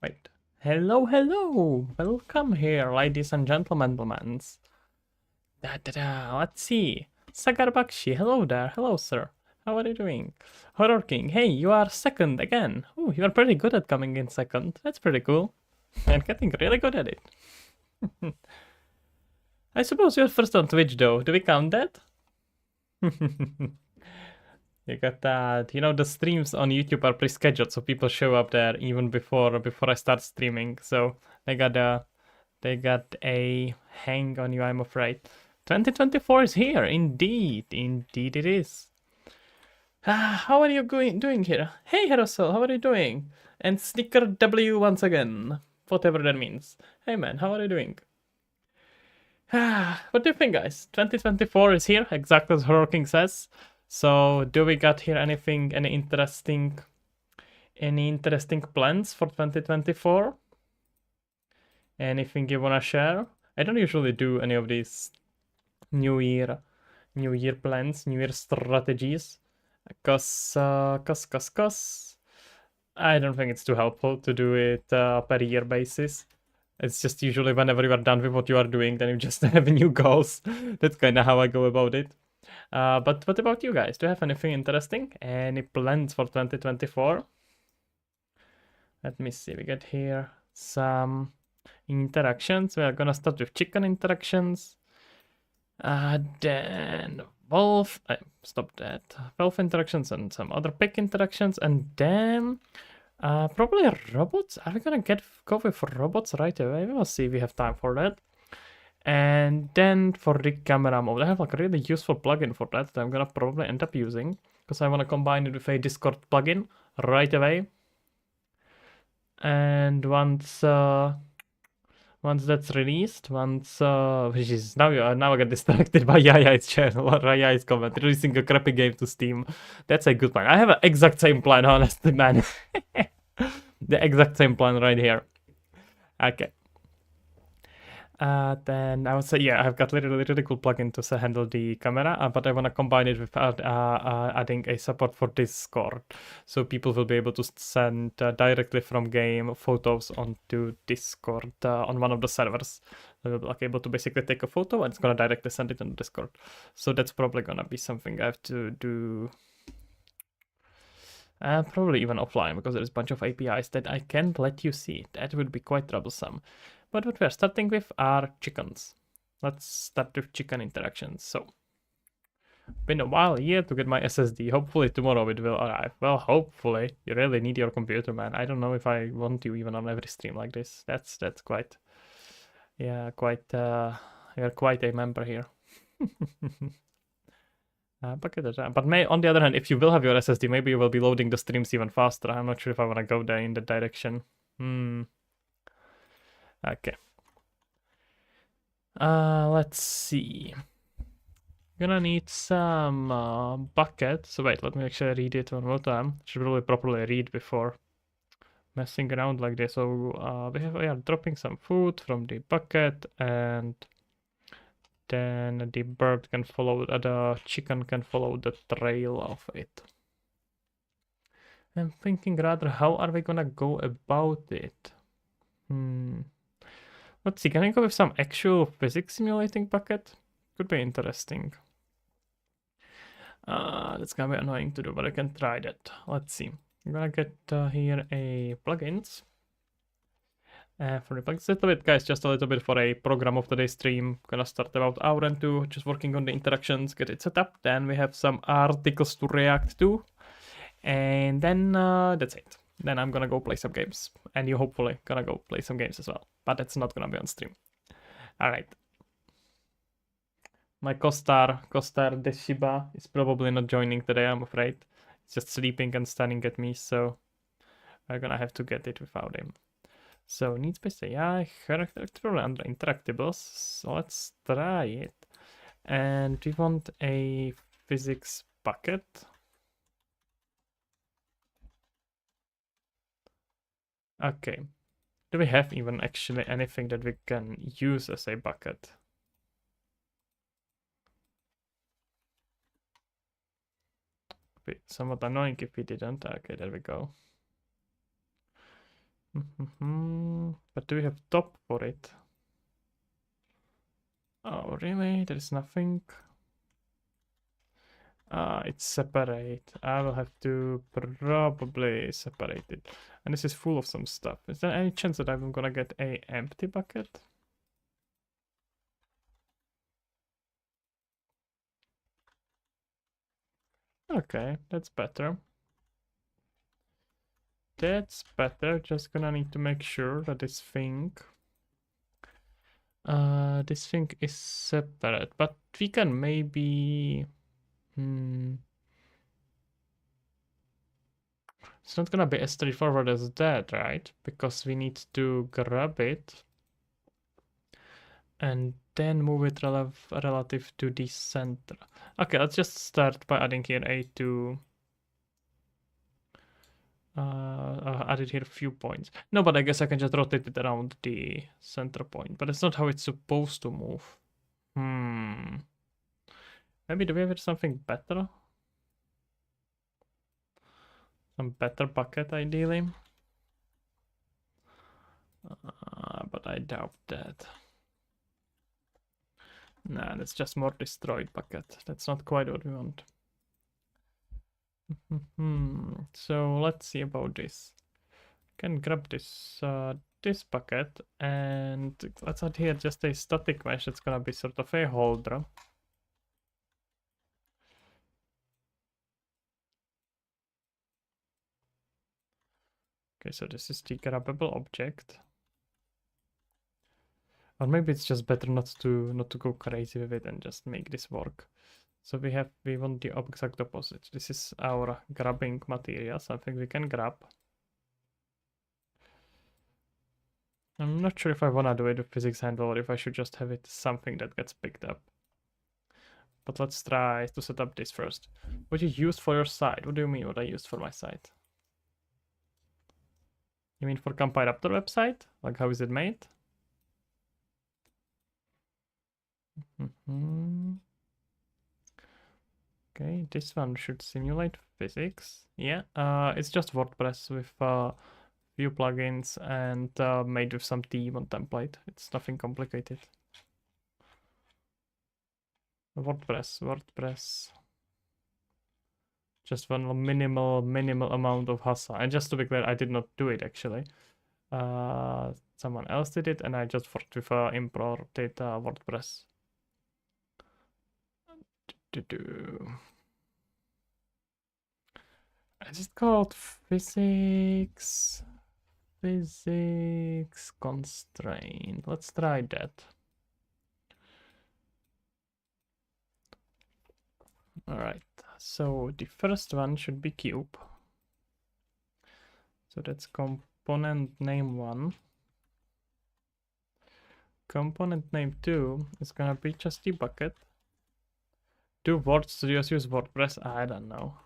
Wait. Hello, hello. Welcome here, ladies and gentlemen. Let's see. Sagar Bakshi, hello there. Hello, sir. How are you doing? Horror King, hey, you are second again. Oh, you are pretty good at coming in second. That's pretty cool. And getting really good at it. I suppose you're first on Twitch, though. Do we count that? You got that. You know, the streams on YouTube are pre-scheduled, so people show up there even before I start streaming. So they got a hang on you, I'm afraid. 2024 is here, indeed it is. How are you doing here? Hey, Herosol, how are you doing? And Snicker W once again, whatever that means. Hey man, how are you doing? What do you think, guys? 2024 is here, exactly as Horror King says. So, do we got here any interesting plans for 2024? Anything you wanna share? I don't usually do any of these New Year plans, New Year strategies, cause I don't think it's too helpful to do it per year basis. It's just usually whenever you are done with what you are doing, then you just have new goals. That's kind of how I go about it. But what about you guys? Do you have anything interesting? Any plans for 2024? Let me see. We got here some interactions. We are gonna start with chicken interactions. Then wolf. Stop that. Wolf interactions and some other pig interactions, and then probably robots. Are we gonna go with robots right away? We'll see if we have time for that. And then for the camera mode, I have like a really useful plugin for that I'm gonna probably end up using because I want to combine it with a Discord plugin right away. And once that's released, which is now I get distracted by Yaya's channel or Yaya's comment, releasing a crappy game to Steam. That's a good plan. I have an exact same plan, honestly, man. The exact same plan right here. Okay. Then I would say, yeah, I've got literally really cool plugin to handle the camera, but I want to combine it with adding a support for Discord, so people will be able to send directly from game photos onto Discord on one of the servers. They'll be like able to basically take a photo and it's gonna directly send it on Discord. So that's probably gonna be something I have to do. Probably even offline, because there's a bunch of APIs that I can't let you see. That would be quite troublesome. But what we're starting with are chickens. Let's start with chicken interactions. So, been a while here to get my SSD. Hopefully tomorrow it will arrive. Well, hopefully. You really need your computer, man. I don't know if I want you even on every stream like this. That's quite... Yeah, quite... You're quite a member here. But on the other hand, if you will have your SSD, maybe you will be loading the streams even faster. I'm not sure if I want to go there in that direction. Okay. Let's see. Gonna need some bucket. So wait, let me actually read it one more time. Should probably properly read before messing around like this. So we are dropping some food from the bucket, and then the bird can follow, the chicken can follow the trail of it. I'm thinking rather, how are we gonna go about it? Let's see, can I go with some actual physics simulating bucket? Could be interesting. That's gonna be annoying to do, but I can try that. Let's see. I'm gonna get here a plugins. For the plugins, a little bit, guys, just a little bit for a program of today's stream. Gonna start about hour and two, just working on the interactions, get it set up. Then we have some articles to react to, and then that's it. Then I'm gonna go play some games, and you hopefully gonna go play some games as well. But it's not gonna be on stream. All right. My co-star Deshiba is probably not joining today, I'm afraid. He's just sleeping and staring at me, so we're gonna have to get it without him. So need space AI, it's probably under interactables, so let's try it. And we want a physics bucket. Okay. Do we have even actually anything that we can use as a bucket? Be somewhat annoying if we didn't. Okay, there we go. But do we have top for it? Oh, really? There is nothing? It's separate. I will have to probably separate it. And this is full of some stuff. Is there any chance that I'm gonna get a empty bucket? Okay, that's better. That's better. Just gonna need to make sure that this thing is separate. But we can maybe, it's not gonna be as straightforward as that, right? Because we need to grab it and then move it relative to the center. Okay, let's just start by adding here a2. Added here a few points. No, but I guess I can just rotate it around the center point. But it's not how it's supposed to move. Maybe do we have something better? Some better bucket, ideally. But I doubt that. Nah, that's just more destroyed bucket. That's not quite what we want. So let's see about this. Can grab this bucket and let's add here just a static mesh. It's gonna be sort of a holder. Okay, so this is the grabbable object. Or maybe it's just better not to go crazy with it and just make this work. So we want the exact opposite. This is our grabbing material, something we can grab. I'm not sure if I wanna do it with physics handle or if I should just have it something that gets picked up. But let's try to set up this first. What you used for your site? What do you mean what I used for my site? You mean for CompiRaptor website? Like how is it made? Okay, this one should simulate physics. Yeah, it's just WordPress with few plugins and made with some daemon template. It's nothing complicated. WordPress. Just one minimal amount of hustle. And just to be clear, I did not do it actually. Someone else did it, and I just worked with imported WordPress. Is it called physics constraint? Let's try that. All right, so the first one should be cube. So that's component name 1. Component name 2 is gonna be just the bucket. Do Word Studios use WordPress? I don't know.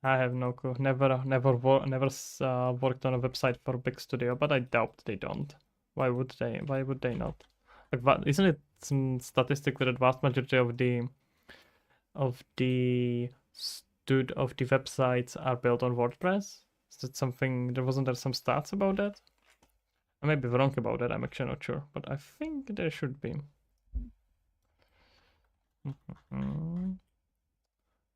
I have no clue. Never worked on a website for a big studio, but I doubt they don't. Why would they? Why would they not? Like, isn't it some statistic that the vast majority of the websites are built on WordPress? Is that something? Wasn't there some stats about that? I may be wrong about that. I'm actually not sure, but I think there should be.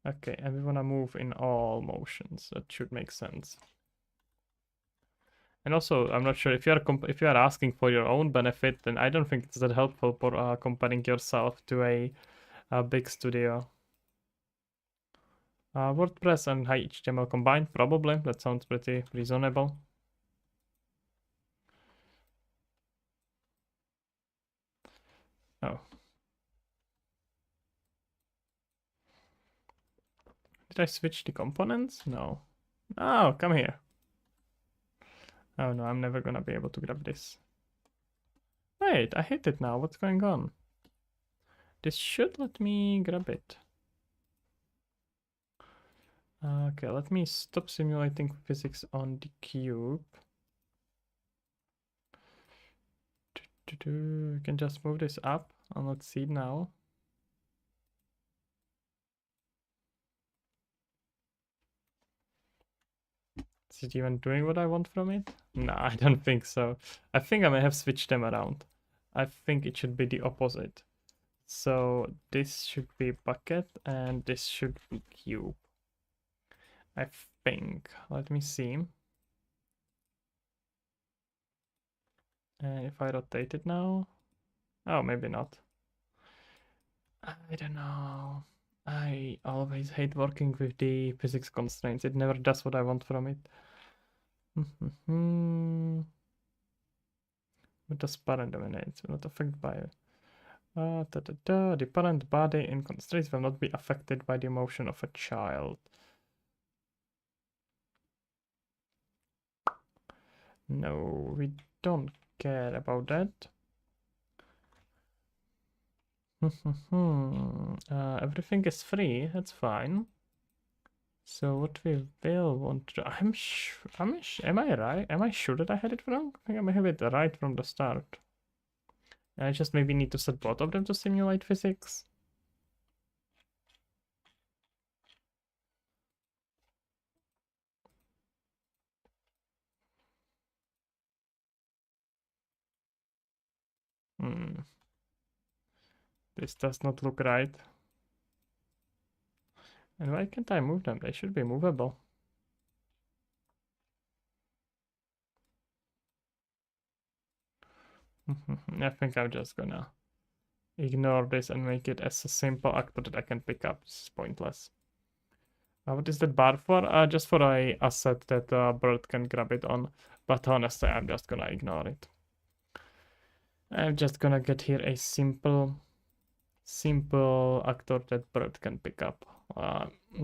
Okay, and we want to move in all motions. That should make sense. And also, I'm not sure if you are asking for your own benefit, then I don't think it's that helpful for comparing yourself to a big studio. WordPress and high HTML combined, probably. That sounds pretty reasonable. Oh. Did I switch the components? No. Oh, come here. Oh no, I'm never gonna be able to grab this. Wait, I hit it now. What's going on? This should let me grab it. Okay, let me stop simulating physics on the cube. We can just move this up and let's see now. Is it even doing what I want from it? No, I don't think so. I think I may have switched them around. I think it should be the opposite. So this should be bucket and this should be cube. I think. Let me see. And if I rotate it now? Oh, maybe not. I don't know. I always hate working with the physics constraints. It never does what I want from it. What does parent dominate? Will not affected by the parent body in constraints will not be affected by the emotion of a child. No, we don't care about that. Everything is free, that's fine. So what we will want to, am I right? Am I sure that I had it wrong? I think I may have it right from the start. I just maybe need to set both of them to simulate physics. This does not look right. And why can't I move them? They should be movable. I think I'm just gonna ignore this and make it as a simple actor that I can pick up. This is pointless. What is that bar for? Just for a asset that a bird can grab it on. But honestly, I'm just gonna ignore it. I'm just gonna get here a simple actor that bird can pick up.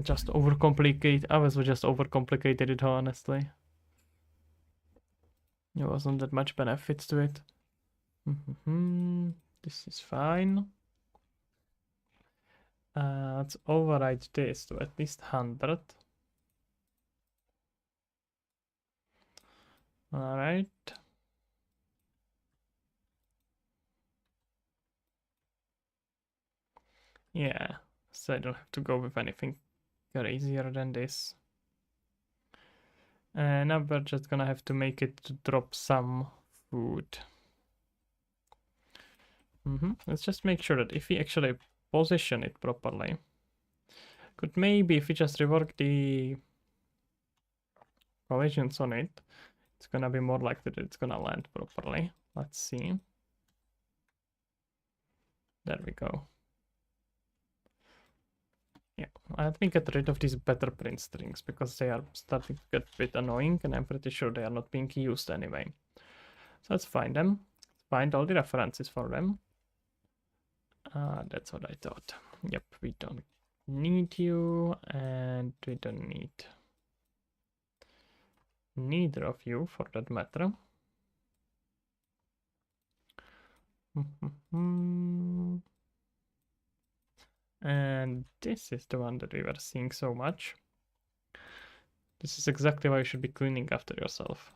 Just overcomplicate. I was just overcomplicated it, honestly. There wasn't that much benefits to it. This is fine. Let's override this to at least 100. All right. Yeah, so I don't have to go with anything crazier than this. And now we're just gonna have to make it to drop some food. Let's just make sure that if we actually position it properly, could maybe if we just rework the collisions on it, it's gonna be more likely that it's gonna land properly. Let's see. There we go. Yeah, let me get rid of these better print strings because they are starting to get a bit annoying and I'm pretty sure they are not being used anyway. So let's find them. Find all the references for them. That's what I thought. Yep, we don't need you and we don't need neither of you for that matter. And this is the one that we were seeing so much. This is exactly why you should be cleaning after yourself.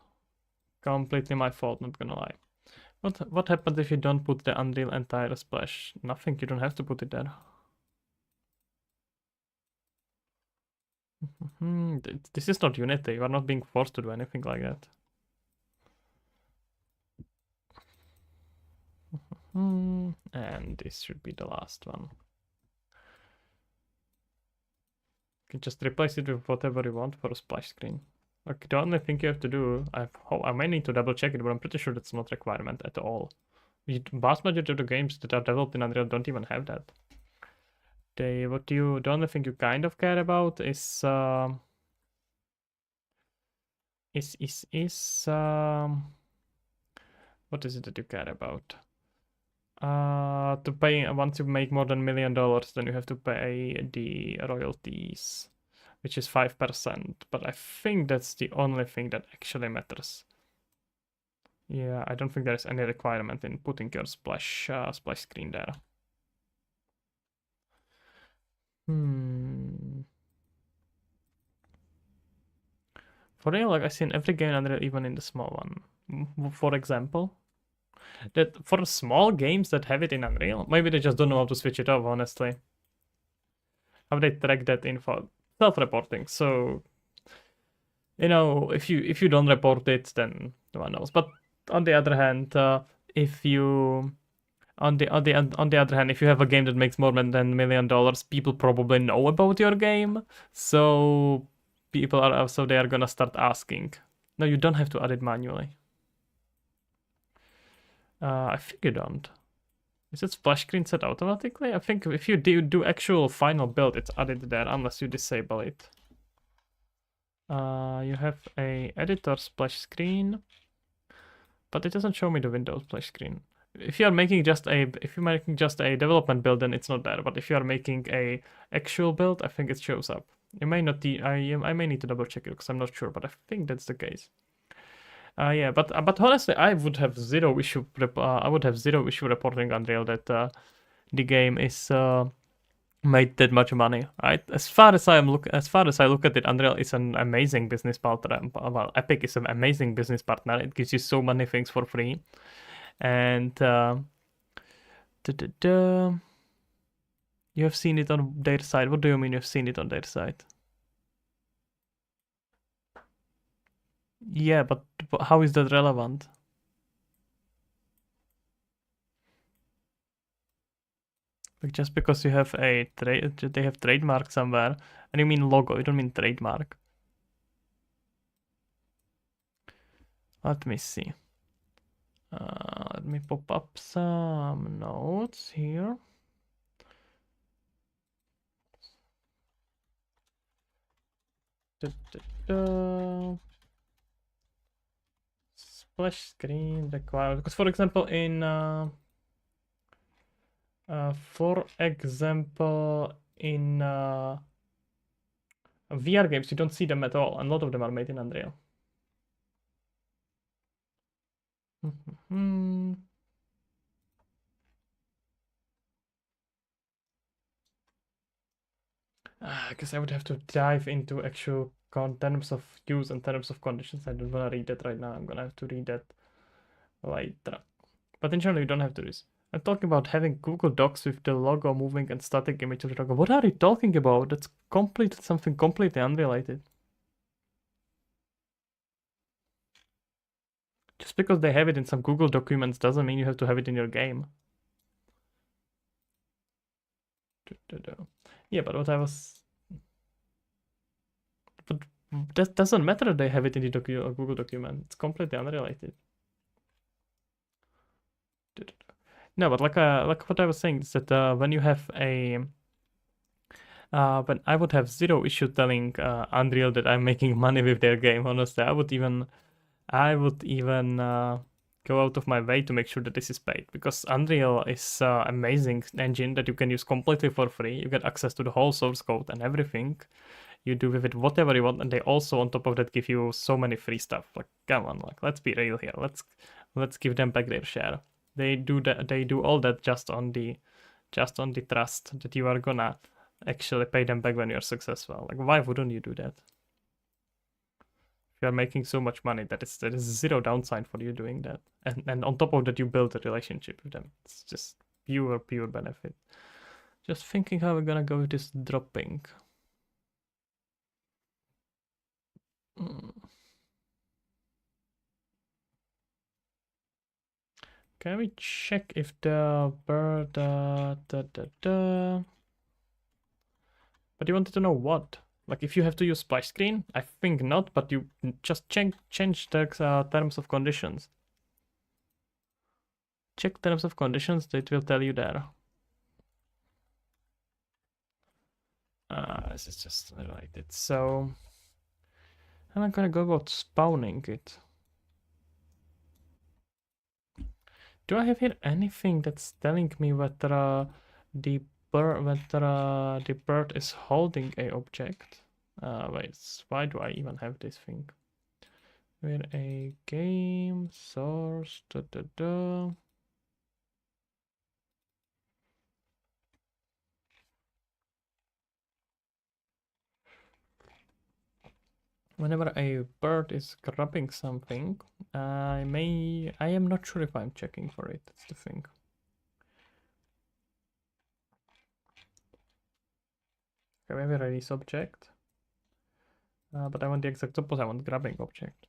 Completely my fault, not gonna lie. What happens if you don't put the Unreal entire splash? Nothing, you don't have to put it there. This is not Unity, you are not being forced to do anything like that. And this should be the last one. You can just replace it with whatever you want for a splash screen. Okay, the only thing you have to do, I may need to double check it, but I'm pretty sure that's not a requirement at all. The vast majority of the games that are developed in Unreal don't even have that. The only thing you kind of care about is what is it that you care about? To pay once you make more than $1 million, then you have to pay the royalties, which is 5%. But I think that's the only thing that actually matters. Yeah, I don't think there's any requirement in putting your splash screen there. For real, like I see in every game Unreal, even in the small one. For example, that for small games that have it in Unreal, maybe they just don't know how to switch it off, honestly. How they track that info? Self-reporting. So You know, if you don't report it, then no one knows. But on the other hand, if you on the other hand, if you have a game that makes more than $1 million, people probably know about your game, so they are gonna start asking. No, you don't have to add it manually. I think you don't. Is it splash screen set automatically? I think if you do actual final build, it's added there unless you disable it. You have a editor splash screen, but it doesn't show me the Windows splash screen. If you're making just a development build, then it's not there. But if you are making a actual build, I think it shows up. You may not. I may need to double check it because I'm not sure, but I think that's the case. Yeah, but honestly, I would have zero issue. I would have zero issue reporting Unreal that the game is made that much money. Right? As far as I look at it, Unreal is an amazing business partner. Well, Epic is an amazing business partner. It gives you so many things for free, and you have seen it on their side. What do you mean you've seen it on their side? Yeah, but how is that relevant? Like just because you have they have trademark somewhere, and you mean logo, you don't mean trademark. Let me see. Let me pop up some notes here. Splash screen required because, for example, in VR games, you don't see them at all, and a lot of them are made in Unreal. I guess I would have to dive into actual terms of use and terms of conditions. I don't want to read that right now. I'm gonna have to read that later. But in general, you don't have to do this. I'm talking about having Google Docs with the logo moving and static image of the logo. What are you talking about? That's something completely unrelated. Just because they have it in some Google documents doesn't mean you have to have it in your game. Yeah, but what I was... But that doesn't matter if they have it in the Google document. It's completely unrelated. No, but like what I was saying is that when you have a... when I would have zero issue telling Unreal that I'm making money with their game, honestly. I would even go out of my way to make sure that this is paid, because Unreal is amazing engine that you can use completely for free. You get access to the whole source code and everything. You do with it whatever you want, and they also on top of that give you so many free stuff. Like, come on, like, let's be real here. Let's give them back their share. They do that. They do all that just on the trust that you are gonna actually pay them back when you're successful. Like, why wouldn't you do that? You are making so much money that there is zero downside for you doing that, and on top of that you build a relationship with them. It's just pure benefit. Just thinking how we're gonna go with this dropping. Can we check if the bird but you wanted to know what? Like, if you have to use splash screen? I think not, but you just change the terms of conditions. Check terms of conditions, it will tell you there. This is just related. So, and I'm gonna go about spawning it. Do I have here anything that's telling me whether the bird is holding a object? Wait, why do I even have this thing? Where a game source Whenever a bird is grabbing something, I am not sure if I'm checking for it. That's the thing. Okay, we have a release object. But I want the exact opposite. I want grabbing object.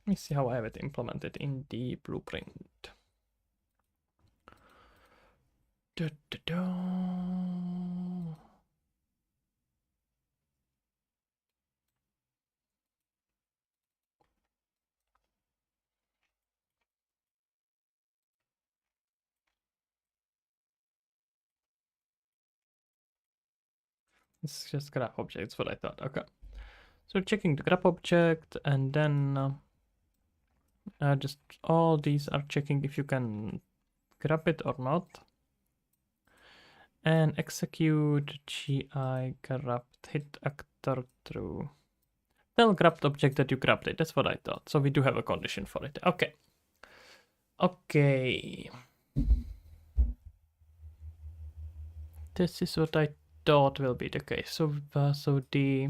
Let me see how I have it implemented in the blueprint. Da, da, da. It's just grab objects, what I thought. Okay. So checking the grab object, and then just all these are checking if you can grab it or not. And execute GI grabbed hit actor true. Tell grabbed object that you grabbed it. That's what I thought. So we do have a condition for it. Okay. Okay. This is what I thought will be the case. So the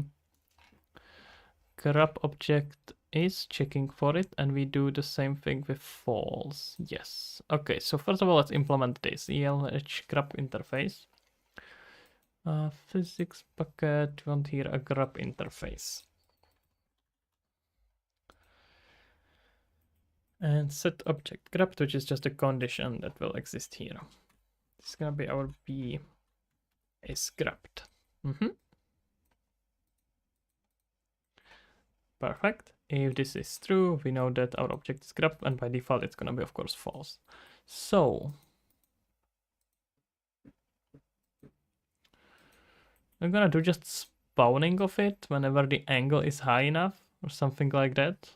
grab object is checking for it, and we do the same thing with false. Yes. Okay, so first of all, let's implement this ELH grab interface. Physics bucket, we want here a grab interface. And set object grabbed, which is just a condition that will exist here. This is gonna be our B is grabbed. Perfect. If this is true, we know that our object is grabbed, and by default it's gonna be, of course, false. So I'm gonna do just spawning of it whenever the angle is high enough, or something like that.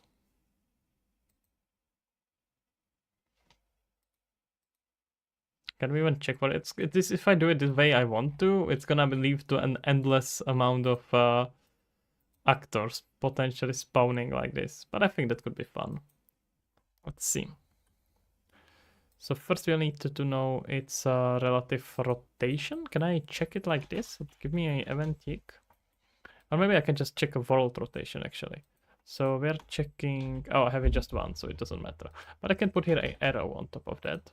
Can we even check for it? This, if I do it this way I want to, it's gonna lead to an endless amount of actors potentially spawning like this. But I think that could be fun. Let's see. So first we'll need to know its relative rotation. Can I check it like this? Give me an event tick. Or maybe I can just check a world rotation actually. So we're checking, oh, I have it just one, so it doesn't matter. But I can put here an arrow on top of that.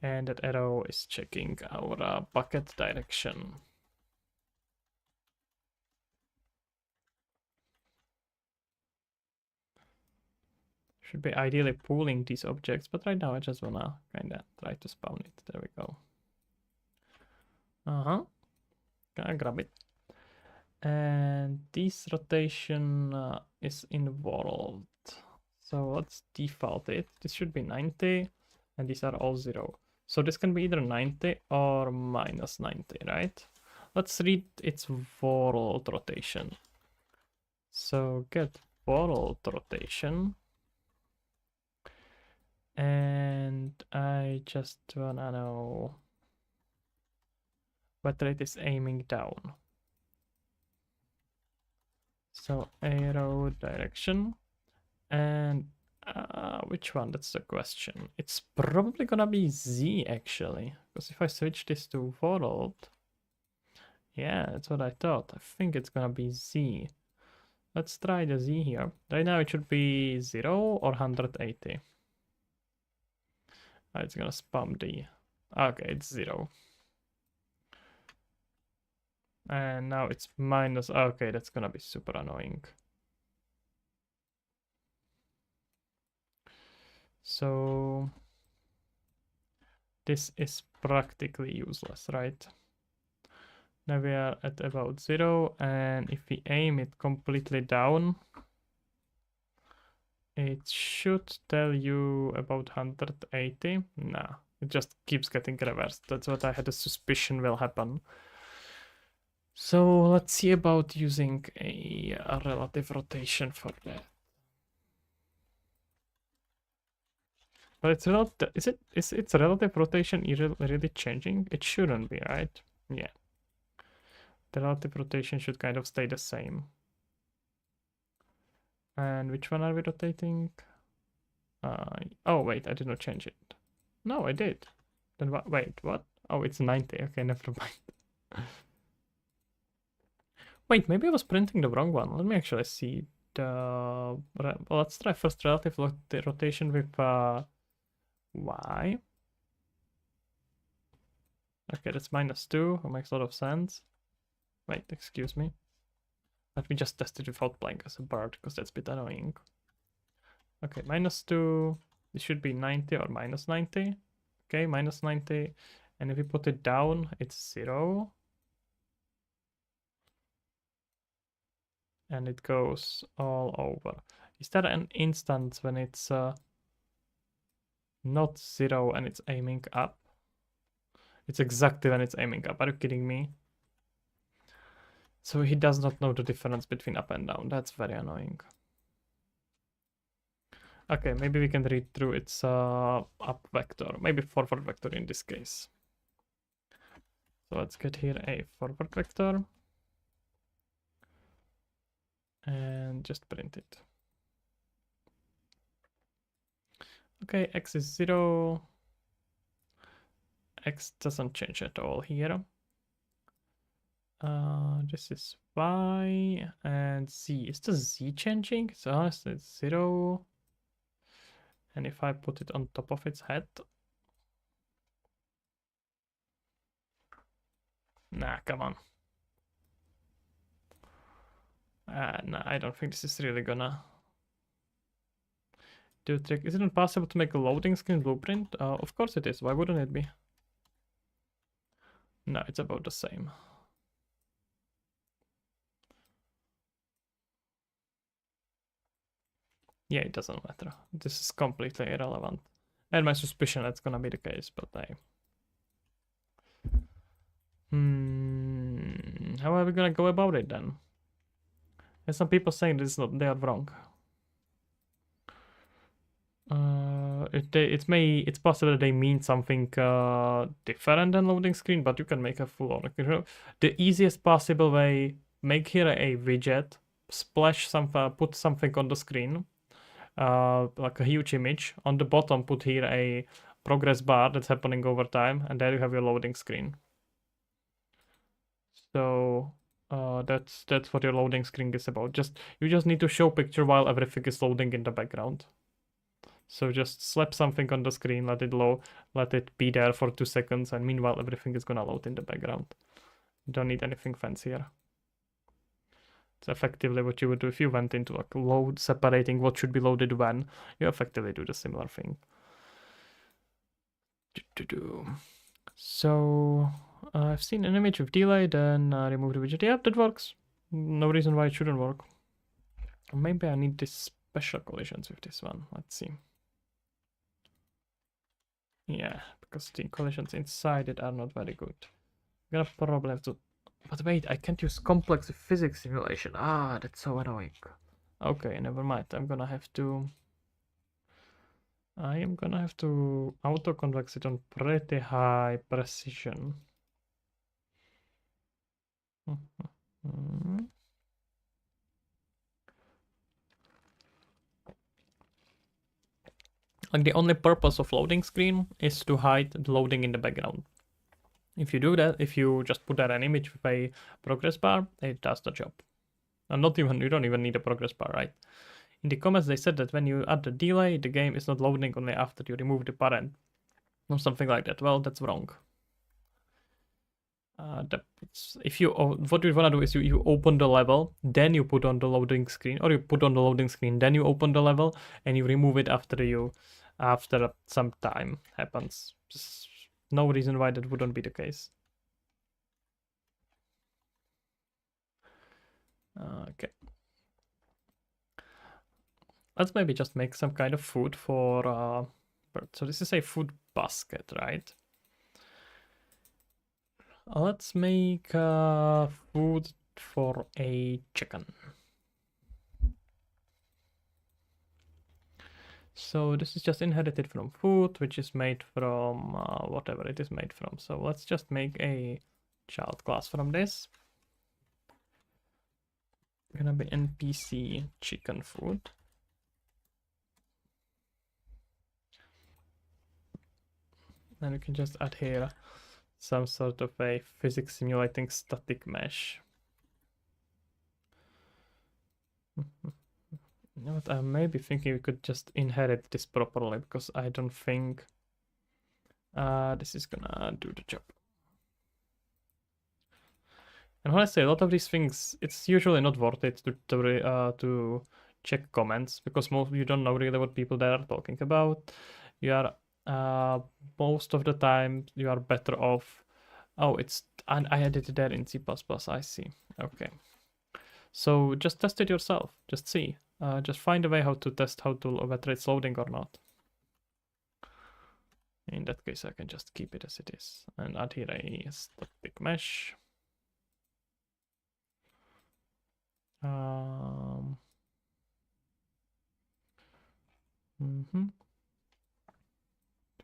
And that arrow is checking our bucket direction. Should be ideally pooling these objects, but right now I just wanna kinda try to spawn it. There we go. Gonna grab it. And this rotation is in world. So let's default it. This should be 90, and these are all 0. So this can be either 90 or minus 90, right? Let's read its world rotation. So get world rotation. And I just wanna know whether it is aiming down. So arrow direction. And which one? That's the question. It's probably gonna be Z actually. Because if I switch this to world, yeah, that's what I thought. I think it's gonna be Z. Let's try the Z here. Right now it should be 0 or 180. It's gonna spam the. Okay, it's 0. And now it's minus. Okay, that's gonna be super annoying. So this is practically useless, right? Now we are at about 0, and if we aim it completely down, it should tell you about 180. Nah, it just keeps getting reversed. That's what I had a suspicion will happen. So let's see about using a relative rotation for that. But it's is its relative rotation really changing? It shouldn't be, right? Yeah. The relative rotation should kind of stay the same. And which one are we rotating? Oh wait, I did not change it. No, I did. Then what? Wait, what? Oh, it's 90. Okay, never mind. Wait, maybe I was printing the wrong one. Let me actually see the. Well, let's try first relative rotation with Y. Okay, that's -2. It makes a lot of sense. Wait, excuse me. Let me just test it without playing as a bird, because that's a bit annoying. Okay, -2. This should be 90 or -90. Okay, -90. And if we put it down, it's 0. And it goes all over. Is there an instance when it's not 0 and it's aiming up? It's exactly when it's aiming up. Are you kidding me? So he does not know the difference between up and down. That's very annoying. Okay, maybe we can read through its up vector, maybe forward vector in this case. So let's get here a forward vector and just print it. Okay, x is 0. X doesn't change at all here. This is y and z. Is the z changing? So it's 0. And if I put it on top of its head, nah, come on. Nah, I don't think this is really gonna do the trick. Is it possible to make a loading screen blueprint? Of course it is. Why wouldn't it be? No, it's about the same. Yeah, it doesn't matter. This is completely irrelevant. I had my suspicion that's gonna be the case, but I... How are we gonna go about it then? There's some people saying this is not, they are wrong. It's possible that they mean something different than loading screen, but you can make a full loading screen. The easiest possible way, make here a widget, splash some, put something on the screen, like a huge image. On the bottom, put here a progress bar that's happening over time, and there you have your loading screen. So that's what your loading screen is about. You just need to show picture while everything is loading in the background. So just slap something on the screen, let it be there for 2 seconds, and meanwhile everything is gonna load in the background. You don't need anything fancier. It's effectively what you would do if you went into like load separating what should be loaded when. You effectively do the similar thing. So I've seen an image with delay, then remove the widget. Yeah, that works. No reason why it shouldn't work. Maybe I need these special collisions with this one. Let's see. Yeah, because the collisions inside it are not very good. I'm gonna probably have to... But wait, I can't use complex physics simulation. Ah, that's so annoying. Okay, never mind. I am gonna have to auto-convex it on pretty high precision. Like the only purpose of loading screen is to hide the loading in the background. If you do that, if you just put that an image with a progress bar, it does the job. And you don't even need a progress bar, right? In the comments they said that when you add the delay, the game is not loading only after you remove the parent. Or something like that. Well, that's wrong. What you want to do is you open the level, then you put on the loading screen, or you put on the loading screen, then you open the level, and you remove it after some time happens. Just no reason why that wouldn't be the case. Okay. Let's maybe just make some kind of food for so this is a food basket, right? Let's make food for a chicken. So this is just inherited from food, which is made from whatever it is made from. So let's just make a child class from this. Gonna be NPC chicken food. And we can just add here some sort of a physics simulating static mesh. You know what, I may be thinking we could just inherit this properly, because I don't think this is gonna do the job. And honestly, a lot of these things, it's usually not worth it to check comments because you don't know really what people there are talking about. You are most of the time you are better off. Oh, and I added it there in C++. I see. Okay. So just test it yourself. Just see. Just find a way how to test whether it's loading or not. In that case, I can just keep it as it is and add here a static mesh. Mm-hmm.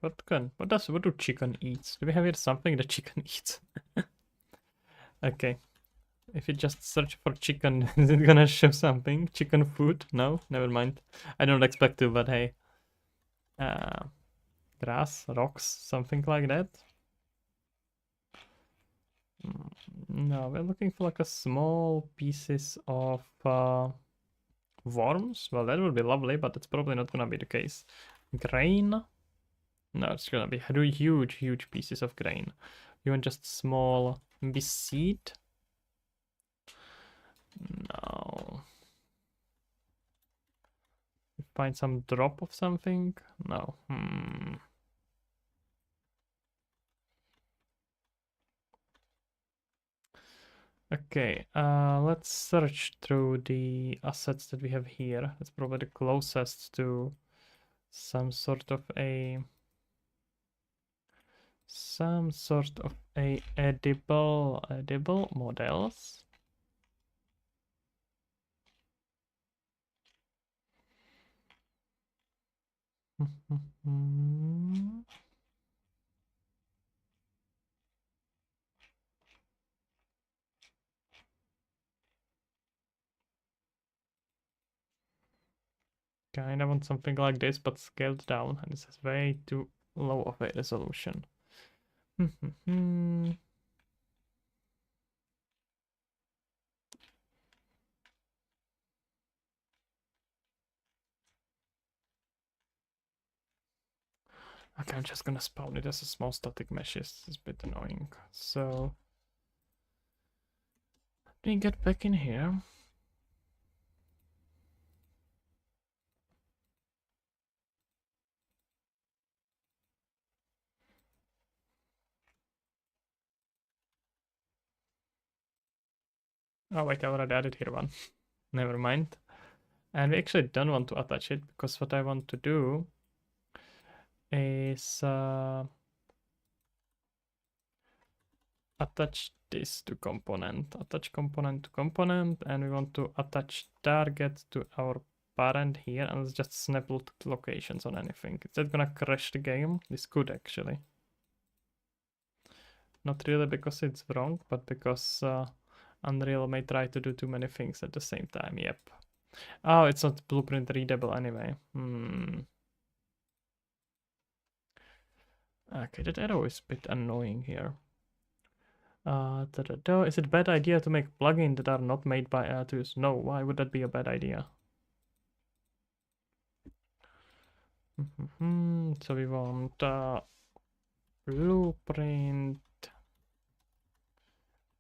What do chicken eats? Do we have here something that chicken eats? Okay. If you just search for chicken, is it gonna show something? Chicken food? No? Never mind. I don't expect to, but hey. Uh, grass, rocks, something like that. No, we're looking for like a small pieces of worms. Well, that would be lovely, but it's probably not gonna be the case. Grain? No, it's gonna be huge, huge pieces of grain. You want just small, maybe seed? No. Find some drop of something? No. Okay, let's search through the assets that we have here. It's probably the closest to some sort of a edible models. Kind of want something like this, but scaled down, and this is way too low of a resolution. Okay, I'm just gonna spawn it as a small static mesh. It's a bit annoying. So, let me get back in here. Oh wait, I already added here one. Never mind. And we actually don't want to attach it because what I want to do is attach this to component. Attach component to component, and we want to attach target to our parent here, and let's just snap locations on anything. Is that gonna crash the game? This could actually. Not really because it's wrong, but because Unreal may try to do too many things at the same time. Yep. Oh, it's not blueprint readable anyway. Okay, that arrow is a bit annoying here. Is it a bad idea to make plugins that are not made by Atus? No, why would that be a bad idea? So we want blueprint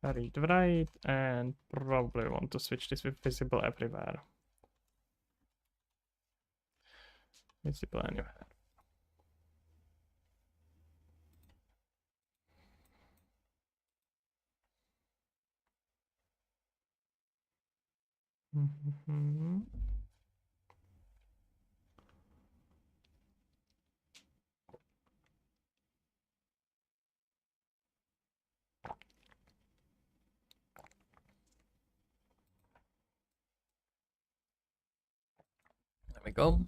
read write, and probably want to switch this with visible everywhere. Visible anywhere. There we go.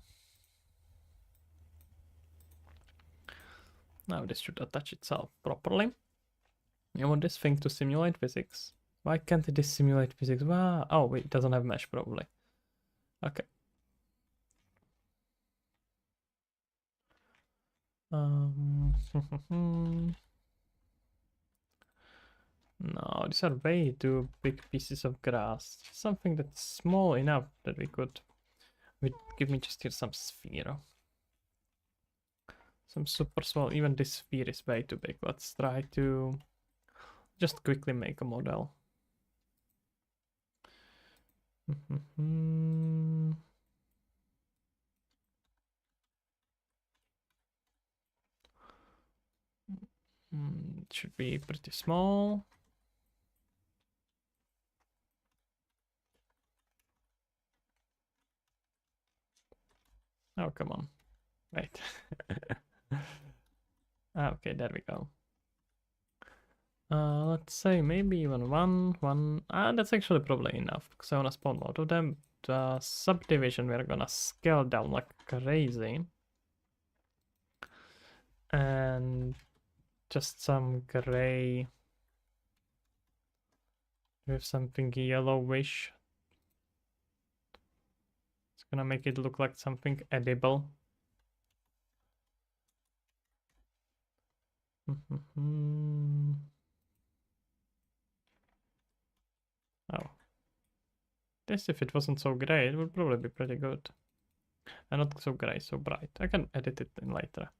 Now this should attach itself properly. You want this thing to simulate physics. Why can't it simulate physics? Wow. Oh, wait, it doesn't have mesh probably. Okay. No, these are way too big pieces of grass. Something that's small enough that we could. Give me just here some sphere. Some super small. Even this sphere is way too big. Let's try to just quickly make a model. It should be pretty small. Oh, come on. Right. Okay, there we go. Let's say maybe even one. That's actually probably enough because I want to spawn more of them. The subdivision we're gonna scale down like crazy. And just some gray with something yellowish. It's gonna make it look like something edible. Oh. This, if it wasn't so gray, it would probably be pretty good. And not so gray, so bright. I can edit it in later.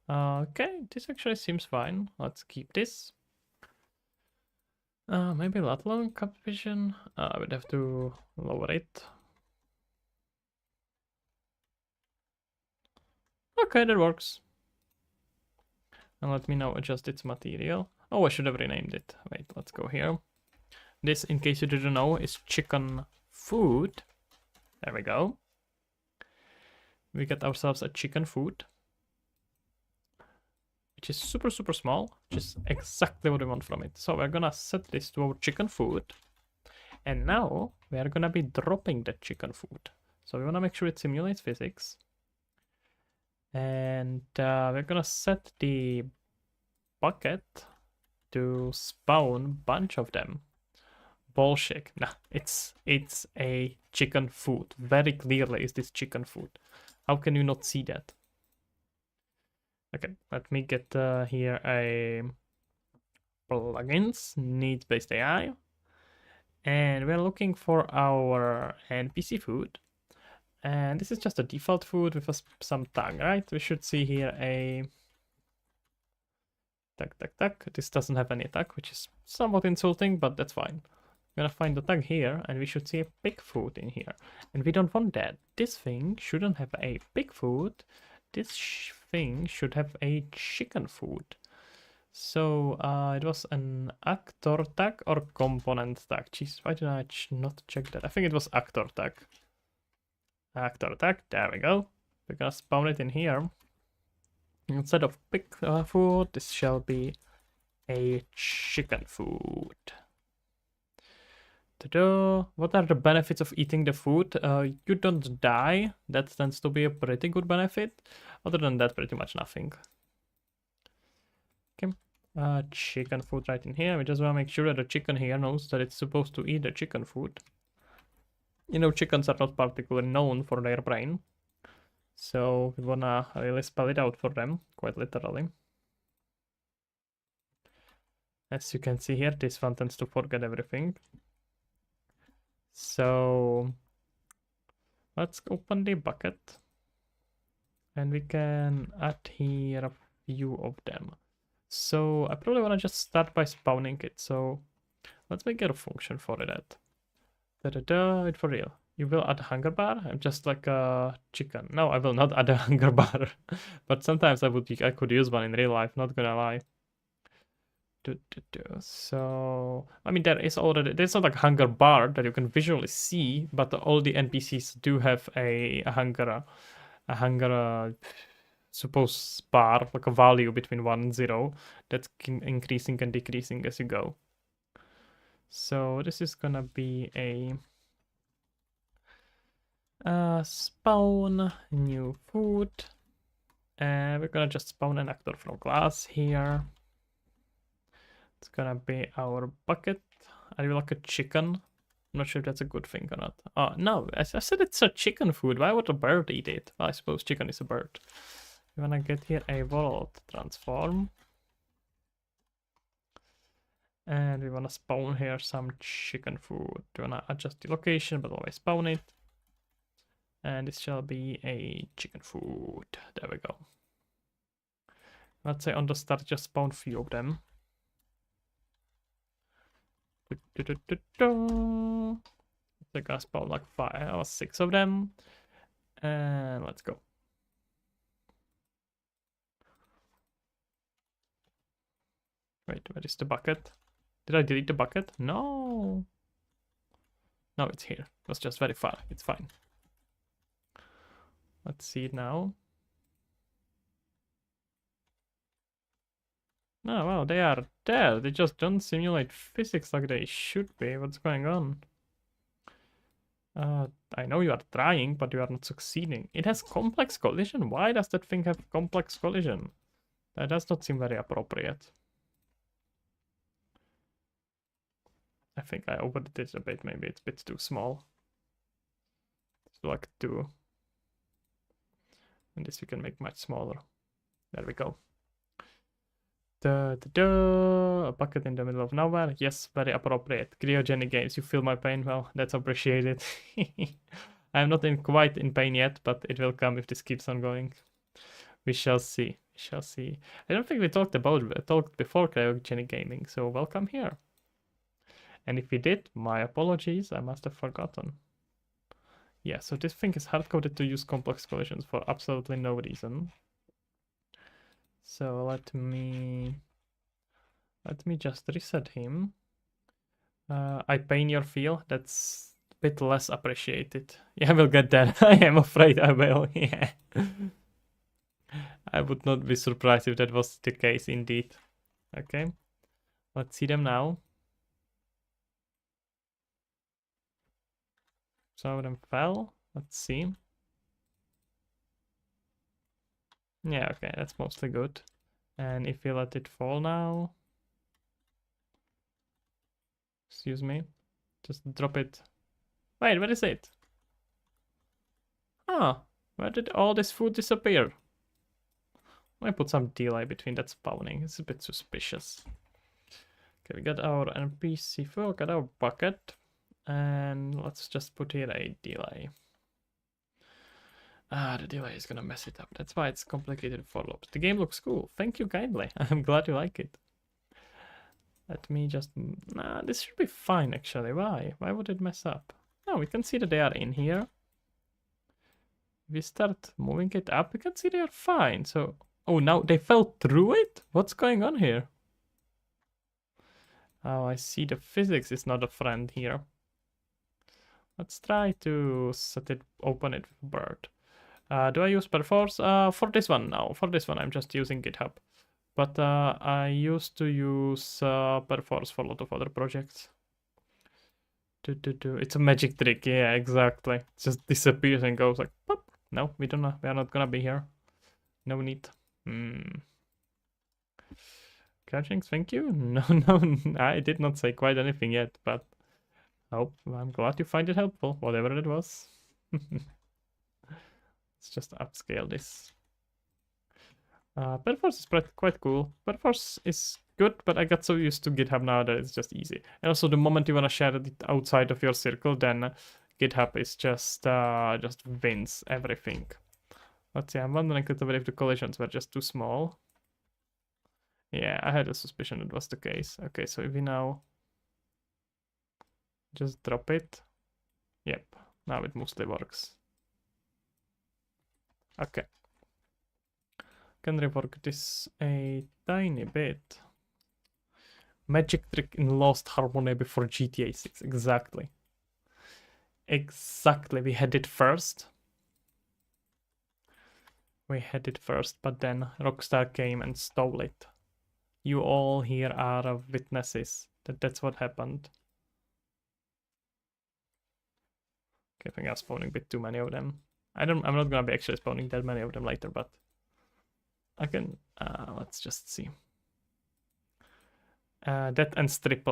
Okay, this actually seems fine. Let's keep this. Maybe lat long cup vision. I would have to lower it. Okay, that works. And let me now adjust its material. Oh, I should have renamed it. Wait, let's go here. This, in case you didn't know, is chicken food. There we go. We get ourselves a chicken food, which is super, super small, which is exactly what we want from it. So we're gonna set this to our chicken food. And now we are gonna be dropping the chicken food. So we wanna make sure it simulates physics. And we're gonna set the bucket to spawn bunch of them. Bullshit. Nah, it's a chicken food. Very clearly is this chicken food. How can you not see that? Okay, let me get here a plugins, needs-based AI. And we're looking for our NPC food. And this is just a default food with some tag, right? We should see here a tag. This doesn't have any tag, which is somewhat insulting, but that's fine. We're gonna find the tag here, and we should see a pig food in here. And we don't want that. This thing shouldn't have a pig food. This thing should have a chicken food. So it was an actor tag or component tag. Jeez, why did I not check that? I think it was actor tag. Actor tag, there we go. We're gonna spawn it in here. Instead of pig food, this shall be a chicken food. Ta-da! What are the benefits of eating the food? You don't die. That tends to be a pretty good benefit. Other than that, pretty much nothing. Okay. Chicken food right in here. We just want to make sure that the chicken here knows that it's supposed to eat the chicken food. You know, chickens are not particularly known for their brain. So we wanna really spell it out for them, quite literally. As you can see here, this one tends to forget everything. So let's open the bucket. And we can add here a few of them. So I probably want to just start by spawning it. So let's make it a function for that. Wait, for real. You will add a hunger bar? I'm just like a chicken. No, I will not add a hunger bar. But sometimes I could use one in real life, not gonna lie. So I mean there's not like a hunger bar that you can visually see, but all the NPCs do have a hunger suppose bar, like a value between 1 and 0 that's increasing and decreasing as you go. So this is gonna be a spawn new food. And we're gonna just spawn an actor from class here. It's gonna be our bucket. Are you like a chicken? I'm not sure if that's a good thing or not. Oh, no, I said it's a chicken food. Why would a bird eat it? Well, I suppose chicken is a bird. We wanna get here a world transform. And we wanna spawn here some chicken food. We wanna adjust the location, but always spawn it. And this shall be a chicken food. There we go. Let's say on the start, just spawn few of them. They're gonna spawn like 5 or 6 of them. And let's go. Wait, where is the bucket? Did I delete the bucket? No. No, it's here. It was just very far. It's fine. Let's see it now. Oh, well, they are there. They just don't simulate physics like they should be. What's going on? I know you are trying, but you are not succeeding. It has complex collision? Why does that thing have complex collision? That does not seem very appropriate. I think I overdid it a bit. Maybe it's a bit too small. It's like 2. And this we can make much smaller. There we go. A bucket in the middle of nowhere. Yes, very appropriate. Cryogenic games. You feel my pain? Well, that's appreciated. I'm not quite in pain yet, but it will come if this keeps on going. We shall see. We shall see. I don't think we talked before cryogenic gaming, so welcome here. And if we did, my apologies. I must have forgotten. Yeah, so this thing is hard-coded to use complex collisions for absolutely no reason. So let me just reset him. I pain your feel. That's a bit less appreciated. Yeah, I will get that. I am afraid I will. Yeah. I would not be surprised if that was the case indeed. Okay. Let's see them now. Some of them fell. Let's see. Yeah, okay, that's mostly good. And if we let it fall now. Excuse me. Just drop it. Wait, where is it? Ah, where did all this food disappear? Let me put some delay between that spawning. It's a bit suspicious. Okay, we got our NPC full, got our bucket. And let's just put here a delay. Ah, the delay is gonna mess it up. That's why it's complicated for loops. The game looks cool. Thank you kindly. I'm glad you like it. Let me just... Nah, this should be fine actually. Why? Why would it mess up? No, we can see that they are in here. If we start moving it up, we can see they are fine. So... Oh, now they fell through it? What's going on here? Oh, I see the physics is not a friend here. Let's try to set it, open it with bird. Do I use Perforce? For this one, no. For this one, I'm just using GitHub. But I used to use Perforce for a lot of other projects. It's a magic trick, yeah, exactly. It just disappears and goes like, pop. No, we are not gonna be here. No need. Catching, thank you. No, I did not say quite anything yet, but I'm glad you find it helpful, whatever it was. Let's just upscale this. Perforce is quite cool. Perforce is good, but I got so used to GitHub now that it's just easy. And also, the moment you want to share it outside of your circle, then GitHub is just wins everything. Let's see, I'm wondering if the collisions were just too small. Yeah, I had a suspicion it was the case. Okay, so if we now just drop it. Yep, now it mostly works. Okay. Can rework this a tiny bit. Magic trick in Lost Harmony before GTA 6. Exactly. Exactly. We had it first. But then Rockstar came and stole it. You all here are witnesses that's what happened. Okay, I think I'm spawning a bit too many of them. I'm not gonna be actually spawning that many of them later, but I can let's just see. That and strip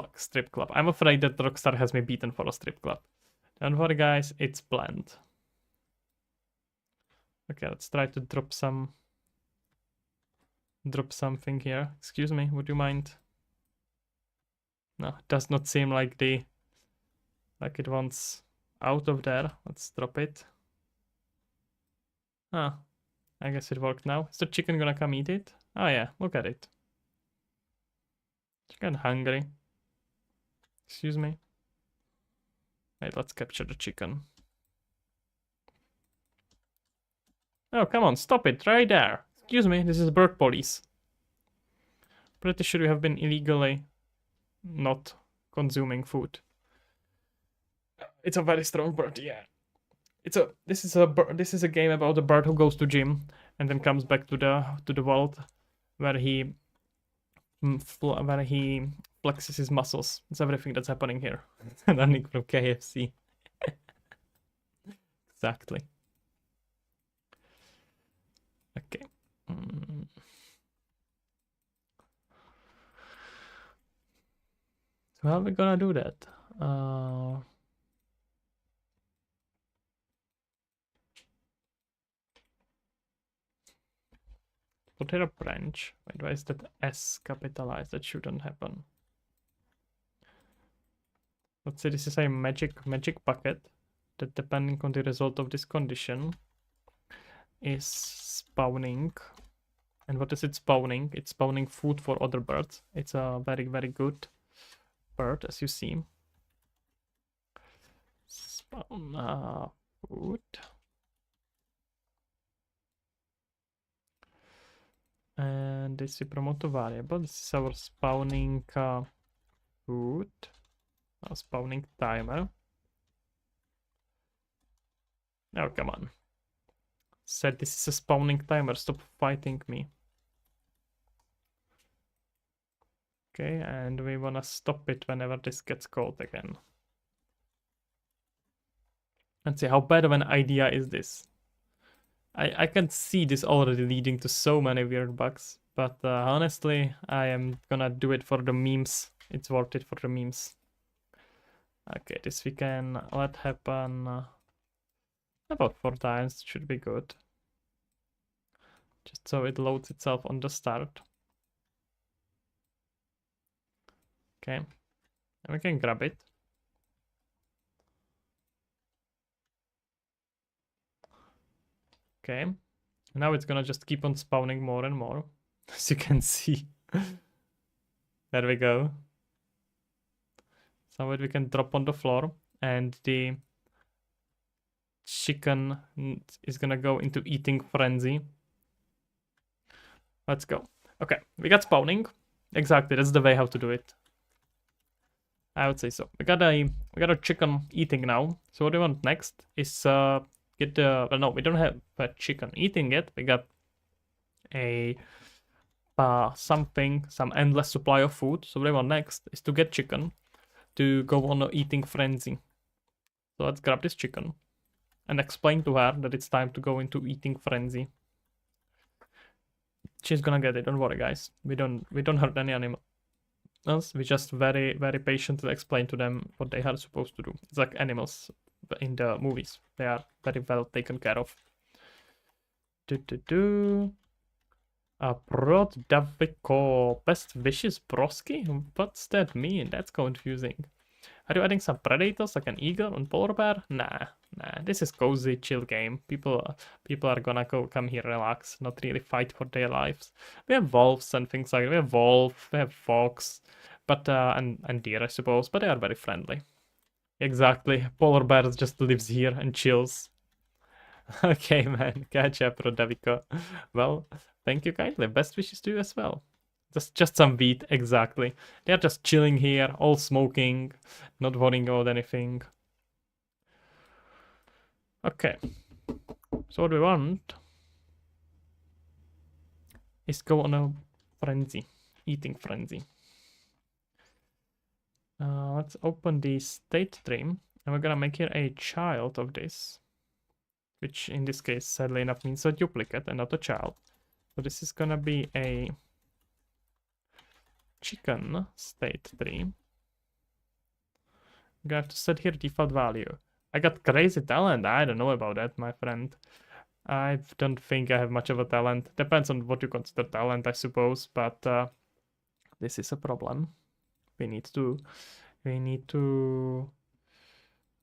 club. I'm afraid that Rockstar has me beaten for a strip club. Don't worry guys, it's planned. Okay, let's try to drop something here. Excuse me, would you mind? No, it does not seem like it wants out of there. Let's drop it. Ah, I guess it worked now. Is the chicken gonna come eat it? Oh yeah, look at it. Chicken hungry. Excuse me. Wait, let's capture the chicken. Oh, come on, stop it, right there. Excuse me, this is bird police. Pretty sure you have been illegally not consuming food. It's a very strong bird, yeah. This is a game about a bird who goes to gym and then comes back to the world where he flexes his muscles. It's everything that's happening here. Running from KFC. Exactly. Okay. So how are we gonna do that? Potato branch. Wait, why is that S capitalized? That shouldn't happen. Let's say this is a magic bucket that, depending on the result of this condition, is spawning. And what is it spawning? It's spawning food for other birds. It's a very, very good bird, as you see. Spawn food. And this we promote a variable. This is our spawning food. Our spawning timer. Oh, come on. Said this is a spawning timer. Stop fighting me. Okay, and we wanna stop it whenever this gets called again. Let's see, how bad of an idea is this? I can see this already leading to so many weird bugs, but honestly, I am gonna do it for the memes. It's worth it for the memes. Okay, this we can let happen about 4 times. Should be good. Just so it loads itself on the start. Okay, and we can grab it. Okay, now it's gonna just keep on spawning more and more, as you can see. There we go. So we can drop on the floor, and the chicken is gonna go into eating frenzy. Let's go. Okay, we got spawning. Exactly, that's the way how to do it. I would say so. We got a chicken eating now. So what we want next is get the no, we don't have a chicken eating yet. We got a some endless supply of food. So what we want next is to get chicken to go on a eating frenzy. So let's grab this chicken and explain to her that it's time to go into eating frenzy. She's gonna get it. Don't worry, guys. We don't hurt any animals. We just very, very patiently explain to them what they are supposed to do. It's like animals in the movies. They are very well taken care of. Prodaviko. Best wishes, broski? What's that mean? That's confusing. Are you adding some predators like an eagle and polar bear? Nah. This is cozy, chill game. People are gonna come here, relax, not really fight for their lives. We have wolves and things like that. We have wolf, we have fox, but and deer, I suppose, but they are very friendly. Exactly. Polar bear just lives here and chills. Okay, man. Gotcha, Prodaviko. Well, thank you kindly. Best wishes to you as well. Just some wheat, exactly. They're just chilling here, all smoking, not worrying about anything. Okay. So what we want is go on a frenzy, eating frenzy. Let's open the state stream, and we're gonna make here a child of this, which in this case, sadly enough, means a duplicate and not a child. So this is gonna be a chicken state stream. I'm gonna have to set here default value. I got crazy talent. I don't know about that, my friend. I don't think I have much of a talent. Depends on what you consider talent, I suppose, but this is a problem. We need to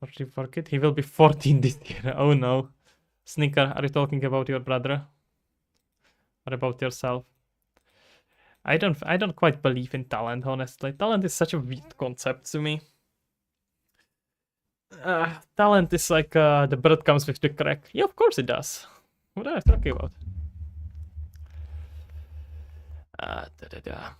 rework it. He will be 14 this year. Oh no. Sneaker, are you talking about your brother? Or about yourself? I don't quite believe in talent, honestly. Talent is such a weird concept to me. Talent is like the bread comes with the crack. Yeah, of course it does. What are you talking about? Da.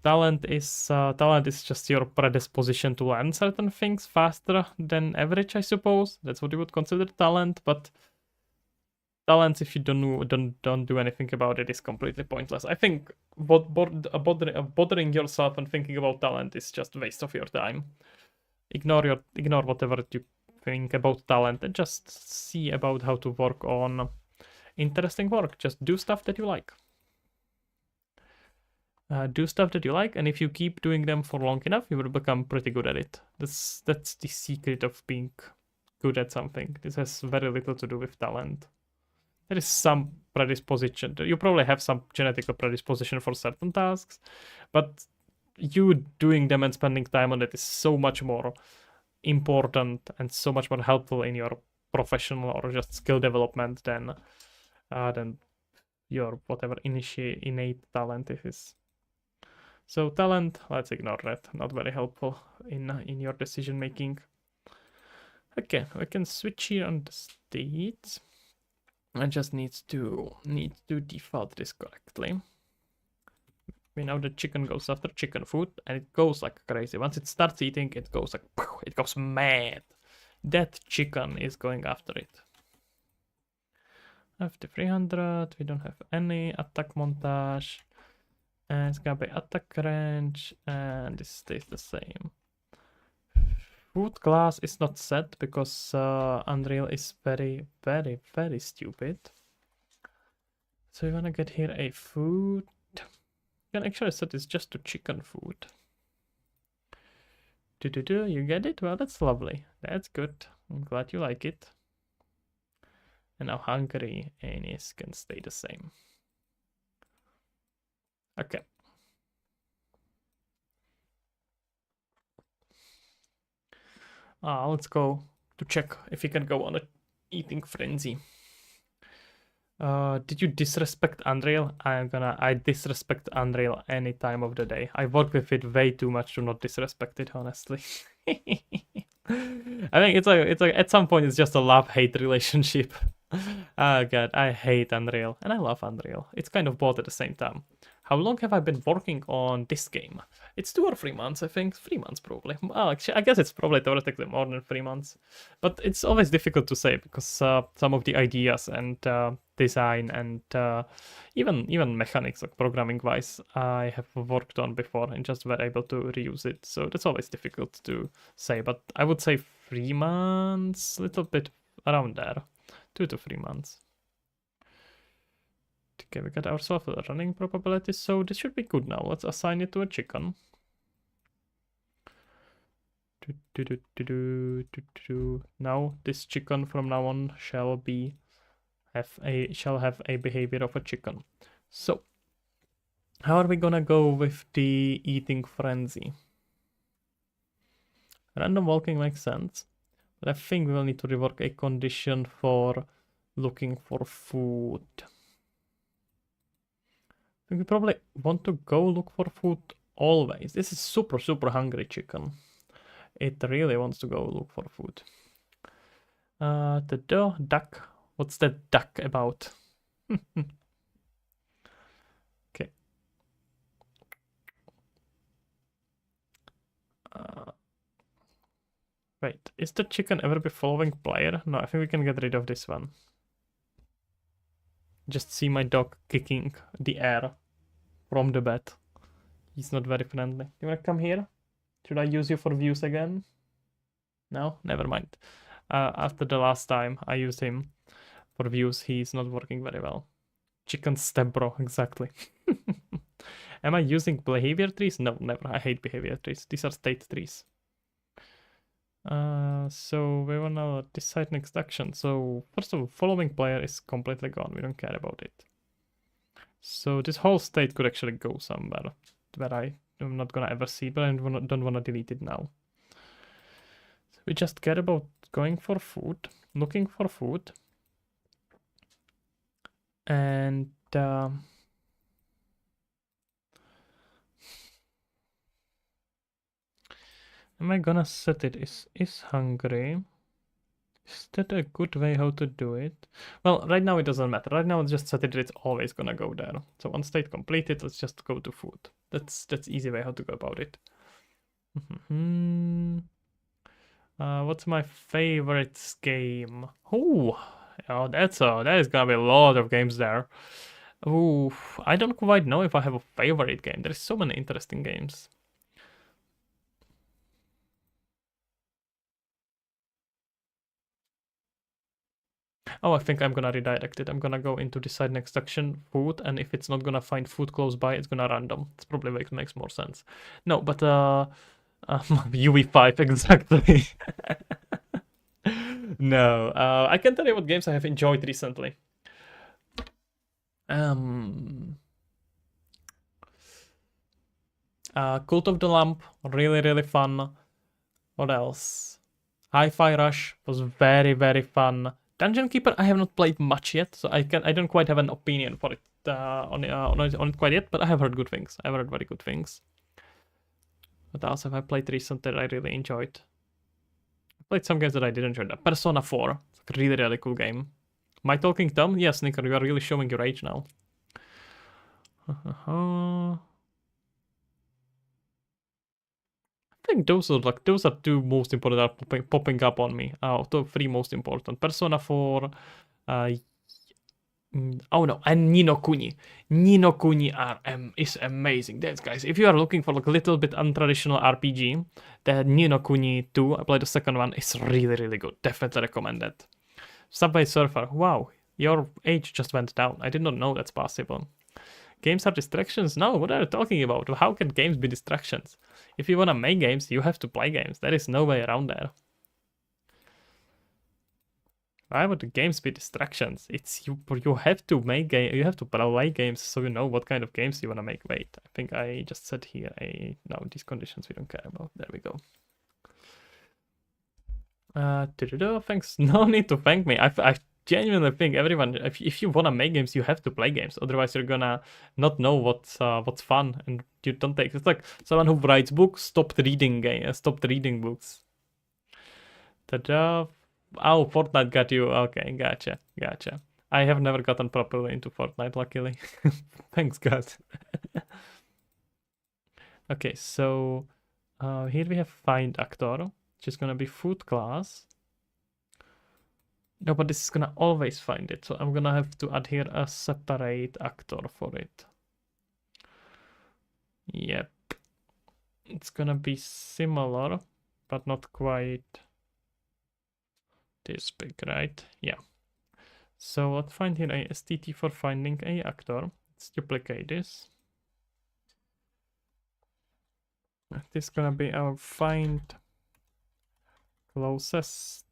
Talent is just your predisposition to learn certain things faster than average, I suppose. That's what you would consider talent, but talents, if you don't do anything about it, is completely pointless. I think bothering yourself and thinking about talent is just a waste of your time. Ignore whatever you think about talent and just see about how to work on interesting work. Just do stuff that you like. Do stuff that you like, and if you keep doing them for long enough, you will become pretty good at it. That's the secret of being good at something. This has very little to do with talent. There is some predisposition. You probably have some genetic predisposition for certain tasks, but you doing them and spending time on it is so much more important and so much more helpful in your professional or just skill development than your whatever innate talent is. So talent, let's ignore that. Not very helpful in your decision making. Okay, we can switch here on the states. I just need to default this correctly. We know the chicken goes after chicken food, and it goes like crazy. Once it starts eating, it goes like it goes mad. That chicken is going after it. After 300, we don't have any attack montage. And it's gonna be attack range, and this stays the same. Food class is not set because Unreal is very, very, very stupid. So we wanna get here a food. You can actually set this just to chicken food. You get it? Well, that's lovely. That's good. I'm glad you like it. And now hungry Anis can stay the same. Okay. Let's go to check if he can go on a eating frenzy. Did you disrespect Unreal? I disrespect Unreal any time of the day. I work with it way too much to not disrespect it, honestly. I think it's like at some point it's just a love-hate relationship. Oh god, I hate Unreal and I love Unreal. It's kind of both at the same time. How long have I been working on this game? It's 2 or 3 months, I think. 3 months probably. Well, actually, I guess it's probably theoretically more than 3 months. But it's always difficult to say because some of the ideas and design and even mechanics, like programming wise, I have worked on before and just were able to reuse it. So that's always difficult to say. But I would say 3 months, little bit around there. 2 to 3 months. Okay, we got ourselves a running probability, so this should be good now. Let's assign it to a chicken. Now this chicken from now on shall have a behavior of a chicken. So how are we gonna go with the eating frenzy? Random walking makes sense, but I think we will need to rework a condition for looking for food. I think we probably want to go look for food always. This is super, super hungry chicken. It really wants to go look for food. The duck. What's that duck about? Okay. Wait, is the chicken ever be following player? No, I think we can get rid of this one. Just see my dog kicking the air from the bed. He's not very friendly. You wanna come here? Should I use you for views again? No? Never mind. After the last time I used him for views, he's not working very well. Chicken step bro, exactly. Am I using behavior trees? No, never. I hate behavior trees. These are state trees. So we want to decide next action. So first of all, following player is completely gone. We don't care about it. So this whole state could actually go somewhere where I'm not gonna ever see, but I don't want to delete it now. So we just care about going for food, looking for food, and Am I gonna set it? Is hungry? Is that a good way how to do it? Well, right now it doesn't matter. Right now, just set it. It's always gonna go there. So once state completed, let's just go to food. That's easy way how to go about it. What's my favorite game? Oh, that is gonna be a lot of games there. Ooh, I don't quite know if I have a favorite game. There's so many interesting games. Oh, I think I'm gonna redirect it. I'm gonna go into decide next section, food, and if it's not gonna find food close by, it's gonna random. It's probably makes more sense. No, but UE5 exactly. No, I can tell you what games I have enjoyed recently. Cult of the Lamp, really fun. What else? Hi-Fi Rush was very fun. Dungeon Keeper I have not played much yet, so I don't quite have an opinion for it on it quite yet, but I have heard good things. I've heard very good things. What else have I played recently that I really enjoyed? I played some games that I did enjoy. Persona 4, it's a really cool game. Am I talking dumb? Yes, Nicker, you are really showing your age now. I think those are two most important are popping up on me. The three most important. Persona 4, oh no, and Ni no Kuni. Ni no Kuni is amazing. That's guys. If you are looking for like a little bit untraditional RPG, the Ni no Kuni 2, I played the second one, is really good. Definitely recommend that. Subway Surfer. Wow, your age just went down. I did not know that's possible. Games are distractions? No, what are you talking about? How can games be distractions? If you wanna make games, you have to play games. There is no way around there. Why would the games be distractions? It's you have to make you have to play games so you know what kind of games you wanna make. Wait, I think I just said here no, these conditions we don't care about. There we go. Thanks. No need to thank me. I genuinely think everyone, if you wanna make games, you have to play games. Otherwise, you're gonna not know what's fun, and you don't take. It's like someone who writes books stopped reading books. Ta-da! Oh, Fortnite got you. Okay, gotcha. I have never gotten properly into Fortnite, luckily. Thanks, God. Okay, so here we have find actor, which is gonna be food class. No, but this is gonna always find it, so I'm gonna have to add here a separate actor for it. Yep. It's gonna be similar, but not quite this big, right? Yeah. So let's find here a STT for finding a actor. Let's duplicate this. This is gonna be our find closest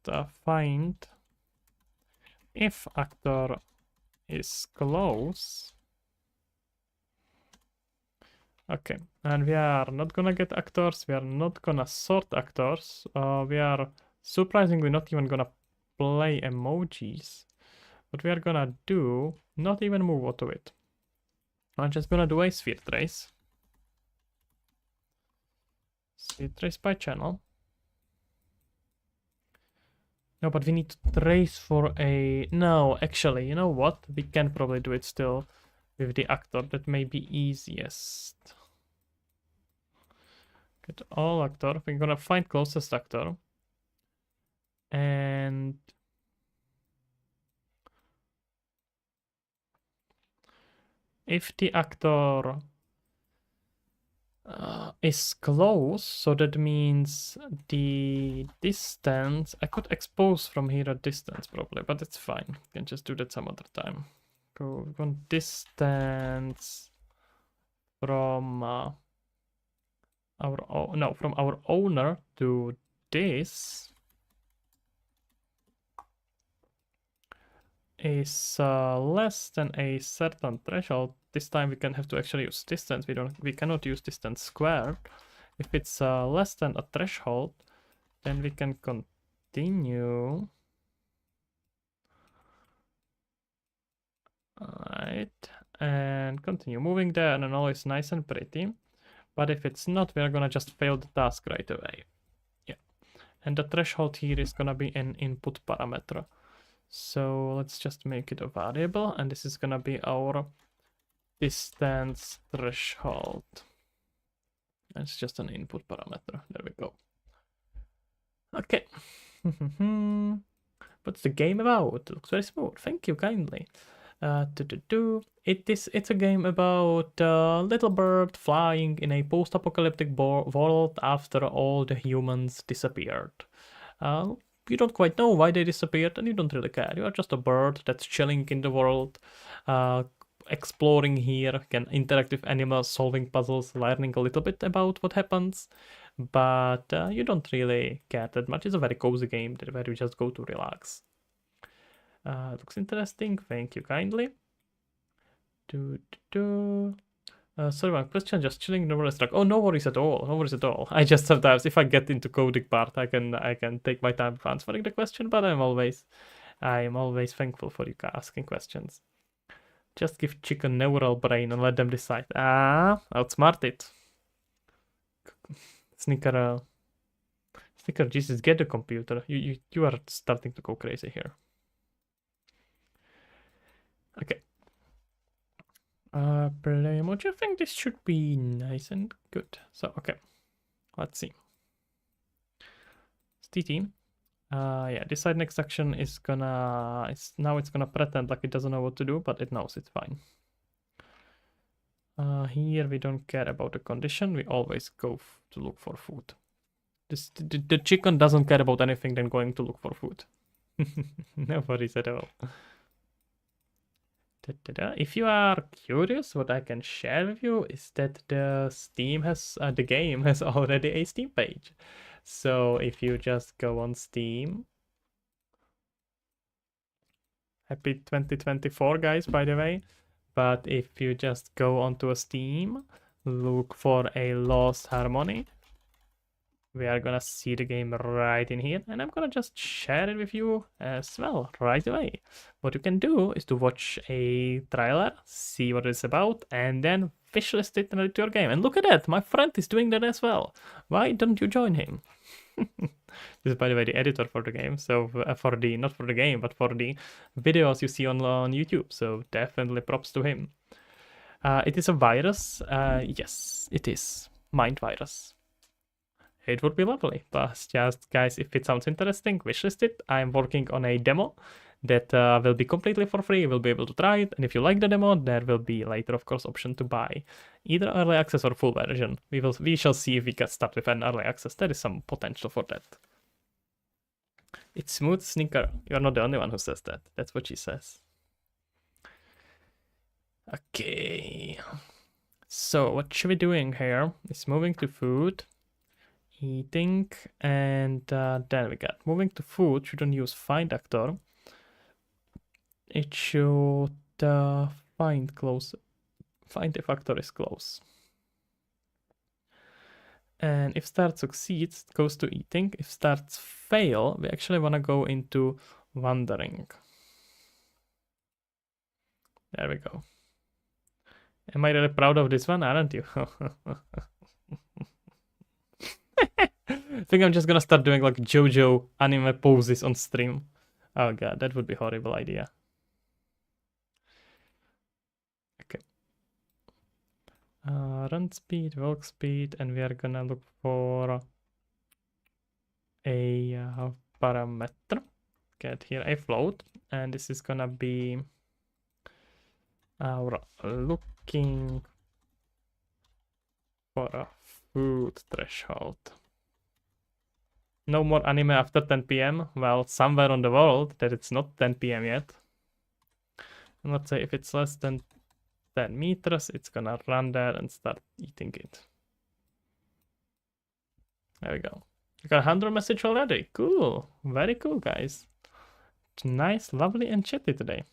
find. If actor is close. Okay, and we are not gonna get actors, we are not gonna sort actors, we are surprisingly not even gonna play emojis. What we are gonna do, not even move auto it. I'm just gonna do a sphere trace. Sphere trace by channel. No, but we need to trace for a... No, actually, you know what? We can probably do it still with the actor. That may be easiest. Get all actor. We're gonna find closest actor. And... if the actor is close, so that means the distance, I could expose from here a distance probably, but it's fine. We can just do that some other time. Go on distance from from our owner to this is less than a certain threshold. This time we can have to actually use distance. We cannot use distance squared. If it's less than a threshold, then we can continue. Alright, and continue moving there, and all is nice and pretty. But if it's not, we are gonna just fail the task right away. And the threshold here is gonna be an input parameter. So let's just make it a variable, and this is gonna be our distance threshold. It's just an input parameter. There we go. Okay. What's the game about? It looks very smooth. Thank you kindly. It's a game about a little bird flying in a post-apocalyptic world after all the humans disappeared. You don't quite know why they disappeared, and you don't really care. You are just a bird that's chilling in the world, exploring here, can interact with animals, solving puzzles, learning a little bit about what happens. But you don't really care that much. It's a very cozy game where you just go to relax. Looks interesting. Thank you kindly. Sorry, one question. Just chilling in the world truck. Oh, no worries at all. No worries at all. I just sometimes, if I get into coding part, I can take my time for answering the question. But I'm always thankful for you asking questions. Just give chicken neural brain and let them decide. Outsmart it. Snicker, Jesus, get the computer. You are starting to go crazy here. Okay. Play emoji. I think this should be nice and good. So, okay. Let's see. STT. Yeah, decide next action is gonna... Now it's gonna pretend like it doesn't know what to do, but it knows it's fine. Here we don't care about the condition. We always go to look for food. The chicken doesn't care about anything than going to look for food. No worries at all. If you are curious, what I can share with you is that the game has already a Steam page. So if you just go on Steam, happy 2024 guys, by the way. But if you just go onto a Steam, look for a Lost Harmony, we are gonna see the game right in here, and I'm gonna just share it with you as well right away. What you can do is to watch a trailer, see what it's about, and then wishlist it into your game. And look at that, my friend is doing that as well. Why don't you join him? This is, by the way, the editor for the game, so not for the game, but for the videos you see on YouTube, so definitely props to him. It is a virus. Yes, it is. Mind virus. It would be lovely, but just guys, if it sounds interesting, wishlist it. I'm working on a demo that will be completely for free. You will be able to try it, and if you like the demo, there will be later, of course, option to buy either early access or full version. We shall see if we can start with an early access. There is some potential for that. It's smooth, Sneaker. You're not the only one who says that. That's what she says. Okay. So what should we doing here? It's moving to food. Eating, and then we got moving to food. Shouldn't use find actor. It should find if actor is close. And if start succeeds, it goes to eating. If starts fail, we actually want to go into wandering. There we go. Am I really proud of this one? Aren't you? I think I'm just gonna start doing like JoJo anime poses on stream. Oh god, that would be a horrible idea. Okay. Run speed, walk speed, and we are gonna look for a parameter. Get here a float, and this is gonna be our looking for a food threshold. No more anime after 10 p.m. Well, somewhere on the world that it's not 10 p.m. yet. And let's say if it's less than 10 meters, it's gonna run there and start eating it. There we go. We got 100 message already. Cool. Very cool, guys. Nice, lovely, and chatty today.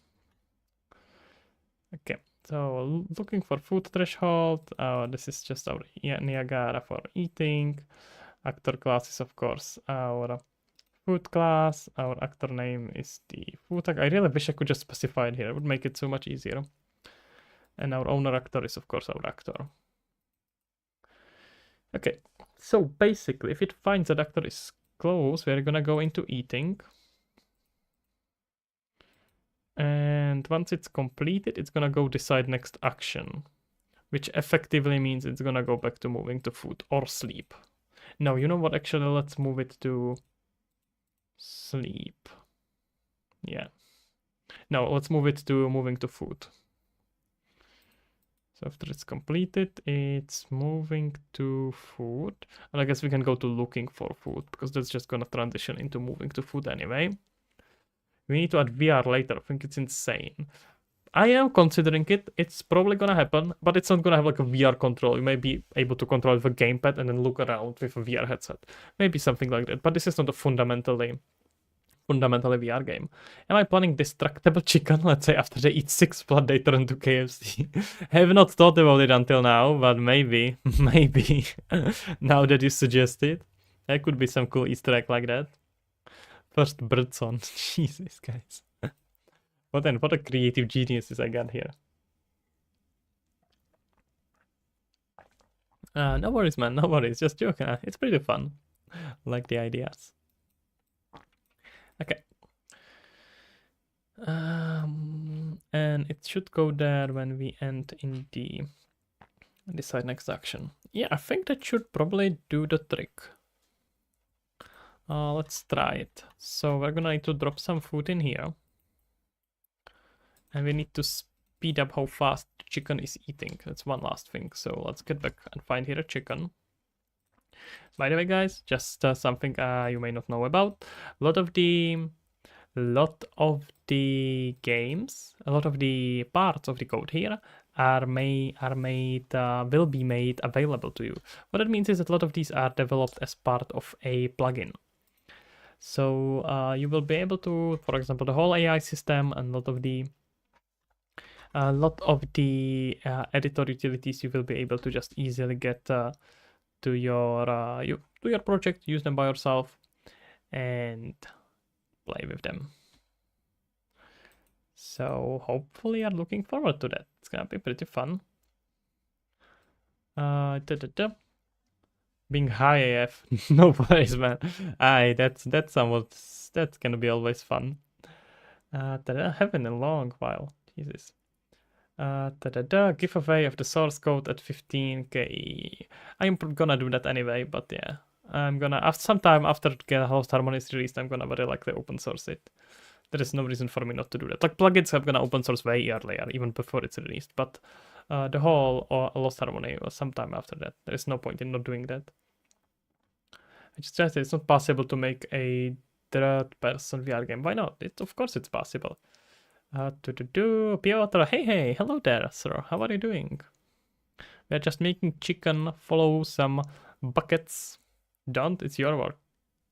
Okay, so looking for food threshold. This is just our Niagara for eating. Actor class is, of course, our food class. Our actor name is the food. I really wish I could just specify it here. It would make it so much easier. And our owner actor is, of course, our actor. Okay, so basically, if it finds that actor is close, we're gonna go into eating. And once it's completed, it's gonna go decide next action, which effectively means it's gonna go back to moving to food or sleep. No, you know what? Actually, let's move it to sleep. Yeah. No, let's move it to moving to food. So after it's completed, it's moving to food. And I guess we can go to looking for food because that's just gonna transition into moving to food anyway. We need to add VR later. I think it's insane. I am considering it. It's probably gonna happen, but it's not gonna have like a VR control. You may be able to control it with a gamepad and then look around with a VR headset. Maybe something like that. But this is not a fundamentally VR game. Am I planning destructible chicken? Let's say after they eat 6 blood, they turn to KFC. Have not thought about it until now, but maybe, maybe. Now that you suggest it, there could be some cool Easter egg like that. First birds on. Jesus, guys. What a creative geniuses I got here. No worries, man. No worries. Just joking. It's pretty fun. Like the ideas. Okay. And it should go there when we end in the decide next action. Yeah, I think that should probably do the trick. Let's try it. So we're gonna need to drop some food in here. And we need to speed up how fast the chicken is eating. That's one last thing. So let's get back and find here a chicken. By the way, guys, just something you may not know about. A lot of the games, a lot of the parts of the code here will be made available to you. What that means is that a lot of these are developed as part of a plugin. So you will be able to, for example, the whole AI system and a lot of the editor utilities you will be able to just easily get to your project, use them by yourself, and play with them. So hopefully I'm looking forward to that. It's gonna be pretty fun. Being high AF, no worries, man. That's gonna be always fun. That I haven't in a long while. Jesus. Giveaway of the source code at 15k. I'm gonna do that anyway, but yeah. I'm gonna, sometime after Host Harmony is released, I'm gonna very likely open source it. There is no reason for me not to do that. Like, plugins I'm gonna open source way earlier, even before it's released, but the whole Lost Harmony was sometime after that. There is no point in not doing that. I just said it's not possible to make a third-person VR game. Why not? Of course it's possible. Piotr, hey, hello there, sir. How are you doing? We're just making chicken follow some buckets. Don't, it's your work.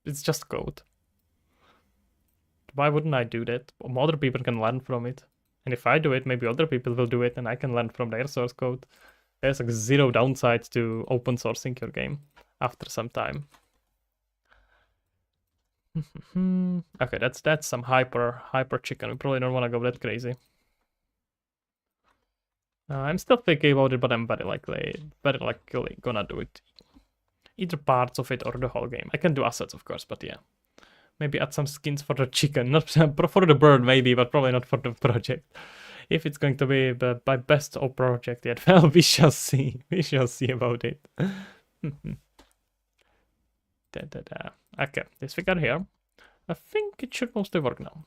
It's just code. Why wouldn't I do that? Other people can learn from it. And if I do it, maybe other people will do it and I can learn from their source code. There's like zero downside to open sourcing your game after some time. Okay, that's some hyper chicken. We probably don't want to go that crazy. I'm still thinking about it, but I'm very likely gonna do it. Either parts of it or the whole game. I can do assets, of course, but yeah. Maybe add some skins for the chicken. Not for the bird, maybe, but probably not for the project. If it's going to be my best project yet, well, we shall see. We shall see about it. Okay, this figure here. I think it should mostly work now.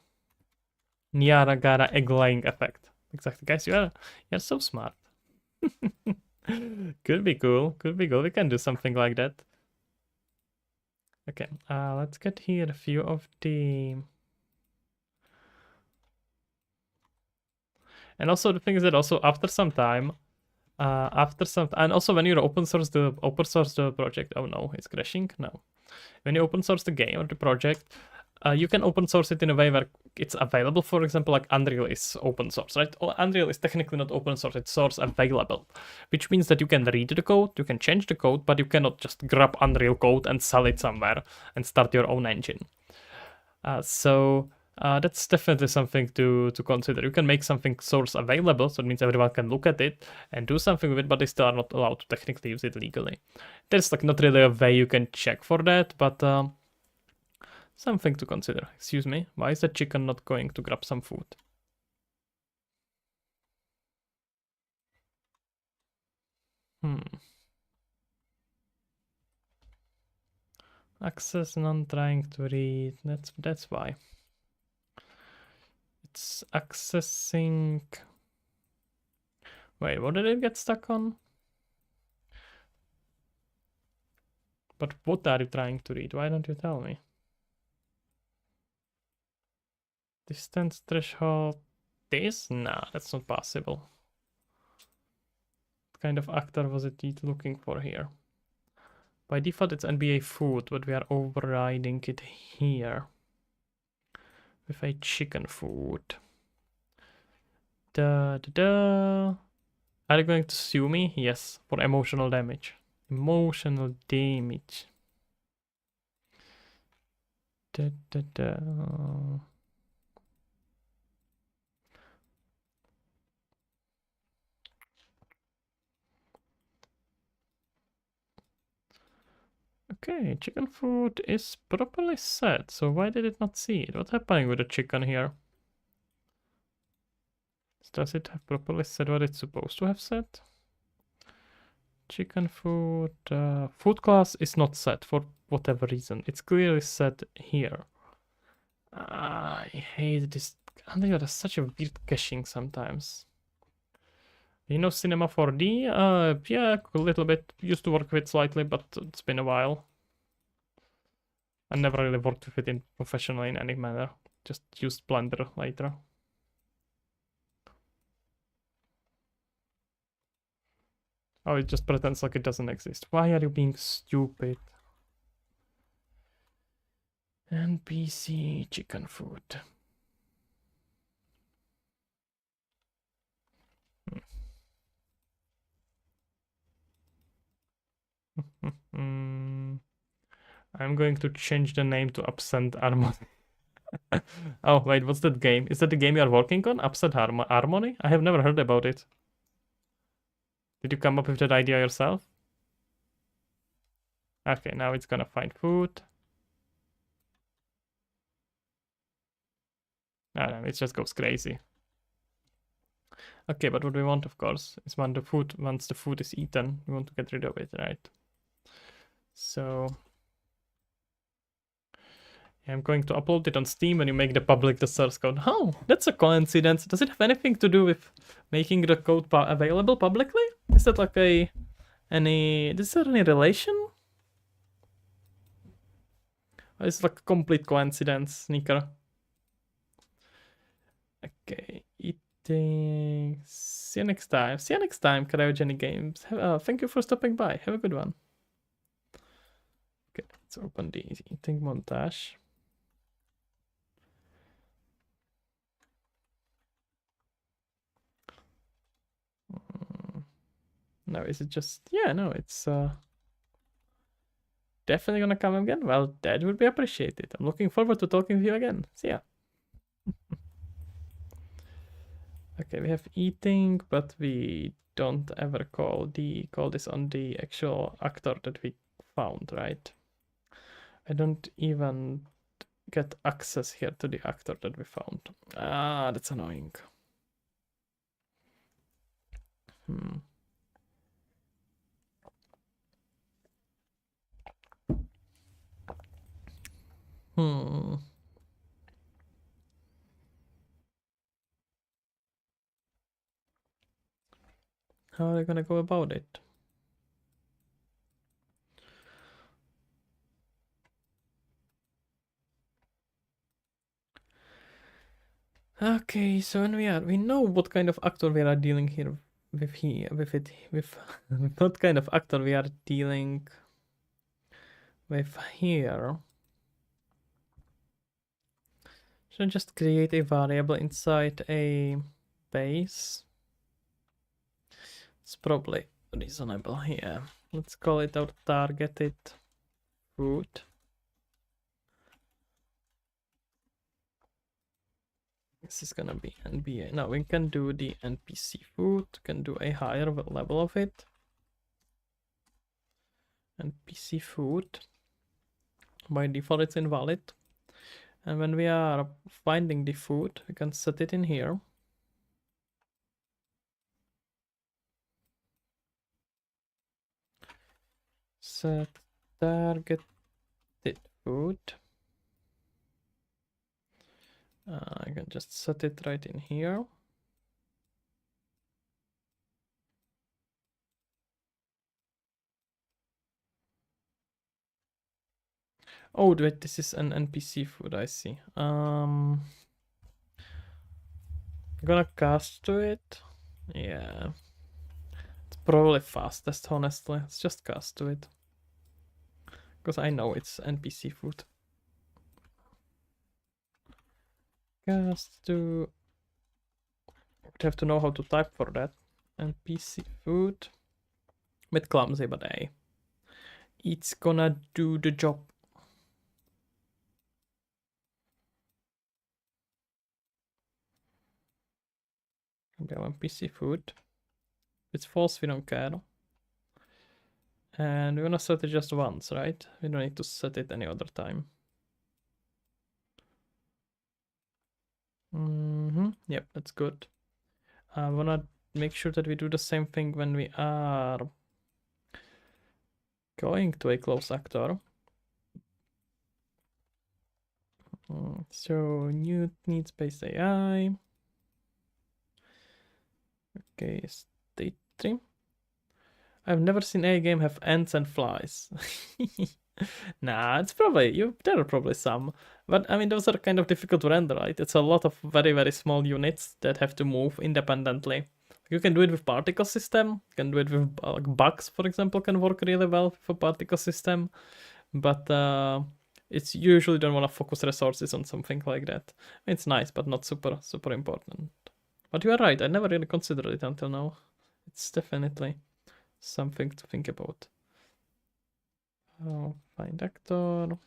Nyara Gara egg laying effect. Exactly, guys, you're so smart. Could be cool. Could be cool. We can do something like that. Okay, let's get here a few of the... And also the thing is that also after some time, and also when you open source the project, oh no, it's crashing. No, when you open source the game or the project, you can open source it in a way where it's available. For example, like Unreal is open source, right? Well, Unreal is technically not open source, it's source available, which means that you can read the code, you can change the code, but you cannot just grab Unreal code and sell it somewhere and start your own engine. So that's definitely something to consider. You can make something source available, so it means everyone can look at it and do something with it, but they still are not allowed to technically use it legally. There's like not really a way you can check for that, but Something to consider. Excuse me, why is the chicken not going to grab some food? Access none trying to read. That's why. It's accessing. Wait, what did it get stuck on? But what are you trying to read? Why don't you tell me? Distance threshold. This? Nah, that's not possible. What kind of actor was it looking for here? By default, it's NBA food, but we are overriding it here with a chicken food. Da da da. Are you going to sue me? Yes, for emotional damage. Emotional damage. Da da da. Okay, chicken food is properly set, so why did it not see it? What's happening with the chicken here? Does it have properly set what it's supposed to have set? Chicken food, food class is not set for whatever reason. It's clearly set here. I hate this. Unreal has such a weird caching sometimes. You know Cinema 4D? Yeah, a little bit. Used to work with slightly, but it's been a while. I never really worked with it professionally in any manner. Just used Blender later. Oh, it just pretends like it doesn't exist. Why are you being stupid? NPC chicken food. I'm going to change the name to Absent Harmony. Oh, wait, what's that game? Is that the game you are working on? Absent Harmony? I have never heard about it. Did you come up with that idea yourself? Okay, now it's gonna find food. No, it just goes crazy. Okay, but what we want, of course, is once the food is eaten, we want to get rid of it, right? So I'm going to upload it on Steam and you make the public the source code. Oh, that's a coincidence. Does it have anything to do with making the code available publicly? Is that like is there any relation? Or is it like a complete coincidence, Sneaker? Okay, eating. See you next time. See you next time, Cryogenic Games. Thank you for stopping by. Have a good one. Okay, let's open the eating montage. No, is it just... Yeah, no, it's definitely gonna come again. Well, that would be appreciated. I'm looking forward to talking with you again. See ya. Okay, we have eating, but we don't ever call this on the actual actor that we found, right? I don't even get access here to the actor that we found. Ah, that's annoying. How are they gonna go about it? Okay, so when we know what kind of actor we are dealing here with what kind of actor we are dealing with here. Should I just create a variable inside a base? It's probably reasonable here. Let's call it our targeted food. This is gonna be NBA. Now we can do the NPC food, can do a higher level of it. NPC food. By default it's invalid. And when we are finding the food, we can set it in here. Set targeted food. I can just set it right in here. Oh, wait, this is an NPC food, I see. I'm gonna cast to it. Yeah. It's probably fastest, honestly. Let's just cast to it. Because I know it's NPC food. Cast to... Would have to know how to type for that. NPC food. Bit clumsy, but hey. It's gonna do the job. We have NPC food. If it's false, we don't care. And we're gonna set it just once, right? We don't need to set it any other time. Yep, that's good. I wanna make sure that we do the same thing when we are going to a close actor. So new needs-based AI. Okay, state 3. I've never seen a game have ants and flies. Nah, it's probably there are probably some, but I mean those are kind of difficult to render, right? It's a lot of very small units that have to move independently. You can do it with particle system. You can do it with bugs, for example, can work really well with a particle system, but it's usually don't want to focus resources on something like that. It's nice, but not super important. But you are right. I never really considered it until now. It's definitely something to think about. Oh, find actor.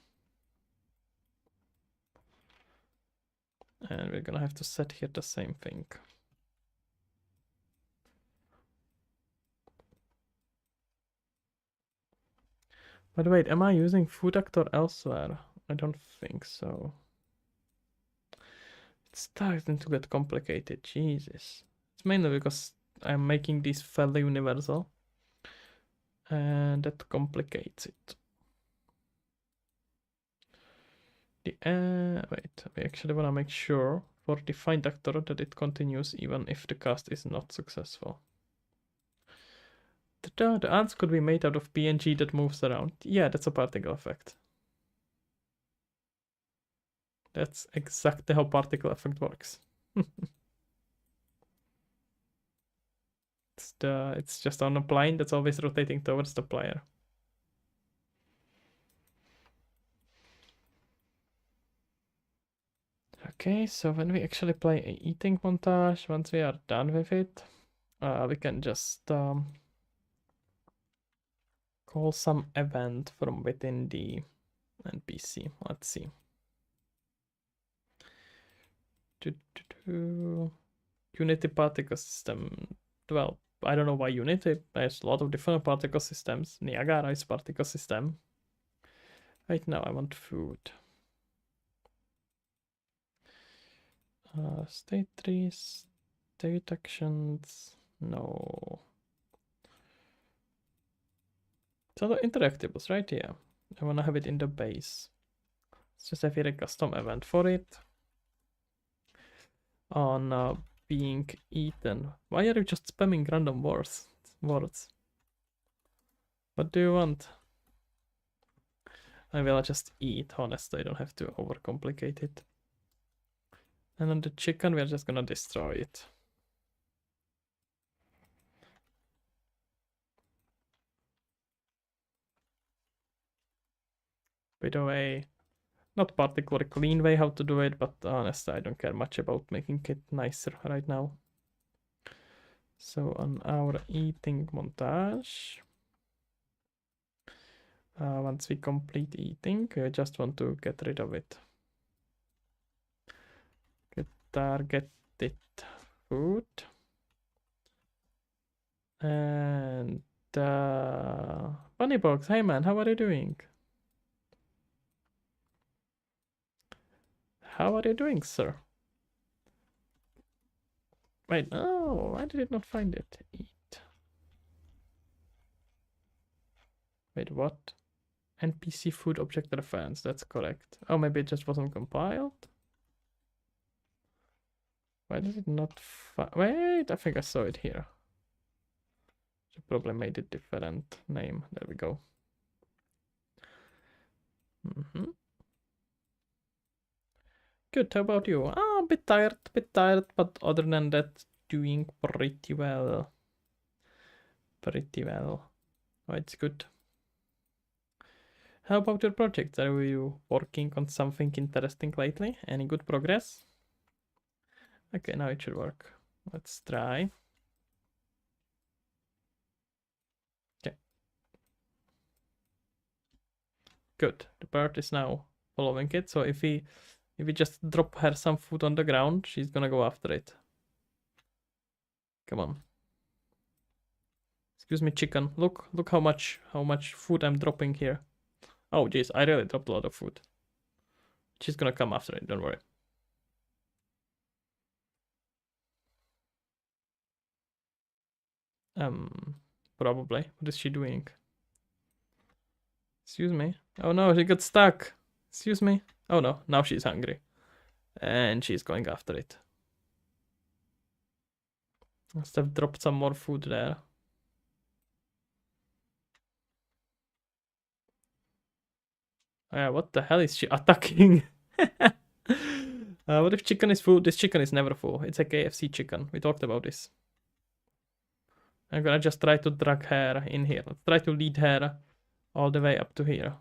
And we're gonna have to set here the same thing. But wait, am I using food actor elsewhere? I don't think so. It's starting to get complicated, Jesus. It's mainly because I'm making this fairly universal. And that complicates it. Wait, we actually want to make sure for the find actor that it continues even if the cast is not successful. The ants could be made out of PNG that moves around. Yeah, that's a particle effect. That's exactly how particle effect works. It's just on a plane that's always rotating towards the player. Okay, so when we actually play a eating montage, once we are done with it, we can just call some event from within the NPC. Let's see. Unity particle system. Well, I don't know why Unity. There's a lot of different particle systems. Niagara is particle system. Right now I want food. State trees, state actions. No. So the interactables, right? Yeah. I want to have it in the base. Let's just have here a custom event for it. On being eaten. Why are you just spamming random words? What do you want? I will just eat, honestly. I don't have to overcomplicate it. And on the chicken, we're just gonna destroy it. By the way, not particularly clean way how to do it, but honestly, I don't care much about making it nicer right now. So on our eating montage, once we complete eating, I just want to get rid of it. Get targeted food. And Bunnybox, hey man, how are you doing? How are you doing, sir? Wait, no, why did it not find it? Eat. Wait, what? NPC food object reference, that's correct. Oh, maybe it just wasn't compiled? Why did it not wait, I think I saw it here. I probably made it different name. There we go. Good, how about you? Ah, a bit tired, but other than that, doing pretty well. Pretty well. Oh, it's good. How about your projects? Are you working on something interesting lately? Any good progress? Okay, now it should work. Let's try. Okay. Good. The bird is now following it. So if we just drop her some food on the ground, she's gonna go after it. Come on. Excuse me, chicken. Look how much food I'm dropping here. Oh jeez, I really dropped a lot of food. She's gonna come after it, don't worry. Probably. What is she doing? Excuse me. Oh no, she got stuck. Excuse me. Oh no, now she's hungry. And she's going after it. Must have dropped some more food there. Yeah, what the hell is she attacking? What if chicken is full? This chicken is never full. It's a KFC chicken. We talked about this. I'm gonna just try to drag her in here. Let's try to lead her all the way up to here.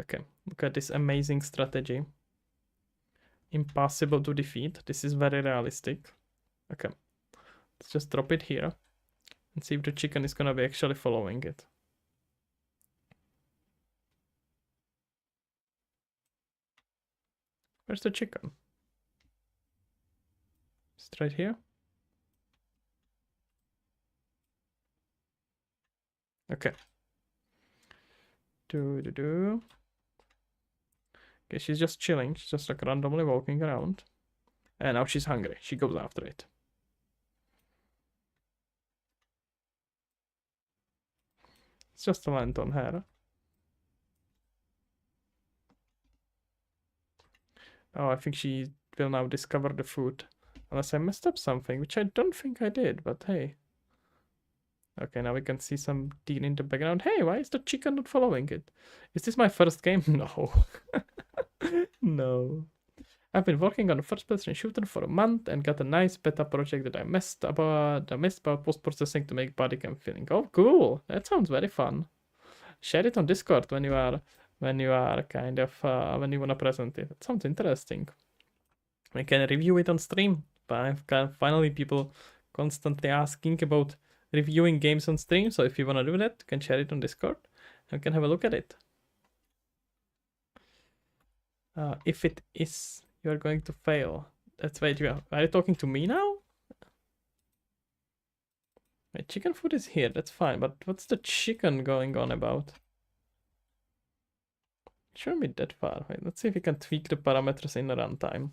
Okay, look at this amazing strategy. Impossible to defeat. This is very realistic. Okay, let's just drop it here and see if the chicken is gonna be actually following it. Where's the chicken? Is it right here? Okay. Okay, she's just chilling. She's just like randomly walking around. And now she's hungry. She goes after it. It's just a land on her. Oh, I think she will now discover the food. Unless I messed up something, which I don't think I did, but hey. Okay, now we can see some deer in the background. Hey, why is the chicken not following it? Is this my first game? No. No. I've been working on a first-person shooter for a month and got a nice beta project that I missed about post-processing to make body cam feeling. Oh, cool. That sounds very fun. Share it on Discord when you are kind of when you wanna present it. That sounds interesting. We can review it on stream. I've got finally people constantly asking about reviewing games on stream. So if you wanna do that, you can share it on Discord and we can have a look at it. If it is, you're going to fail. That's wait, are you talking to me now? Wait, chicken food is here, that's fine, but what's the chicken going on about? It shouldn't be that far. Wait, let's see if we can tweak the parameters in the runtime.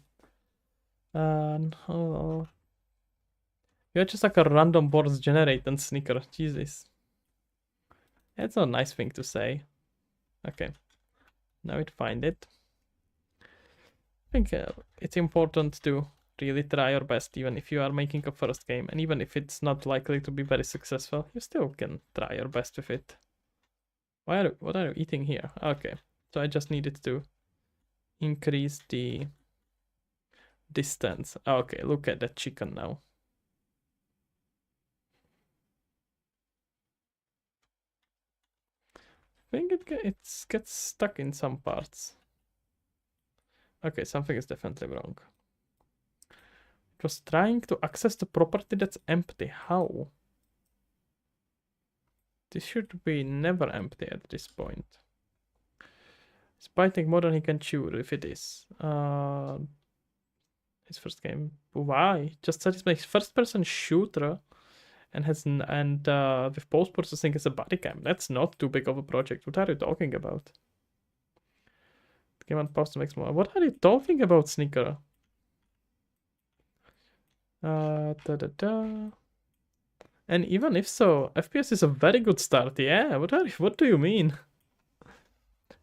No. You're just like a random boards generate and snicker. Jesus. That's a nice thing to say. Okay. Now it find it. I think it's important to really try your best even if you are making a first game. And even if it's not likely to be very successful, you still can try your best with it. What are you eating here? Okay. So I just needed to increase the distance. Okay, look at that chicken now. I think it gets stuck in some parts. Okay, something is definitely wrong. It was trying to access the property that's empty. How? This should be never empty at this point. It's biting more than he can chew if it is. His first game. Why? Just said it's my first person shooter and with post processing as a body cam. That's not too big of a project. What are you talking about? Game on pause to make smaller. What are you talking about, Sneaker? Da. And even if so, FPS is a very good start. Yeah, what do you mean?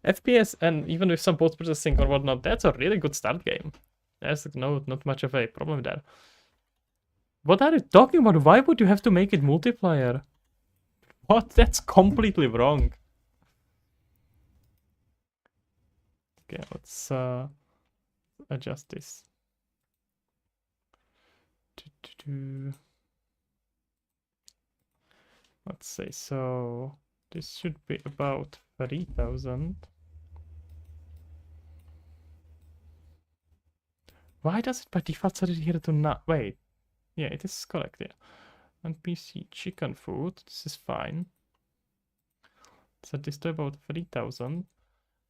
FPS and even with some post-processing or whatnot, that's a really good start game. There's not much of a problem there. What are you talking about? Why would you have to make it multiplayer? What? That's completely wrong. Okay, let's adjust this. Let's say so. This should be about 3000. Why does it by default set it here to not? Wait. Yeah, it is correct, yeah. NPC chicken food. This is fine. Set this to about 3000.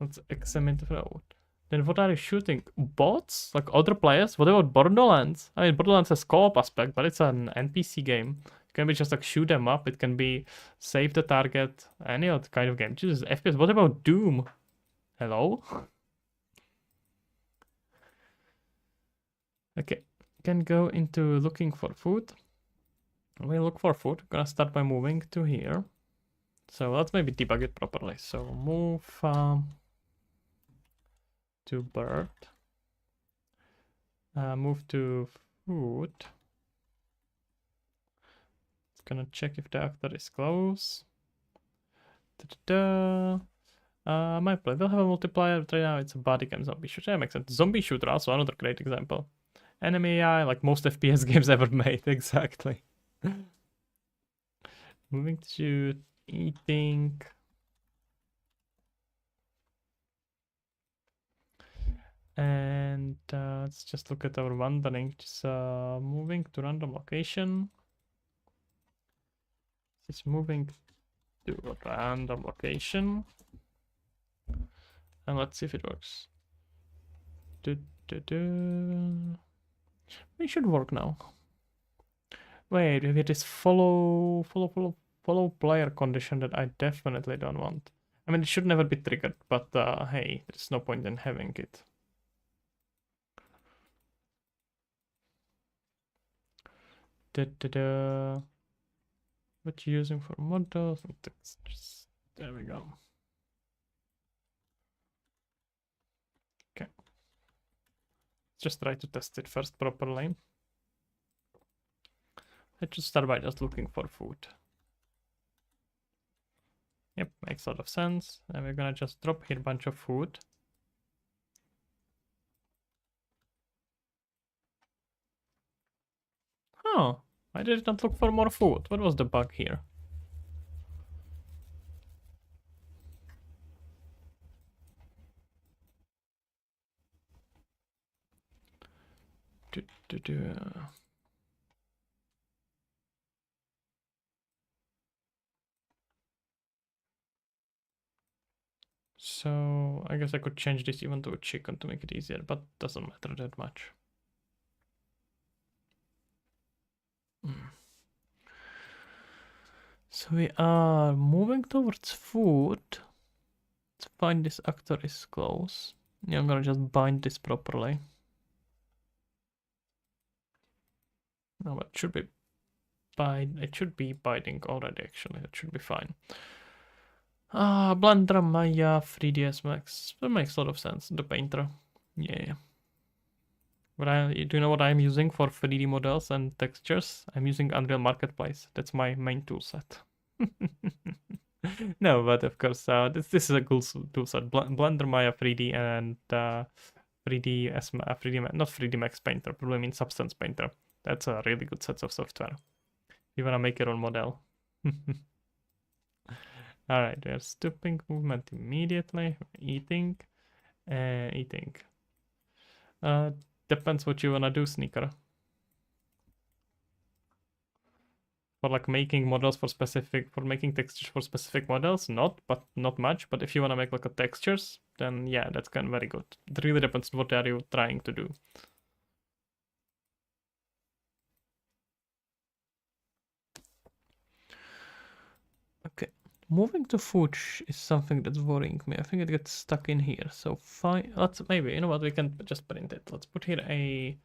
Let's examine the road. Then what are you shooting? Bots? Like other players? What about Borderlands? I mean, Borderlands has co-op aspect, but it's an NPC game. It can be just like shoot them up. It can be save the target. Any other kind of game. Jesus, FPS. What about Doom? Hello? Okay. Can go into looking for food. We look for food. We're gonna start by moving to here. So let's maybe debug it properly. So move to bird. Move to food. It's gonna check if the actor is close. My play will have a multiplier, but right now it's a body cam zombie shooter. That makes sense. Zombie shooter, also another great example. Enemy AI, like most FPS games ever made, exactly. Moving to eating. And let's just look at our wandering. Just moving to random location. It's moving to a random location. And let's see if it works. It should work now. Wait, we have this follow player condition that I definitely don't want. I mean, it should never be triggered, but hey, there's no point in having it. What you using for models and textures? There we go. Okay. Just try to test it first properly. Let's just start by just looking for food. Yep, makes a lot of sense. And we're gonna just drop here a bunch of food. Oh, I did not look for more food. What was the bug here? So I guess I could change this even to a chicken to make it easier, but doesn't matter that much. So we are moving towards food. Let's find this actor is close. Yeah, I'm gonna just bind this properly. No, but it should be it should be binding already actually. That should be fine. Blender Maya 3ds Max. That makes a lot of sense. The painter. Yeah. Do you know what I'm using for 3D models and textures? I'm using Unreal Marketplace. That's my main tool set. No, but of course, this is a cool tool set. Blender Maya 3D and 3D not 3D Max Painter, probably means Substance Painter. That's a really good set of software. You wanna make your own model. All right, we are stopping movement immediately. Eating. Depends what you wanna do, Sneaker. For like making models for making textures for specific models, not much. But if you wanna make like a textures, then yeah, that's kind of very good. It really depends what are you trying to do. Okay, Moving to food is something that's worrying me. I think it gets stuck in here. So fine. Let's maybe, you know what, we can just print it. Let's put here a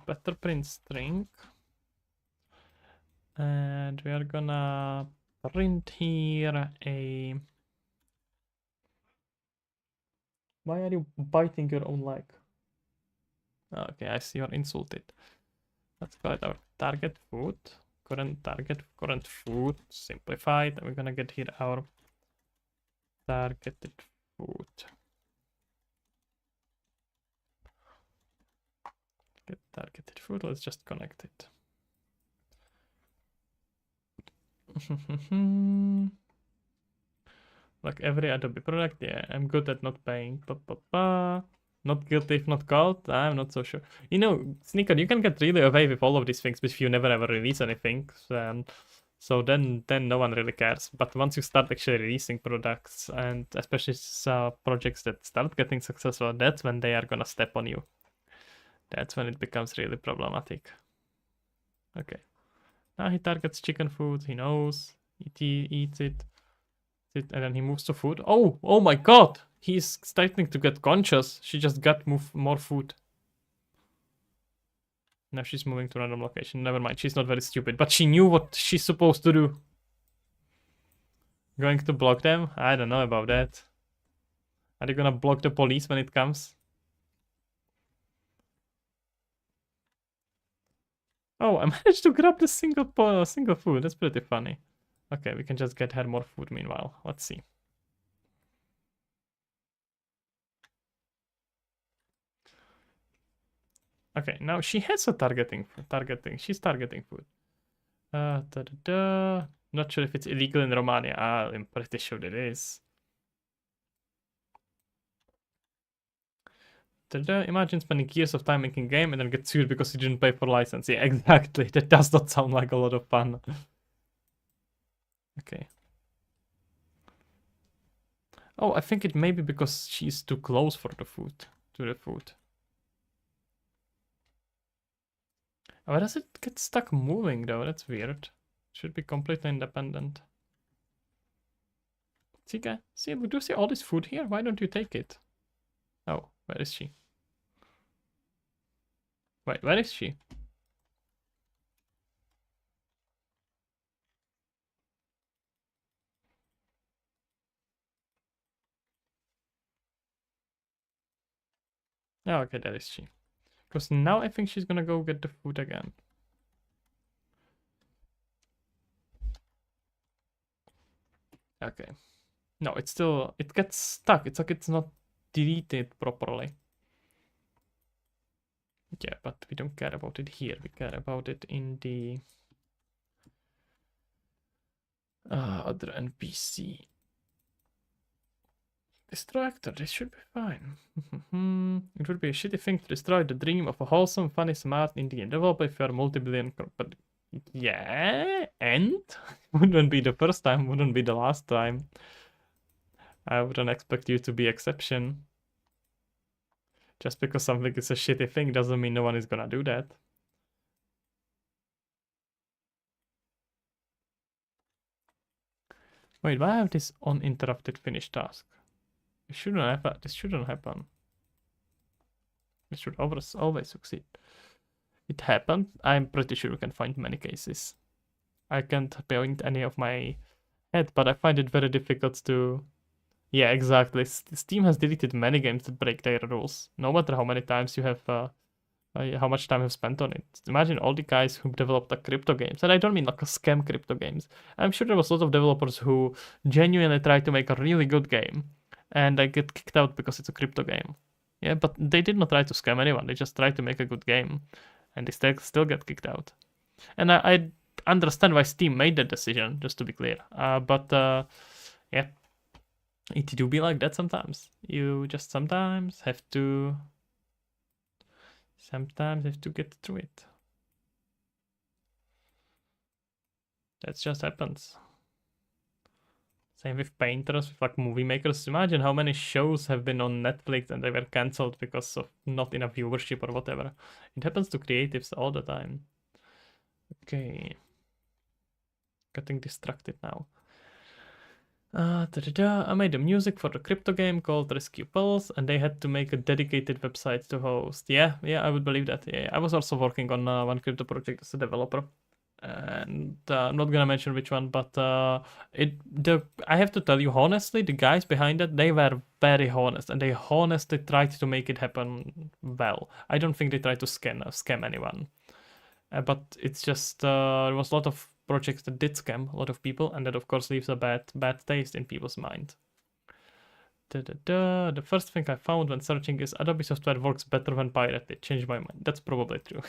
better print string. And we are gonna print here a... Why are you biting your own leg? Okay, I see you're insulted. Let's call it our target food. Current target, current food, simplified. And we're gonna get here our targeted food. Get targeted food, let's just connect it. Like every Adobe product, yeah, I'm good at not paying. Not guilty if not caught, I'm not so sure. You know, Sneaker, you can get really away with all of these things if you never ever release anything. So then no one really cares. But once you start actually releasing products, and especially projects that start getting successful, that's when they are gonna step on you. That's when it becomes really problematic. Okay. Now he targets chicken food, he knows, he eats it, and then he moves to food. Oh my god! He's starting to get conscious. She just got more food. Now she's moving to random location. Never mind, she's not very stupid, but she knew what she's supposed to do. Going to block them? I don't know about that. Are they gonna block the police when it comes? Oh, I managed to grab the single food. That's pretty funny. Okay, we can just get her more food meanwhile. Let's see. Okay, now she has a targeting. She's targeting food. Not sure if it's illegal in Romania. I'm pretty sure it is. Imagine spending years of time making game and then get sued because you didn't pay for license. Yeah, exactly. That does not sound like a lot of fun. Okay. Oh, I think it may be because she's too close for the food. To the food. Why does it get stuck moving though? That's weird. Should be completely independent. See, guy? See, do you see all this food here? Why don't you take it? Oh, where is she? Wait, where is she? Oh, okay, there is she. Because now I think she's gonna go get the food again. Okay. No, it's still... It gets stuck. It's like it's not deleted properly. Yeah, but we don't care about it here. We care about it in the... other NPC. Destroy actor, this should be fine. It would be a shitty thing to destroy the dream of a wholesome, funny, smart Indian developer if you are multi-billion... But yeah, and? Wouldn't be the first time, wouldn't be the last time. I wouldn't expect you to be exception. Just because something is a shitty thing doesn't mean no one is gonna do that. Wait, why have this uninterrupted finish task? It shouldn't happen. This shouldn't happen. It should always succeed. It happened. I'm pretty sure we can find many cases. I can't point any of my head, but I find it very difficult to... Yeah, exactly. Steam has deleted many games that break their rules. No matter how many times you have... how much time you've spent on it. Imagine all the guys who developed the crypto games. And I don't mean like a scam crypto games. I'm sure there was a lot of developers who genuinely tried to make a really good game. And they get kicked out because it's a crypto game. Yeah, but they did not try to scam anyone. They just tried to make a good game. And they still get kicked out. And I understand why Steam made that decision, just to be clear. Yeah, it do be like that sometimes. You just sometimes have to get through it. That just happens. Same with painters, with like movie makers. Imagine how many shows have been on Netflix and they were cancelled because of not enough viewership or whatever. It happens to creatives all the time. Okay. Getting distracted now. I made the music for the crypto game called Rescue Pulse, and they had to make a dedicated website to host. Yeah, I would believe that. Yeah, I was also working on one crypto project as a developer, and I'm not gonna mention which one, but I have to tell you honestly, the guys behind it, they were very honest, and they honestly tried to make it happen well. I don't think they tried to scam anyone. But it's just there was a lot of projects that did scam a lot of people, and that of course leaves a bad taste in people's mind. The first thing I found when searching is Adobe software works better when pirated. Changed my mind. That's probably true.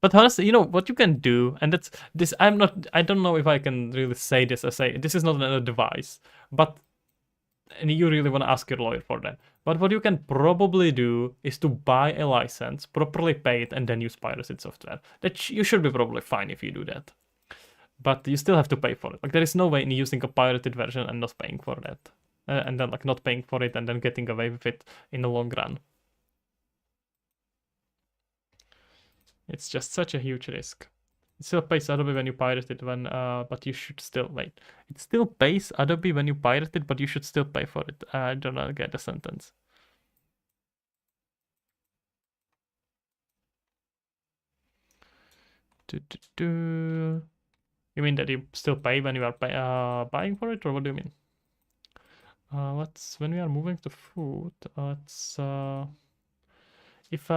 But honestly, you know what you can do, and that's this. I don't know if I can really say this. I say this is not an advice, but and you really want to ask your lawyer for that. But what you can probably do is to buy a license, properly pay it, and then use pirated software. You should be probably fine if you do that. But you still have to pay for it. Like there is no way in using a pirated version and not paying for that, and then like not paying for it and then getting away with it in the long run. It's just such a huge risk. It still pays Adobe when you pirate it but you should still wait. It still pays Adobe when you pirate it, but you should still pay for it. I don't know, get the sentence. You mean that you still pay when you are buying for it, or what do you mean? When we are moving to food, let's if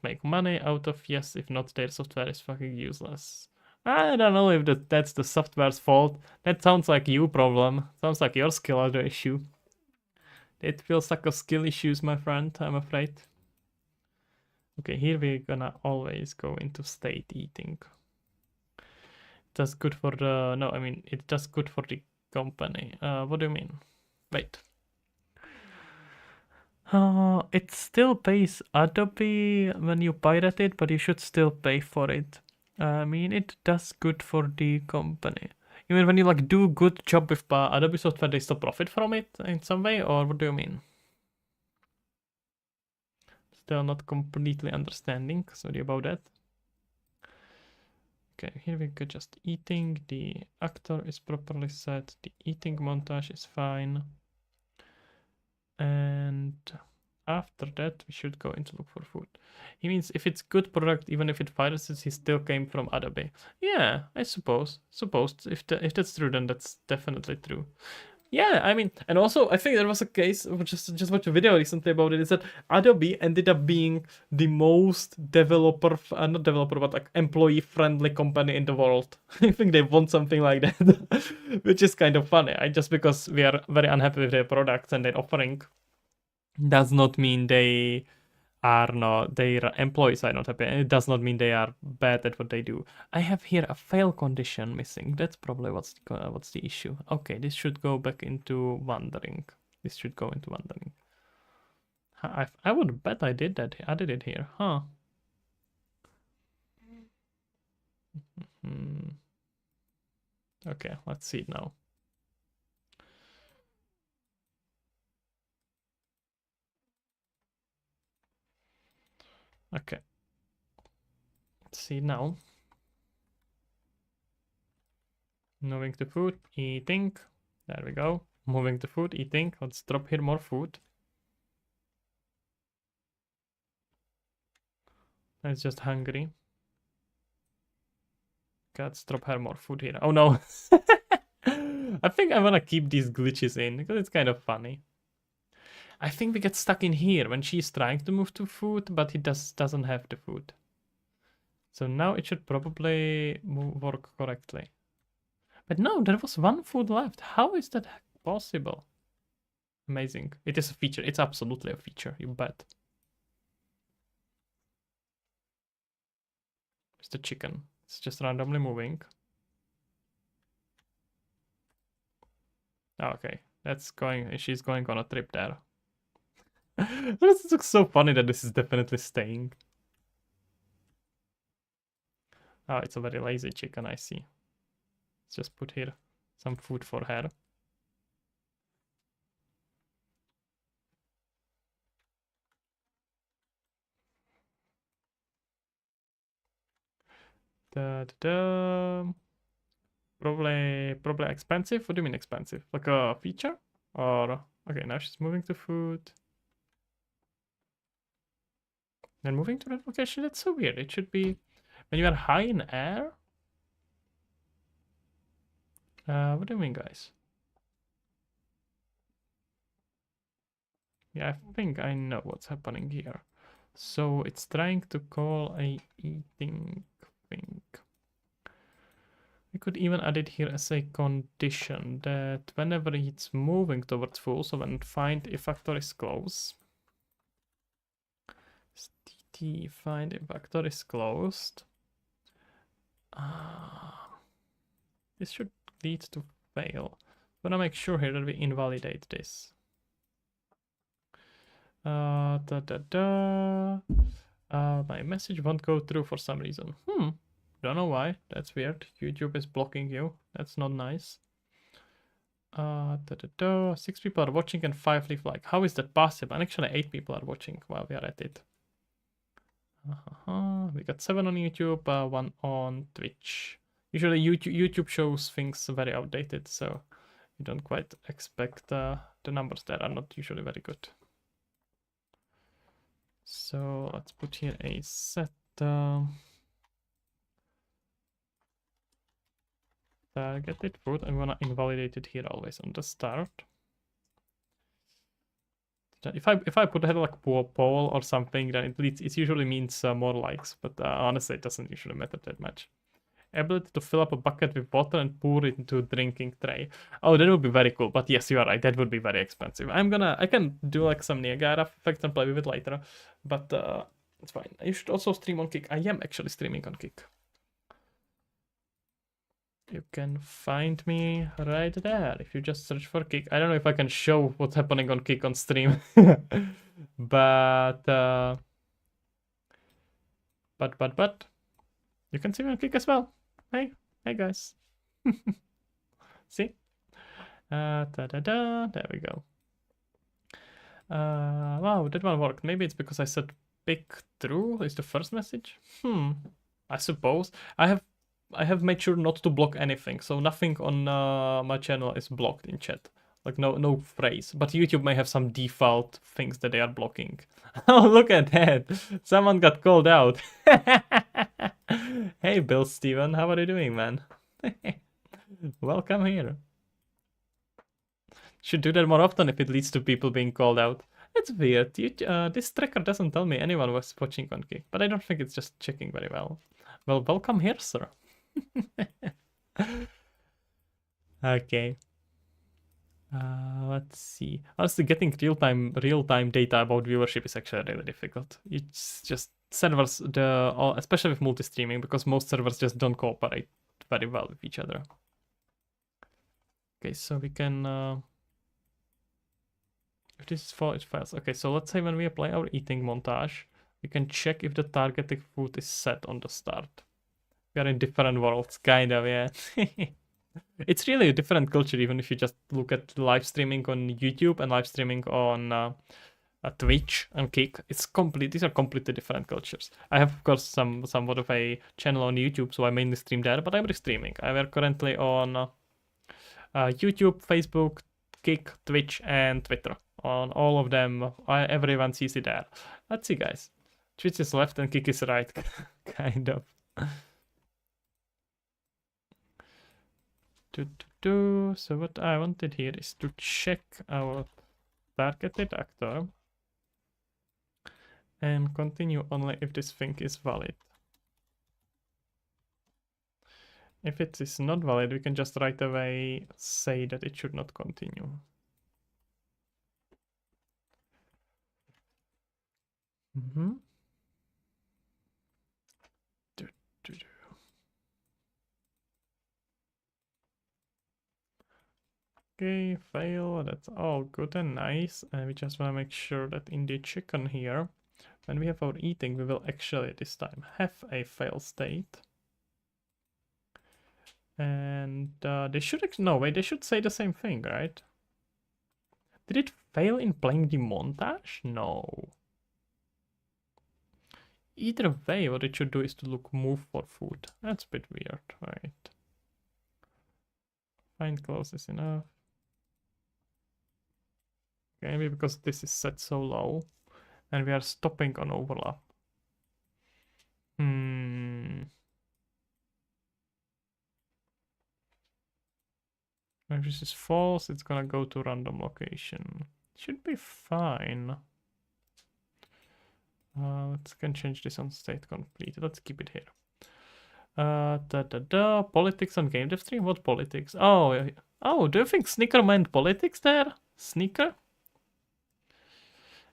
make money out of yes, if not, their software is fucking useless. I don't know if that's the software's fault. That sounds like you problem. Sounds like your skill are the issue. It feels like a skill issues, my friend, I'm afraid. Okay, here we're gonna always go into state eating. That's good for the no, I mean it's just good for the company. What do you mean? Wait. It still pays Adobe when you pirate it, but you should still pay for it. I mean, it does good for the company. You mean when you like do good job with Adobe software, they still profit from it in some way, or what do you mean? Still not completely understanding. Sorry about that. Okay, here we go. Just eating. The actor is properly set. The eating montage is fine. And after that, we should go into look for food. He means if it's good product, even if it viruses, he still came from Adobe. Yeah, I suppose. If that's true, then that's definitely true. Yeah, I mean, and also I think there was a case of just watched a video recently about it. Is that Adobe ended up being the most not developer, but like employee friendly company in the world. I think they want something like that, which is kind of funny. Just because we are very unhappy with their products and their offering, does not mean their employees are not happy. And it does not mean they are bad at what they do. I have here a fail condition missing. That's probably what's the issue. Okay, this should go back into wandering. This should go into wandering. I would bet I did that. I did it here, huh? Hmm. Okay, let's see it now. Okay. Let's see now. Moving to food, eating. There we go. Moving to food, eating. Let's drop here more food. It's just hungry. Let's drop her more food here. Oh no. I think I wanna keep these glitches in because it's kind of funny. I think we get stuck in here when she's trying to move to food, but he doesn't have the food. So now it should probably work correctly. But no, there was one food left. How is that possible? Amazing. It is a feature. It's absolutely a feature, you bet. It's the chicken. It's just randomly moving. Oh, okay. She's going on a trip there. This looks so funny that this is definitely staying. Oh, it's a very lazy chicken, I see. Let's just put here some food for her. Da, da, da. Probably expensive. What do you mean expensive? Like a feature? Or okay, now she's moving to food. Then moving to that location. That's so weird. It should be when you are high in air. What do you mean, guys? Yeah, I think I know what's happening here. So it's trying to call a eating thing. We could even add it here as a condition that whenever it's moving towards full, so when find if factor is close, tt find if factor is closed. This should lead to fail. I'm gonna make sure here that we invalidate this. My message won't go through for some reason. Don't know why. That's weird. YouTube is blocking you. That's not nice. 6 people are watching and 5 leave like. How is that possible? And actually 8 people are watching while we are at it. We got 7 on YouTube, 1 on Twitch. Usually YouTube shows things very outdated, so you don't quite expect the numbers there are not usually very good. So let's put here a set targeted food. I'm gonna invalidate it here always on the start. If I put a like poll or something, then it usually means more likes, but honestly it doesn't usually matter that much. Ability to fill up a bucket with water and pour it into a drinking tray. Oh, that would be very cool. But yes, you are right. That would be very expensive. I can do like some Niagara effects and play with it later. But it's fine. You should also stream on Kick. I am actually streaming on Kick. You can find me right there if you just search for Kick. I don't know if I can show what's happening on Kick on stream. But you can see me on Kick as well. Hey guys. See? There we go. Wow, that one worked. Maybe it's because I said pick through is the first message. I suppose. I have made sure not to block anything, so nothing on my channel is blocked in chat. Like no phrase. But YouTube may have some default things that they are blocking. Oh, look at that. Someone got called out. Hey, Bill Steven, how are you doing, man? Welcome here. Should do that more often if it leads to people being called out. It's weird. This tracker doesn't tell me anyone was watching on Kick, but I don't think it's just checking very well. Well, welcome here, sir. Okay. Let's see. Honestly, getting real-time data about viewership is actually really difficult. It's just servers, especially with multi-streaming, because most servers just don't cooperate very well with each other. Okay, so we can. If this is for it fails. Okay, so let's say when we apply our eating montage, we can check if the targeted food is set on the start. We are in different worlds, kind of, yeah. It's really a different culture, even if you just look at live streaming on YouTube and live streaming on Twitch and Kick. These are completely different cultures. I have, of course, somewhat of a channel on YouTube, so I mainly stream there, but I'm streaming. I am currently on YouTube, Facebook, Kick, Twitch, and Twitter. On all of them, everyone sees it there. Let's see, guys. Twitch is left and Kick is right, kind of. So what I wanted here is to check our targeted actor and continue only if this thing is valid. If it is not valid, we can just right away say that it should not continue. Okay, fail, that's all good and nice. And we just want to make sure that in the chicken here, when we have our eating, we will actually this time have a fail state. And they should, no, wait, they should say the same thing, right? Did it fail in playing the montage? No. Either way, what it should do is to move for food. That's a bit weird, right? Find close is enough. Okay, maybe because this is set so low and we are stopping on overlap. If this is false, it's gonna go to random location. Should be fine. Let's can change this on state complete. Let's keep it here. Politics on game dev stream? What politics? Oh, do you think Sneaker meant politics there? Sneaker?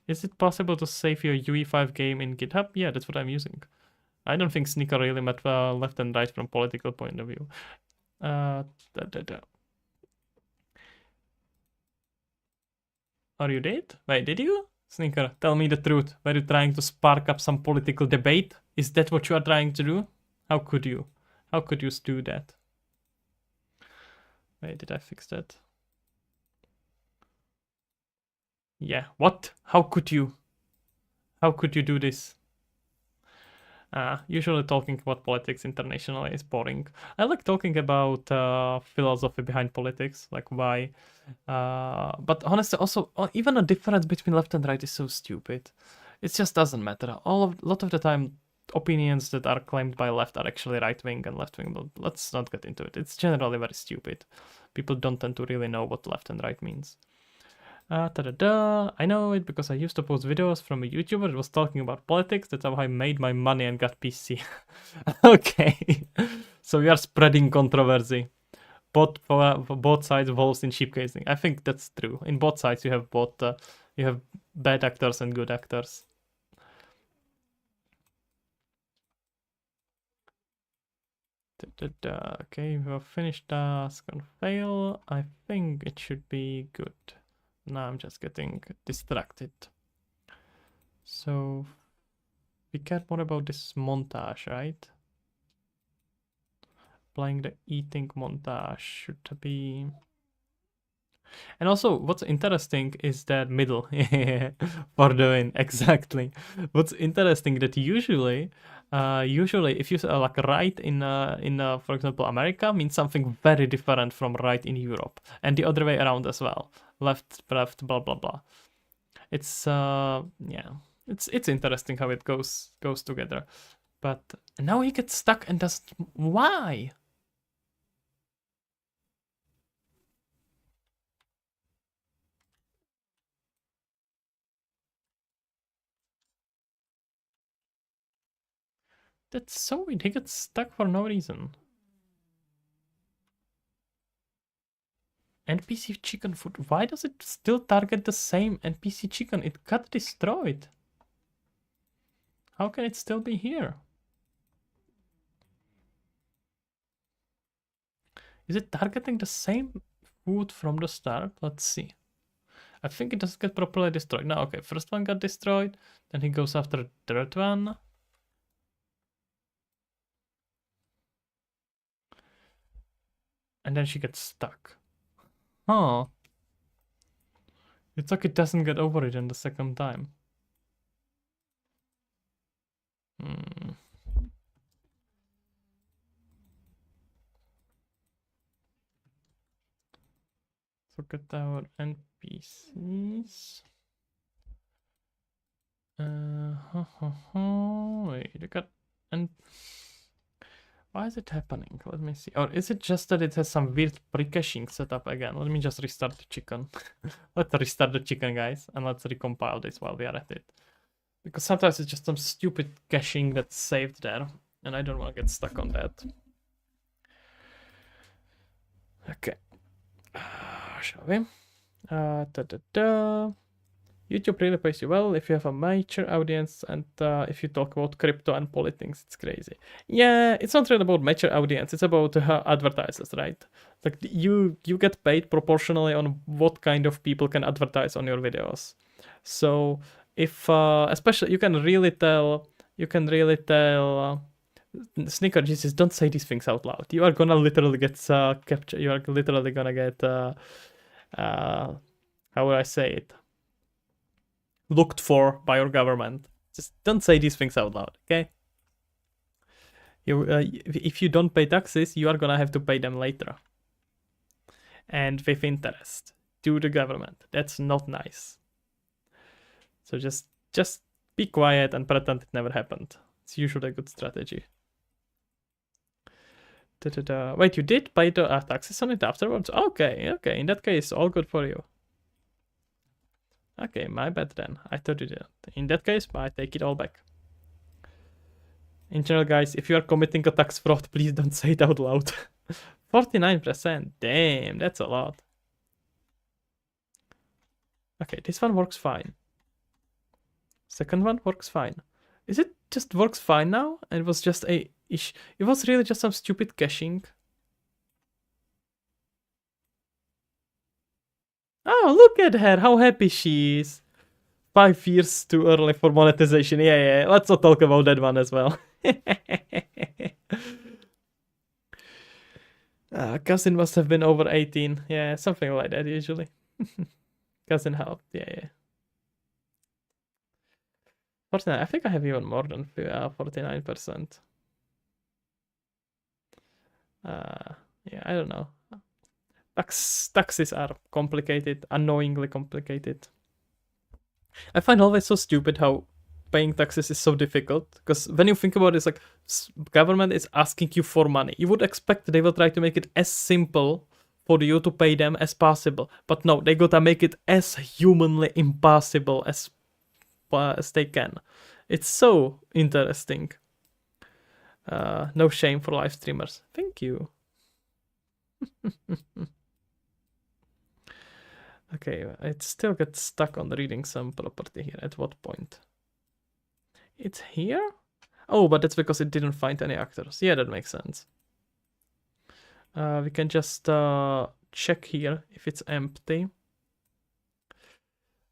Is it possible to save your UE5 game in GitHub? Yeah, that's what I'm using. I don't think Sneaker really meant left and right from political point of view. Are you dead? Wait, did you? Sneaker, tell me the truth. Were you trying to spark up some political debate? Is that what you are trying to do? How could you? How could you do that? Wait, did I fix that? Yeah, what? How could you? How could you do this? Usually talking about politics internationally is boring. I like talking about philosophy behind politics, like why. But honestly, also, even a difference between left and right is so stupid. It just doesn't matter. A lot of the time, opinions that are claimed by left are actually right wing and left wing. But let's not get into it. It's generally very stupid. People don't tend to really know what left and right means. I know it because I used to post videos from a YouTuber that was talking about politics. That's how I made my money and got PC. Okay. So we are spreading controversy. Both sides of holes in sheep casing. I think that's true. In both sides you have both you have bad actors and good actors. Okay, we have finished task on fail. I think it should be good. Now I'm just getting distracted. So we care more about this montage, right? Playing the eating montage should be. And also, what's interesting is that middle for the win. Exactly. What's interesting that usually if you like right in for example America means something very different from right in Europe, and the other way around as well. Left, blah blah blah. It's yeah, it's interesting how it goes together. But now he gets stuck and doesn't. Why? That's so weird. He gets stuck for no reason. NPC chicken food. Why does it still target the same NPC chicken? It got destroyed. How can it still be here? Is it targeting the same food from the start? Let's see. I think it doesn't get properly destroyed. No, okay. First one got destroyed. Then he goes after the third one. And then she gets stuck. Huh. It's like it doesn't get over it in the second time. Look at our NPCs. Wait, look at and why is it happening? Let me see. Or is it just that it has some weird pre-caching setup again? Let me just restart the chicken. Let's restart the chicken, guys, and let's recompile this while we are at it. Because sometimes it's just some stupid caching that's saved there, and I don't want to get stuck on that. Okay. Shall we? YouTube really pays you well if you have a mature audience and if you talk about crypto and politics. It's crazy. Yeah, it's not really about mature audience. It's about advertisers, right? Like you get paid proportionally on what kind of people can advertise on your videos. So if especially you can really tell Sneaker Jesus, don't say these things out loud. You are gonna literally get captured. You are literally gonna get how would I say it? Looked for by your government. Just don't say these things out loud, okay? If you don't pay taxes, you are gonna have to pay them later. and with interest to the government. That's not nice. So just be quiet and pretend it never happened. It's usually a good strategy. Wait, you did pay the taxes on it afterwards? Okay, okay. In that case, all good for you. Okay, my bad then. I thought you did. In that case, I take it all back. In general, guys, if you are committing a tax fraud, please don't say it out loud. 49%. Damn, that's a lot. Okay, this one works fine. Second one works fine. Is it just works fine now? And it was just a ish. It was really just some stupid caching. Oh, look at her, how happy she is. 5 years too early for monetization. Yeah, let's not talk about that one as well. Cousin must have been over 18. Yeah, something like that usually. Cousin helped. Yeah. 49. I think I have even more than 49%. Yeah, I don't know. Taxes are complicated, annoyingly complicated. I find always so stupid how paying taxes is so difficult, because when you think about it, it's like government is asking you for money. You would expect they will try to make it as simple for you to pay them as possible, but no, they gotta make it as humanly impossible as they can. It's so interesting. No shame for live streamers. Thank you. Okay, it still gets stuck on reading some property here. At what point? It's here? Oh, but that's because it didn't find any actors. Yeah, that makes sense. We can just check here if it's empty.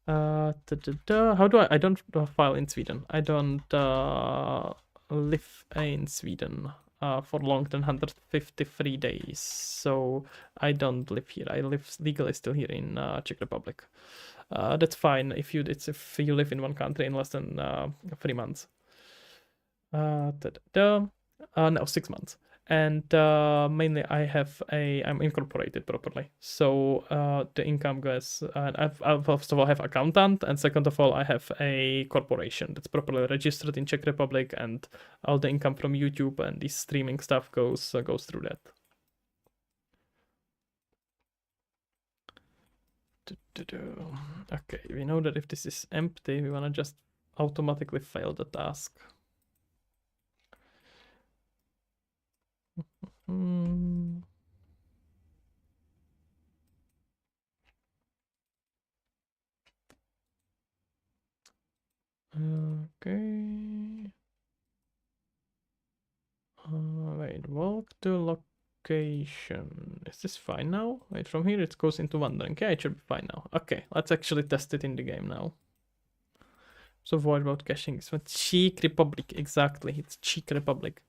How do I don't file in Sweden. I don't live in Sweden for long than 153 days. So I don't live here. I live legally still here in Czech Republic. That's fine if you live in one country in less than 3 months. No, 6 months. And mainly I'm incorporated properly, so the income goes, I first of all have accountant, and second of all I have a corporation that's properly registered in Czech Republic, and all the income from YouTube and this streaming stuff goes through that. Okay, we know that if this is empty, we want to just automatically fail the task. Okay. Wait, walk to location. Is this fine now? Wait, from here it goes into wandering. Yeah, it should be fine now. Okay, let's actually test it in the game now. So what about caching? It's Czech Republic, exactly. It's Czech Republic.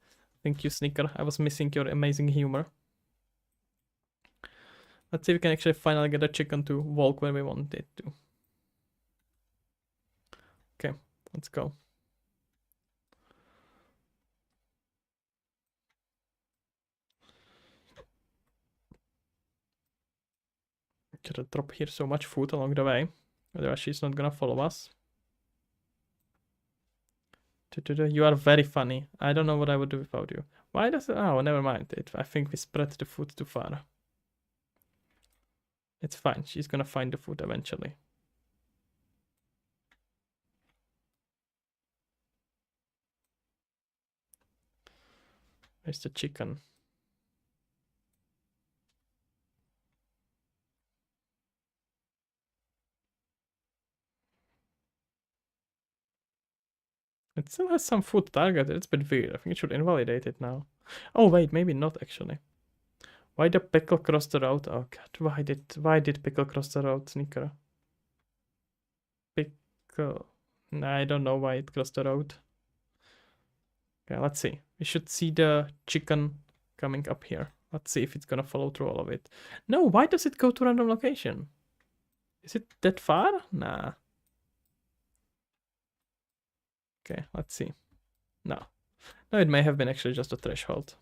Thank you, Sneaker. I was missing your amazing humor. Let's see if we can actually finally get a chicken to walk where we want it to. Okay, let's go. Gotta drop here so much food along the way. Otherwise she's not gonna follow us. You are very funny. I don't know what I would do without you. Why does it? Oh, never mind. I think we spread the food too far. It's fine. She's gonna find the food eventually. Where's the chicken? It still has some food targeted. It's a bit weird. I think it should invalidate it now. Oh wait, maybe not actually. Why the pickle cross the road? Oh god, why did pickle cross the road, Sneaker? Pickle. Nah, I don't know why it crossed the road. Okay, let's see. We should see the chicken coming up here. Let's see if it's gonna follow through all of it. No, why does it go to random location? Is it that far? Nah. Okay, let's see. No. No, it may have been actually just a threshold.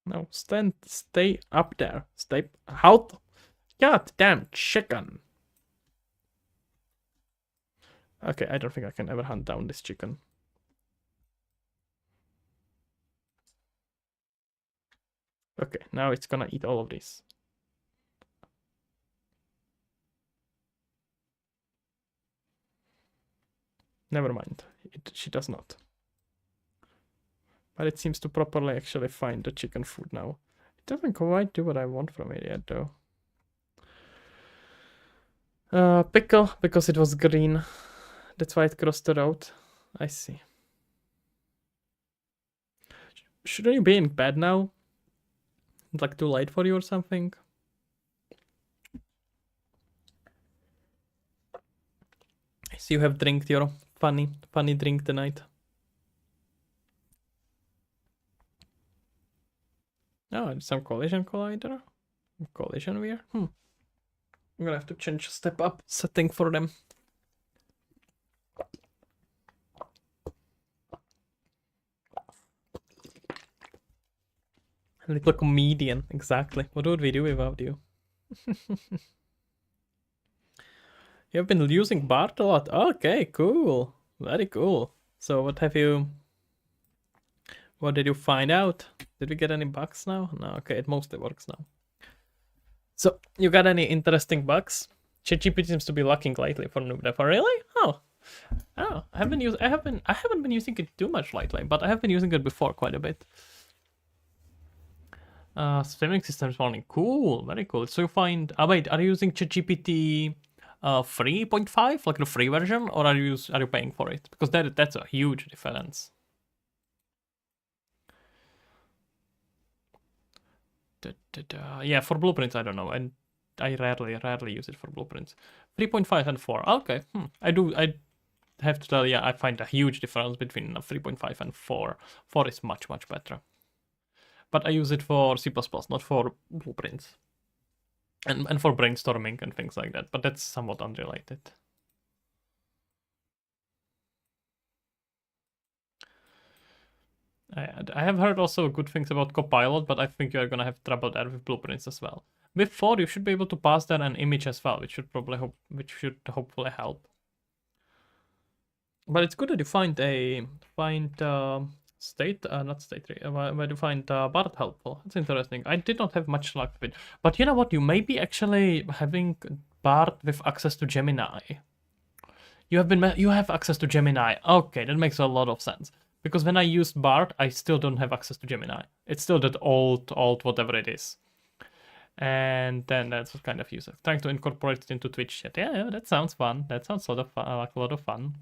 No, stay up there. Stay out. God damn chicken. Okay, I don't think I can ever hunt down this chicken. Okay, now it's gonna eat all of these. Never mind. She does not. But it seems to properly actually find the chicken food now. It doesn't quite do what I want from it yet, though. Pickle, because it was green. That's why it crossed the road. I see. Shouldn't you be in bed now? It's like too late for you or something? I see you have drank your funny drink tonight. Oh, and some collision collider? Collision weir? I'm gonna have to change step up setting for them. A little comedian, exactly. What would we do without you? You've been using Bart a lot. Okay, cool. Very cool. So what did you find out? Did we get any bugs now? No, okay, it mostly works now. So, you got any interesting bugs? ChatGPT seems to be lacking lately for noob dev. Really? Oh, I haven't been using it too much lately, but I have been using it before quite a bit. Streaming systems warning. Cool, very cool. So you find. Wait, are you using ChatGPT 3.5, like the free version, or are you paying for it? Because that's a huge difference. Yeah, for blueprints, I don't know, and I rarely use it for blueprints. 3.5 and 4. Okay, I have to tell you, I find a huge difference between 3.5 and 4. 4 is much better. But I use it for C++, not for blueprints. And for brainstorming and things like that, but that's somewhat unrelated. I have heard also good things about Copilot, but I think you're gonna have trouble there with blueprints as well. With 4, you should be able to pass there an image as well, which should hopefully help. But it's good that you find state, not state tree, where you find Bart helpful. It's interesting. I did not have much luck with it. But you know what? You may be actually having Bart with access to Gemini. You have access to Gemini. Okay, that makes a lot of sense. Because when I used Bart, I still don't have access to Gemini. It's still that old whatever it is. And then that's what kind of user. Trying to incorporate it into Twitch chat. Yeah, that sounds fun. That sounds like a lot of fun.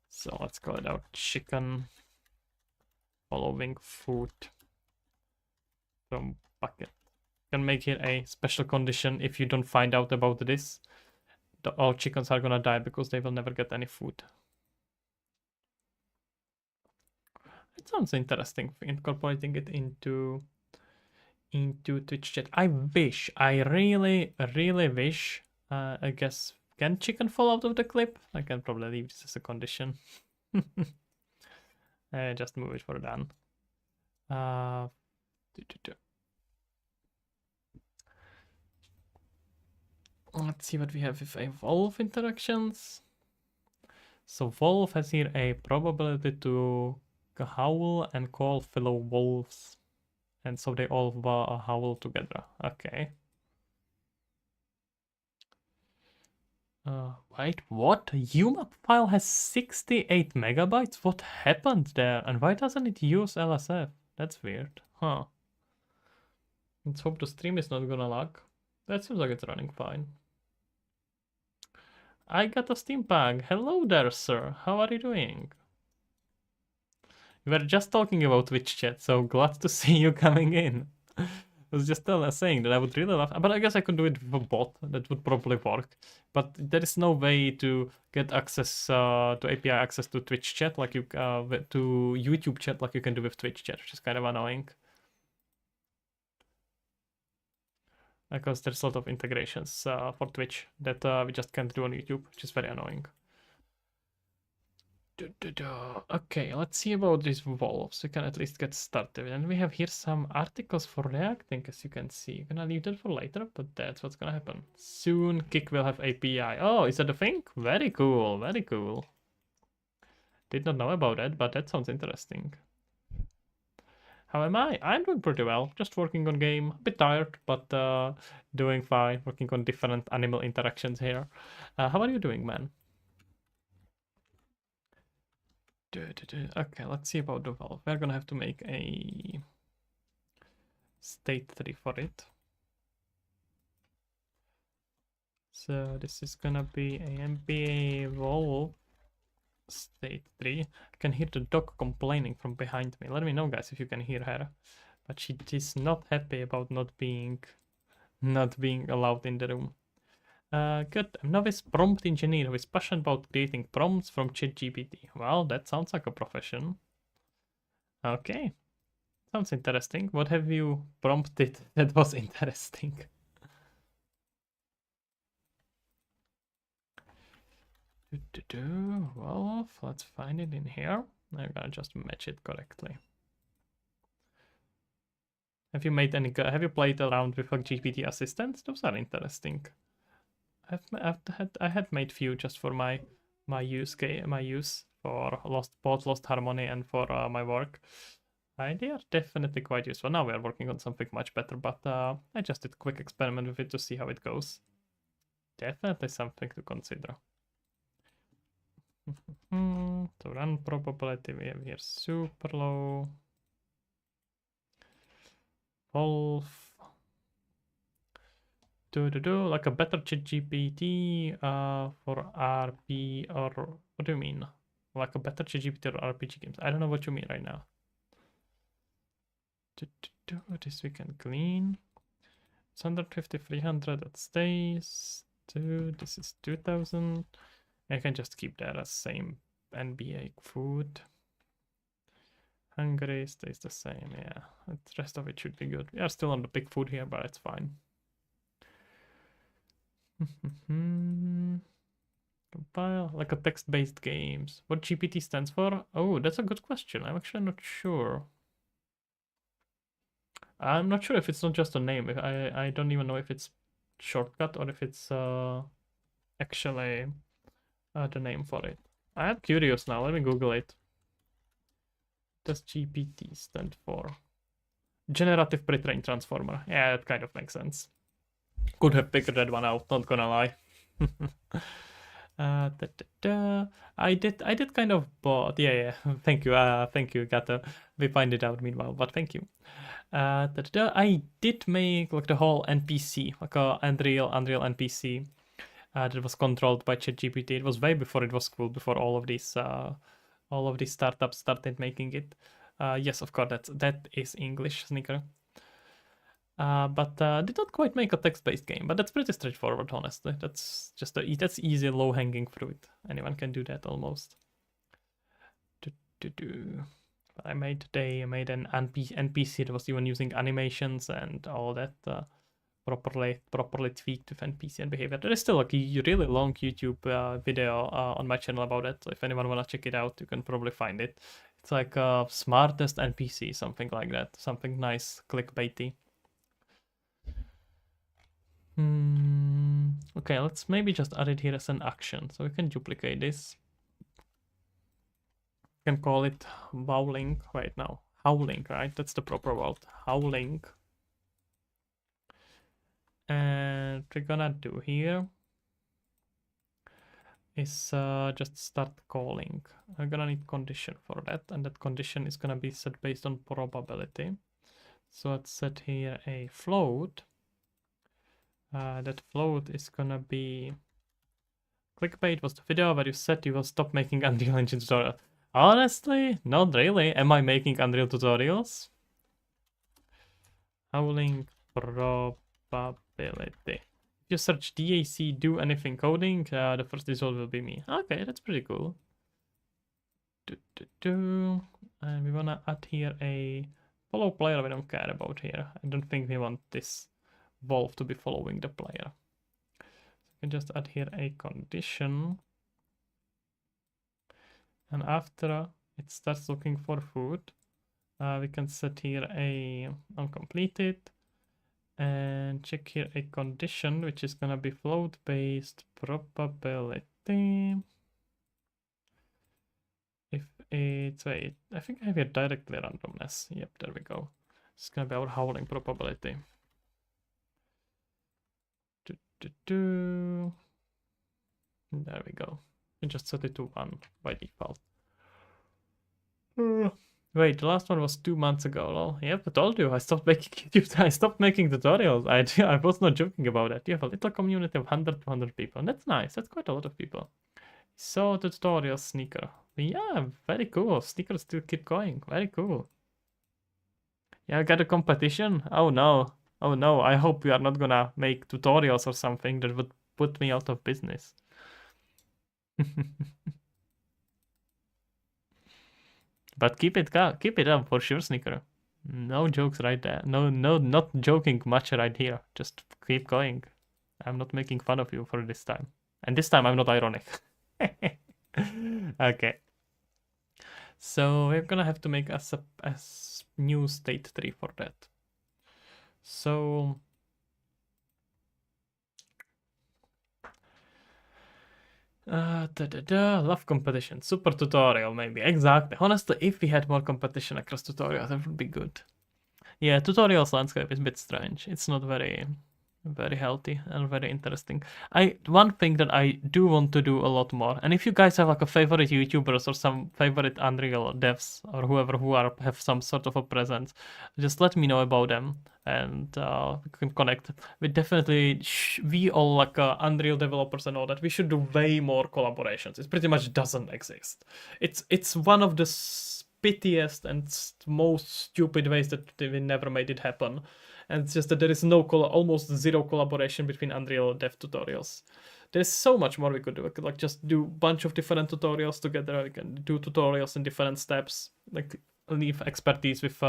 So let's call it out chicken following food from bucket. Can make it a special condition if you don't find out about this. All chickens are gonna die because they will never get any food. It sounds interesting, incorporating it into Twitch chat. I really wish, I guess, can chicken fall out of the clip? I can probably leave this as a condition. Just move it for done. Let's see what we have with evolve interactions. So Wolf has here a probability to howl and call fellow wolves. And so they all howl together. Okay. Wait, what? UMAP file has 68 megabytes? What happened there? And why doesn't it use LSF? That's weird. Huh. Let's hope the stream is not gonna lag. That seems like it's running fine. I got a Steam bag. Hello there, sir. How are you doing? We were just talking about Twitch chat, so glad to see you coming in. I was just saying that I would really love, but I guess I could do it with a bot. That would probably work. But there is no way to get access to API access to Twitch chat like you to YouTube chat like you can do with Twitch chat, which is kind of annoying. Because there's a lot of integrations for Twitch that we just can't do on YouTube, which is very annoying. Okay, let's see about these wolves. We can at least get started. And we have here some articles for reacting, as you can see. Gonna leave that for later, but that's what's gonna happen. Soon, Kik will have API. Oh, is that a thing? Very cool, very cool. Did not know about that, but that sounds interesting. How am I? I'm doing pretty well. Just working on game. A bit tired, but doing fine. Working on different animal interactions here. How are you doing, man? Okay, let's see about the valve. We're gonna have to make a state 3 for it. So this is gonna be a MBA valve state 3. I can hear the dog complaining from behind me. Let me know, guys, if you can hear her. But she is not happy about not being allowed in the room. Good. I'm novice prompt engineer who is passionate about creating prompts from ChatGPT. Well, that sounds like a profession. Okay. Sounds interesting. What have you prompted that was interesting? Well, let's find it in here. I'm gonna just match it correctly. Have you made any? Have you played around with a GPT assistant? Those are interesting. I had made few just for my use for Lost Harmony and for my work. They are definitely quite useful. Now we are working on something much better, but I just did a quick experiment with it to see how it goes. Definitely something to consider. To run probability, we have here super low. Wolf. Like a better ChatGPT for RP, or what do you mean? Like a better ChatGPT or RPG games? I don't know what you mean right now. This we can clean. It's 150, 300, that stays. This is 2000. I can just keep that as same NBA food. Hungary stays the same, yeah. The rest of it should be good. We are still on the big food here, but it's fine. Compile, like a text-based games. What GPT stands for? Oh, that's a good question. I'm actually not sure. I'm not sure if it's not just a name. I don't even know if it's shortcut or if it's actually the name for it. I'm curious now. Let me Google it. Does GPT stand for? Generative Pre-trained Transformer. Yeah, that kind of makes sense. Could have figured that one out, not gonna lie. I did kind of bought. Yeah. Thank you, Gato. We find it out meanwhile, but thank you. I did make like the whole NPC, like a Unreal NPC that was controlled by ChatGPT. It was way before it was cool, before all of these startups started making it. Yes, of course, that is English, Sneaker. But did not quite make a text-based game, but that's pretty straightforward, honestly. That's just that's easy, low-hanging fruit. Anyone can do that almost. I made an NPC that was even using animations and all that properly tweaked with NPC and behavior. There is still like a really long YouTube video on my channel about it. So if anyone wanna check it out, you can probably find it. It's like smartest NPC, something like that, something nice, clickbaity. Okay, let's maybe just add it here as an action. So we can duplicate this. We can call it howling right now. Howling, right? That's the proper word. Howling. And we're gonna do here is just start calling. We're gonna need condition for that, and that condition is gonna be set based on probability. So let's set here a float. That float is gonna be clickbait was the video where you said you will stop making Unreal Engine tutorials. Honestly, not really. Am I making Unreal tutorials? Howling probability. If you search DAC do anything coding, the first result will be me. Okay, that's pretty cool. And we wanna add here a follow player we don't care about here. I don't think we want this wolf to be following the player. So we can just add here a condition. And after it starts looking for food, we can set here a uncompleted and check here a condition, which is gonna be float based probability. If it's, wait, I think I have here directly randomness. Yep, there we go. It's gonna be our howling probability. There we go. We just set it to 1 by default. Wait, the last one was 2 months ago. Lol. Yep, I told you I stopped making YouTube. I stopped making tutorials. I was not joking about it. You have a little community of 100 to 100 people. And that's nice. That's quite a lot of people. So the tutorial sneaker. Yeah, very cool. Sneakers still keep going. Very cool. Yeah, I got a competition. Oh no. Oh no. I hope we are not gonna make tutorials or something that would put me out of business. But keep it up for sure, Sneaker. No jokes right there. No, not joking much right here. Just keep going. I'm not making fun of you for this time. And this time I'm not ironic. Okay. So we're gonna have to make a new state tree for that. So love competition, super tutorial maybe. Exactly. Honestly, if we had more competition across tutorials, that would be good. Yeah, tutorials landscape is a bit strange. It's not very healthy and very interesting. One thing that I do want to do a lot more, and if you guys have like a favorite YouTubers or some favorite Unreal devs or whoever who have some sort of a presence, just let me know about them and we can connect. We definitely we all like Unreal developers and all that. We should do way more collaborations. It pretty much doesn't exist. It's one of the pettiest and most stupid ways that we never made it happen. And it's just that there is no almost zero collaboration between Unreal dev tutorials. There's so much more we could do. We could like just do a bunch of different tutorials together. We can do tutorials in different steps, like leave expertise with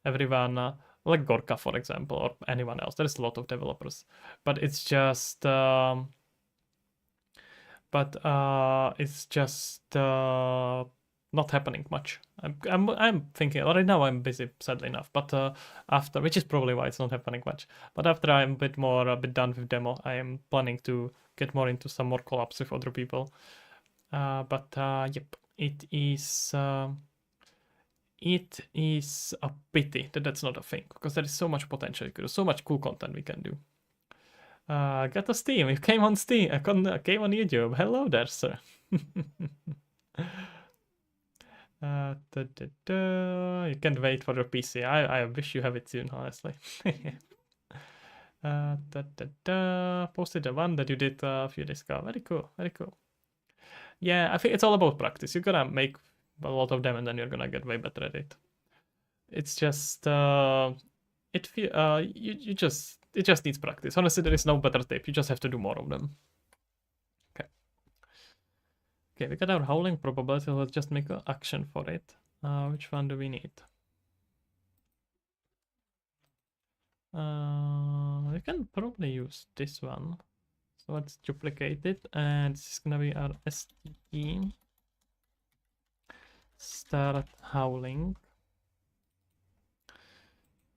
everyone, like Gorka, for example, or anyone else. There's a lot of developers, but it's just not happening much. I'm thinking right now I'm busy, sadly enough. But after, which is probably why it's not happening much. But after I'm a bit done with demo, I am planning to get more into some more collabs with other people. Yep, it is a pity that that's not a thing, because there is so much potential. You could do so much cool content we can do. Got a Steam. You came on Steam. I came on YouTube. Hello there, sir. You can't wait for your PC. I wish you have it soon, honestly. Posted the one that you did a few days ago. Very cool. Very cool. Yeah, I think it's all about practice. You're gonna make a lot of them, and then you're gonna get way better at it. It's just it just needs practice. Honestly, there is no better tip. You just have to do more of them. Okay. Okay, we got our howling probability. Let's just make an action for it. Which one do we need? We can probably use this one. So let's duplicate it, and this is gonna be our STE. Start howling.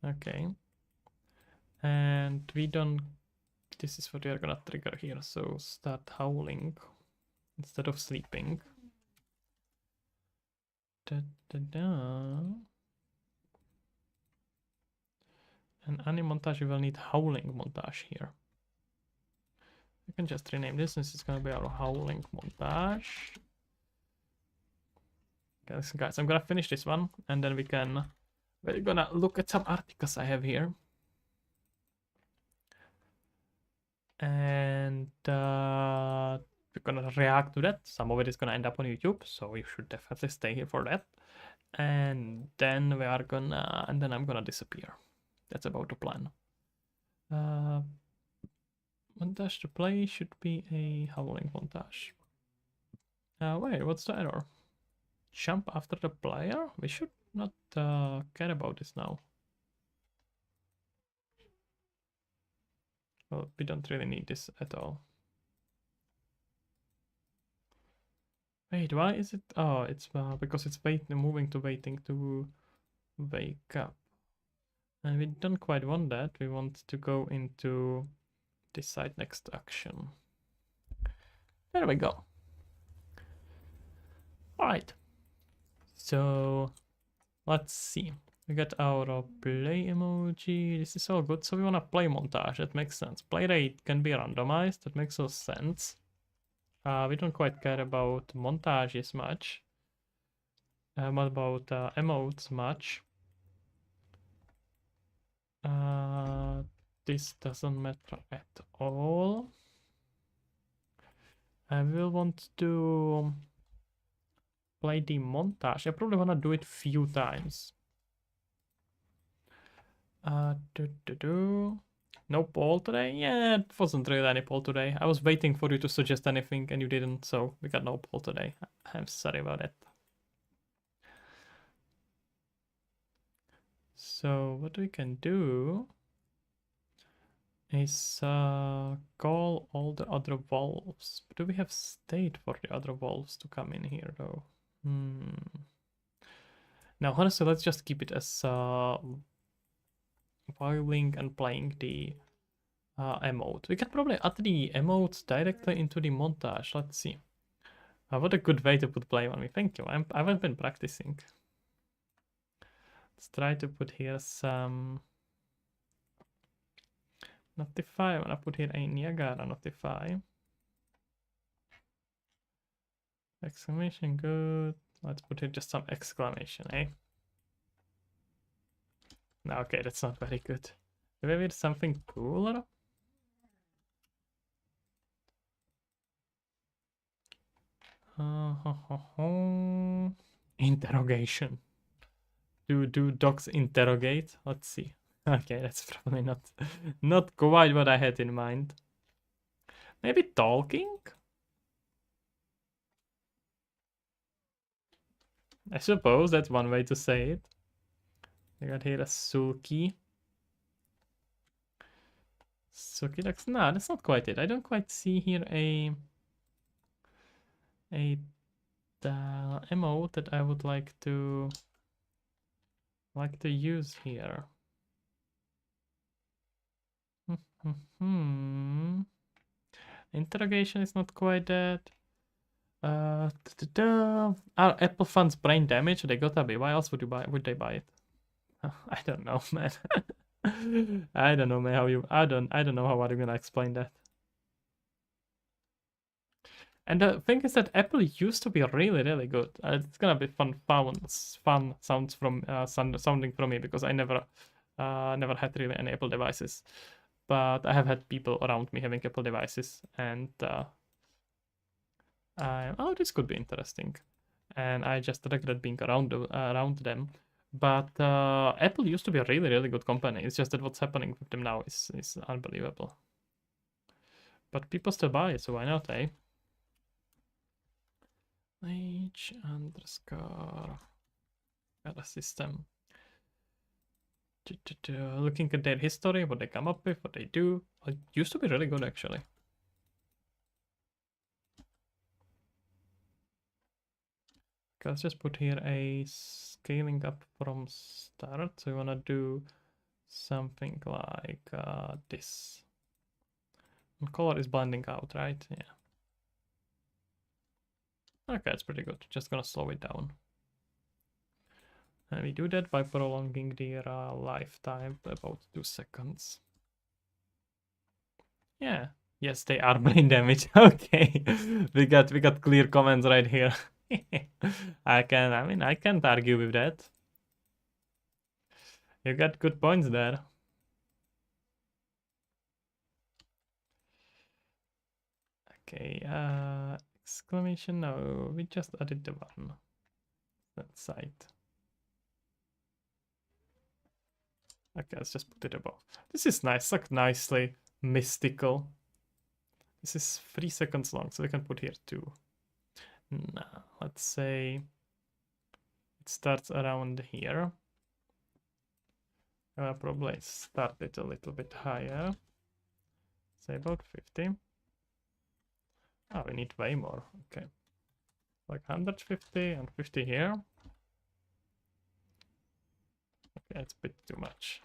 Okay. And we don't. This is what we are gonna trigger here. So start howling instead of sleeping. And any montage, we will need howling montage here. We can just rename this. This is gonna be our howling montage. Guys, I'm gonna finish this one, and then we're gonna look at some articles I have here. And we're gonna react to that. Some of it is gonna end up on YouTube, so you should definitely stay here for that. And then I'm gonna disappear. That's about the plan. Montage to play should be a howling montage. Wait, what's the error? Jump after the player? We should not care about this now. Well, we don't really need this at all. Wait, why is it? Oh, it's because it's moving to waiting to wake up. And we don't quite want that. We want to go into decide next action. There we go. Alright. So let's see. We got our play emoji. This is all good. So we want to play montage. That makes sense. Play rate can be randomized. That makes all sense. We don't quite care about montages much. What about emotes much? This doesn't matter at all. I will want to play the montage. I probably want to do it few times. No poll today? Yeah, it wasn't really any poll today. I was waiting for you to suggest anything and you didn't, so we got no poll today. I'm sorry about it. So what we can do is call all the other wolves. Do we have state for the other wolves to come in here though? Now honestly, let's just keep it as filing and playing the emote. We can probably add the emotes directly into the montage. Let's see. What a good way to put blame on me. Thank you. I haven't been practicing. Let's try to put here some notify. I'm gonna put here a Niagara notify. Exclamation, good. Let's put here just some exclamation, eh? No, okay, that's not very good. Maybe it's something cooler? Interrogation. Do dogs interrogate? Let's see. Okay, that's probably not quite what I had in mind. Maybe talking? I suppose that's one way to say it. I got here a Sulky. Sulky looks... No, that's not quite it. I don't quite see here a emote that I would like to use here. Interrogation is not quite that. Apple funds brain damage. They gotta be. Why else would they buy it? I don't know, man. I don't know, man. I don't know how are you gonna explain that. And the thing is that Apple used to be really, really good. It's gonna be fun sounds from sounding from me because I never had really any Apple devices, but I have had people around me having Apple devices, and oh, this could be interesting, and I just regret being around them. But Apple used to be a really, really good company. It's just that what's happening with them now is unbelievable. But people still buy it, so why not, eh? H underscore got a system. Looking at their history, what they come up with, what they do. It used to be really good, actually. Okay, let's just put here a scaling up from start. So we want to do something like this. And color is blending out, right? Yeah. Okay, it's pretty good. Just gonna slow it down. And we do that by prolonging the lifetime to about 2 seconds. Yeah. Yes, they are brain damage. Okay. we got clear comments right here. I can't argue with that. You got good points there. Okay, exclamation, no, we just added the one. That site. Okay, let's just put it above. This is nice, like nicely mystical. This is 3 seconds long, so we can put here 2. Now, let's say it starts around here. I'll probably start it a little bit higher. Say about 50. Oh, we need way more. Okay. Like 150 and 50 here. Okay, it's a bit too much.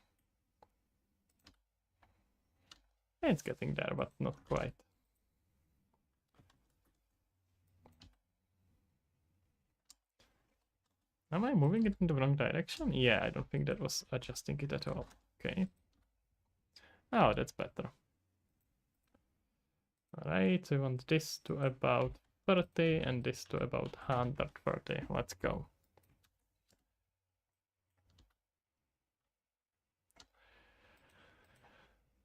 It's getting there, but not quite. Am I moving it in the wrong direction? Yeah, I don't think that was adjusting it at all. Okay. Oh, that's better. Alright, so we want this to about 30 and this to about 130. Let's go.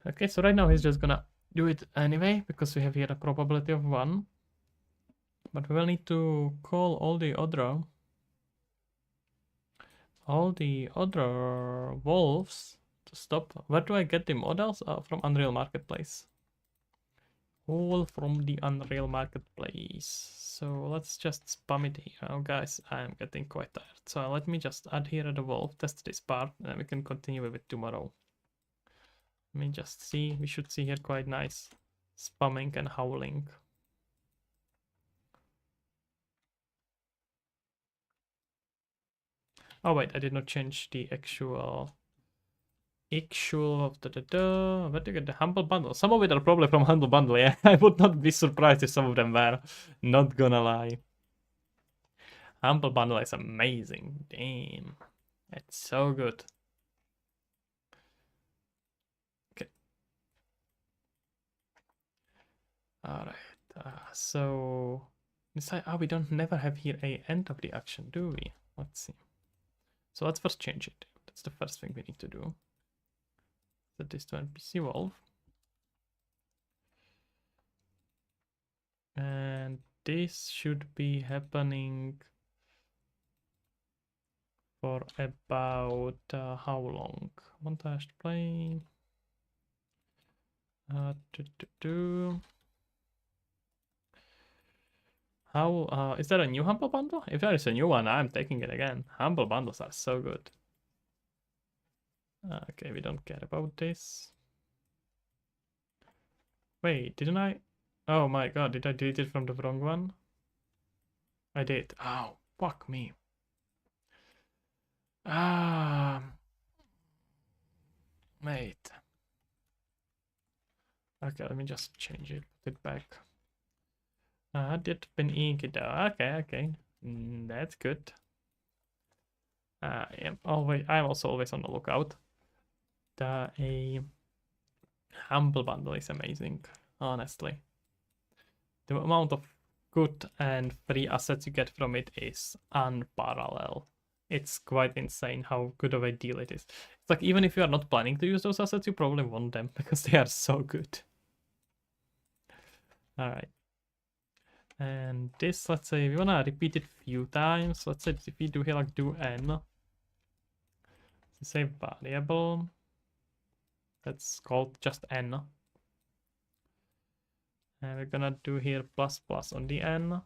Okay, so right now he's just gonna do it anyway, because we have here a probability of 1. But we will need to call all the other wolves to stop. Where do I get the models? From Unreal Marketplace. All from the Unreal Marketplace. So let's just spam it here. Oh guys, I'm getting quite tired. So let me just add here the wolf, test this part, and we can continue with it tomorrow. Let me just see. We should see here quite nice spamming and howling. Oh wait, I did not change the actual where to get the Humble Bundle? Some of it are probably from Humble Bundle, yeah. I would not be surprised if some of them were. Not gonna lie. Humble Bundle is amazing. Damn. It's so good. Okay. Alright. So we don't never have here a end of the action, do we? Let's see. So let's first change it. That's the first thing we need to do. Set this to NPC Wolf. And this should be happening for about how long? Montage play. How is that a new Humble Bundle? If there is a new one, I'm taking it again. Humble Bundles are so good. Okay, we don't care about this. Wait, didn't I? Oh my god, did I delete it from the wrong one? I did. Oh, fuck me. Wait. Okay, let me just change it, put it back. Did been inked. Okay. That's good. I'm also always on the lookout. A Humble Bundle is amazing, honestly. The amount of good and free assets you get from it is unparalleled. It's quite insane how good of a deal it is. It's like even if you are not planning to use those assets, you probably want them because they are so good. Alright. And this, let's say we wanna repeat it few times. Let's say if we do here like do n, say variable that's called just n. And we're gonna do here plus plus on the n.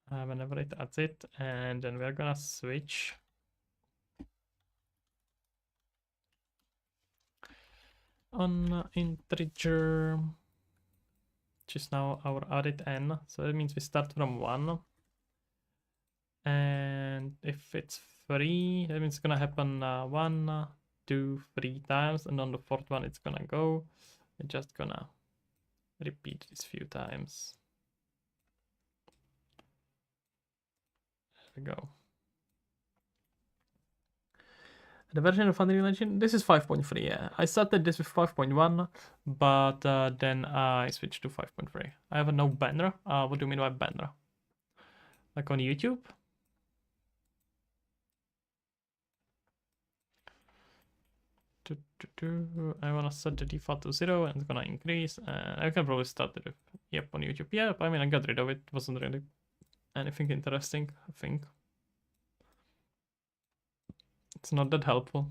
Whenever it adds it, and then we're gonna switch on integer, which is now our added n. So that means we start from 1. And if it's 3, that means it's gonna happen 1, 2, 3 times, and on the 4th one it's gonna go. We're just gonna repeat this few times. There we go. The version of Unreal Engine, this is 5.3, yeah. I started this with 5.1, but then I switched to 5.3. I have no banner. What do you mean by banner? Like on YouTube? I wanna set the default to 0 and it's gonna increase. I can probably start it with, yep, on YouTube. Yeah, I mean, I got rid of it. It wasn't really anything interesting, I think. It's not that helpful.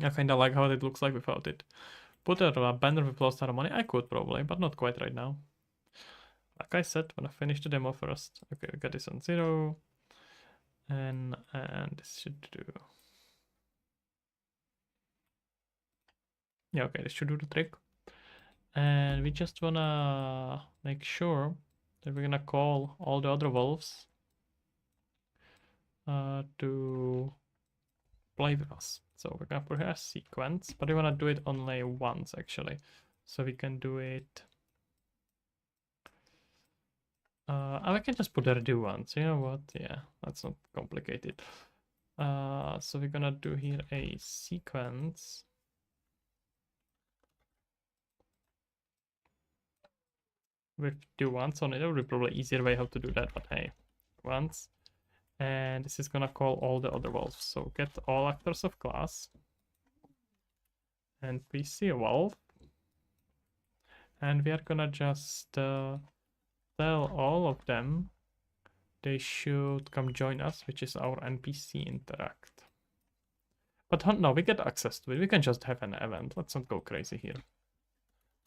I kinda like how it looks like without it. Put a banner with lost harmony? I could probably, but not quite right now. Like I said, when I finish the demo first. Okay, we got this on 0. And this should do. Yeah, okay, this should do the trick. And we just wanna make sure that we're gonna call all the other wolves to play with us. So we're gonna put here a sequence, but we wanna do it only once actually. So we can do it. I can just put there do once. You know what? Yeah, that's not complicated. So we're gonna do here a sequence. With do once on it. It would be probably easier way how to do that, but hey, once. And this is gonna call all the other wolves. So get all actors of class. And PC wolf. And we are gonna just tell all of them they should come join us, which is our NPC interact. But no, we get access to it. We can just have an event. Let's not go crazy here.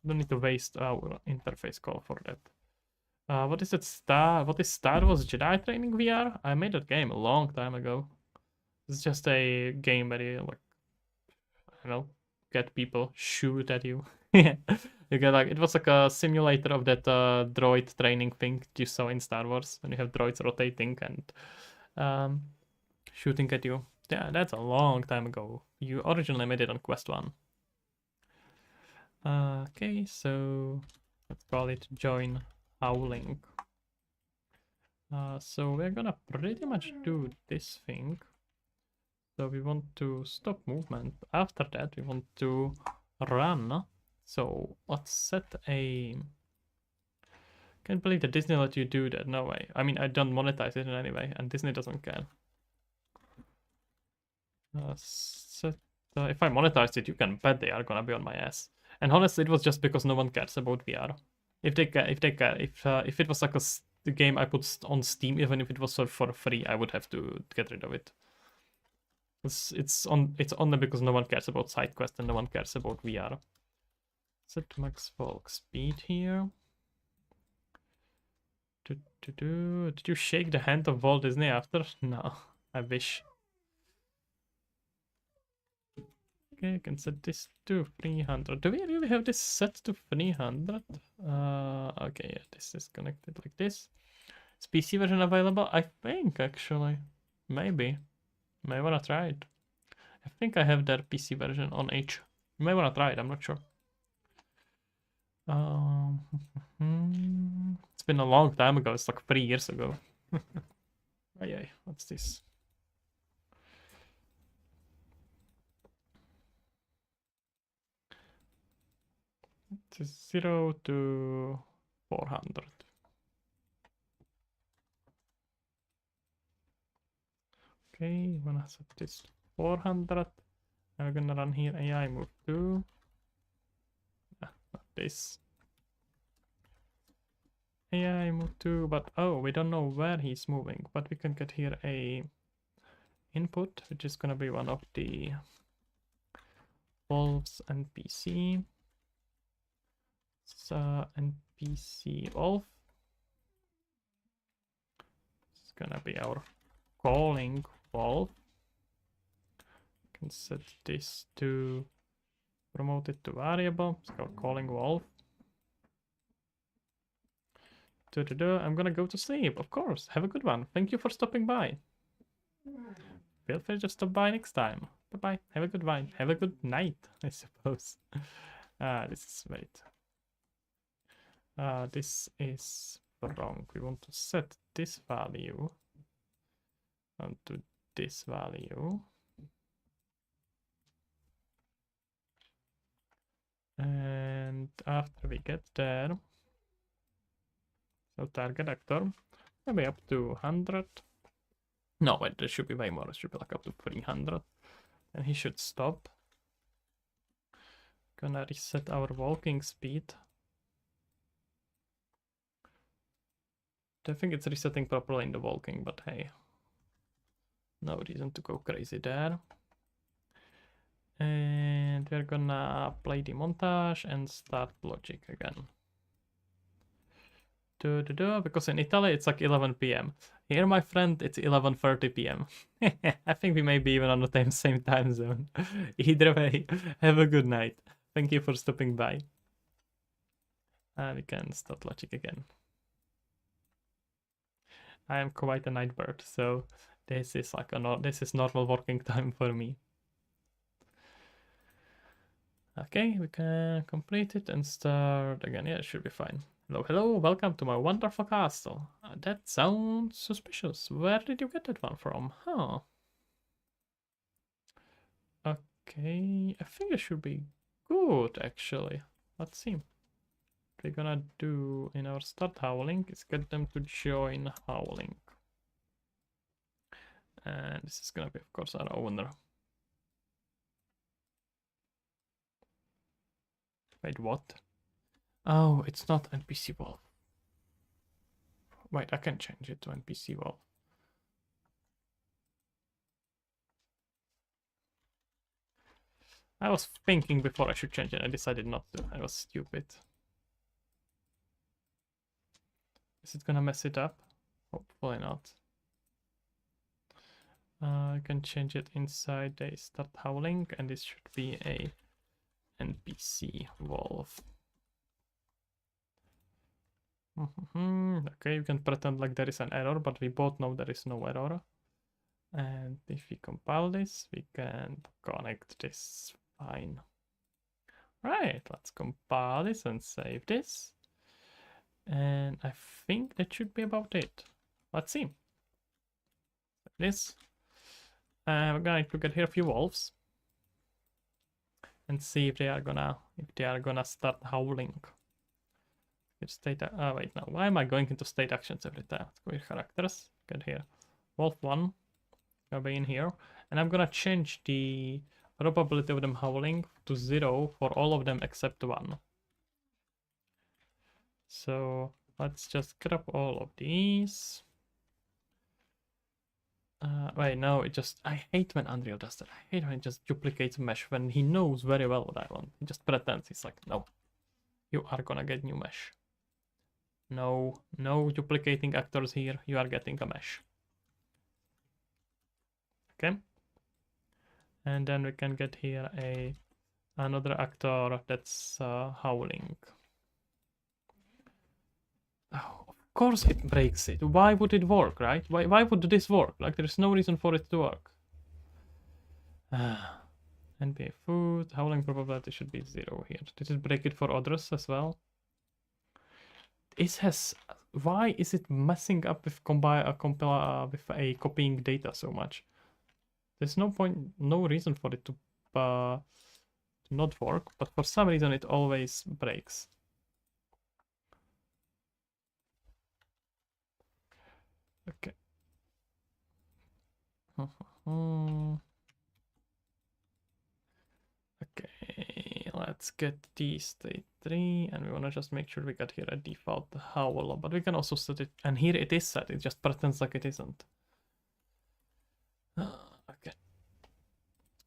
Don't need to waste our interface call for that. What is it? What is Star Wars Jedi Training VR? I made that game a long time ago. It's just a game where you like, I don't know, get people shoot at you. You get like it was like a simulator of that droid training thing you saw in Star Wars when you have droids rotating and shooting at you. Yeah, that's a long time ago. You originally made it on Quest 1. Okay, so let's call it join howling. So we're gonna pretty much do this thing. So we want to stop movement. After that, we want to run. So let's set a... Can't believe that Disney let you do that. No way. I mean, I don't monetize it in any way, and Disney doesn't care. If I monetized it, you can bet they are gonna be on my ass. And honestly, it was just because no one cares about VR. If it was like the game I put on Steam, even if it was for free, I would have to get rid of it. It's only because no one cares about side quest and no one cares about VR. Set max bulk speed here. Did you shake the hand of Walt Disney after? No, I wish. Okay, I can set this to 300. Do we really have this set to 300? Okay, yeah, this is connected like this. Is PC version available? I think, actually. Maybe. May wanna try it. I think I have their PC version on H. You may wanna try it, I'm not sure. It's been a long time ago, it's like 3 years ago. Oh yeah, what's this? It's 0 to 400. Okay, wanna set this 400. And we're gonna run here AI move 2. Not this. AI move 2, but oh, we don't know where he's moving. But we can get here a input, which is gonna be one of the wolves NPC. So NPC wolf. It's gonna be our calling wolf. Can set this to promote it to variable. It's called calling wolf. I'm gonna go to sleep, of course. Have a good one. Thank you for stopping by. Feel free to stop by next time. Bye bye. Have a good one. Have a good night, I suppose. This is wait. This is wrong. We want to set this value onto this value. And after we get there, so target actor, maybe up to 100. No, wait, there should be way more. It should be like up to 300. And he should stop. Gonna reset our walking speed. I think it's resetting properly in the walking, but hey, no reason to go crazy there. And we're gonna play the montage and start logic again. Because in Italy it's like 11 p.m. Here, my friend, it's 11:30 p.m. I think we may be even on the same time zone. Either way, have a good night. Thank you for stopping by. And we can start logic again. I am quite a night bird, so this is like this is normal working time for me. Okay, we can complete it and start again. Yeah, it should be fine. Hello, hello, welcome to my wonderful castle. That sounds suspicious. Where did you get that one from? Huh. Okay, I think it should be good actually. Let's see. What we're gonna do in our start howling is get them to join howling. And this is gonna be, of course, our owner. Wait, what? Oh, it's not NPC wolf. Wait, I can change it to NPC wolf. I was thinking before I should change it. I decided not to. I was stupid. Is it gonna mess it up? Hopefully not. I can change it inside the start howling, and this should be a NPC wolf. Okay, you can pretend like there is an error, but we both know there is no error. And if we compile this, we can connect this. Fine. Right, let's compile this and save this. And I think that should be about it. Let's see. This. We're going to get here a few wolves and see if they are gonna start howling. State. Wait, now why am I going into state actions every time? Let's go here, characters. Get here. Wolf 1 gonna be in here, and I'm gonna change the probability of them howling to 0 for all of them except 1. So let's just grab all of these. Wait, no, I hate when Unreal does that. I hate when it just duplicates mesh when he knows very well what I want. He just pretends. He's like, no, you are gonna get new mesh. No, no duplicating actors here. You are getting a mesh. Okay. And then we can get here another actor that's howling. Oh, of course it breaks it. Why would it work, right? Why would this work? Like, there's no reason for it to work. NPA food, howling probability should be 0 here. Did it break it for others as well? Why is it messing up with with a copying data so much? There's no reason for it to not work, but for some reason it always breaks. Okay. Okay, let's get the state 3, and we want to just make sure we got here a default howl, but we can also set it, and here it is set, it just pretends like it isn't. Okay.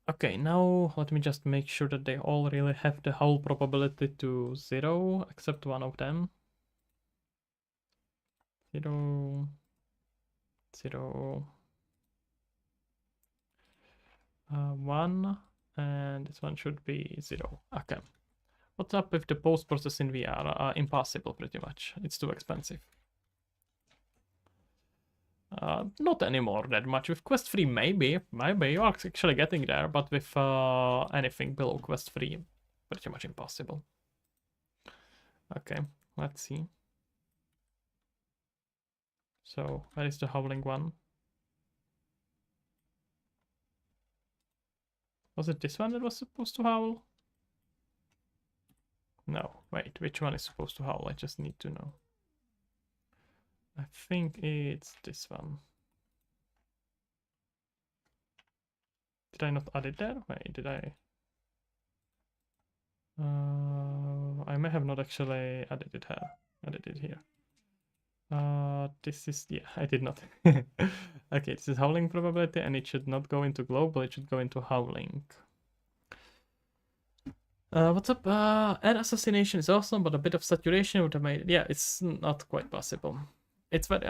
Okay, now let me just make sure that they all really have the howl probability to 0, except one of them. 0, 0, 1, and this one should be 0. Okay. What's up with the post-process in VR? Impossible, pretty much. It's too expensive. Not anymore that much. With Quest 3, maybe you are actually getting there, but with anything below Quest 3, pretty much impossible. Okay, let's see. So, where is the howling one? Was it this one that was supposed to howl? No, wait, which one is supposed to howl? I just need to know. I think it's this one. Did I not add it there? Wait, did I? I may have not actually added it here. Added it here. This is, yeah, I did not. Okay, this is howling probability, and it should not go into global, it should go into howling. What's up? Add assassination is awesome, but a bit of saturation would have made it. Yeah, it's not quite possible. It's very,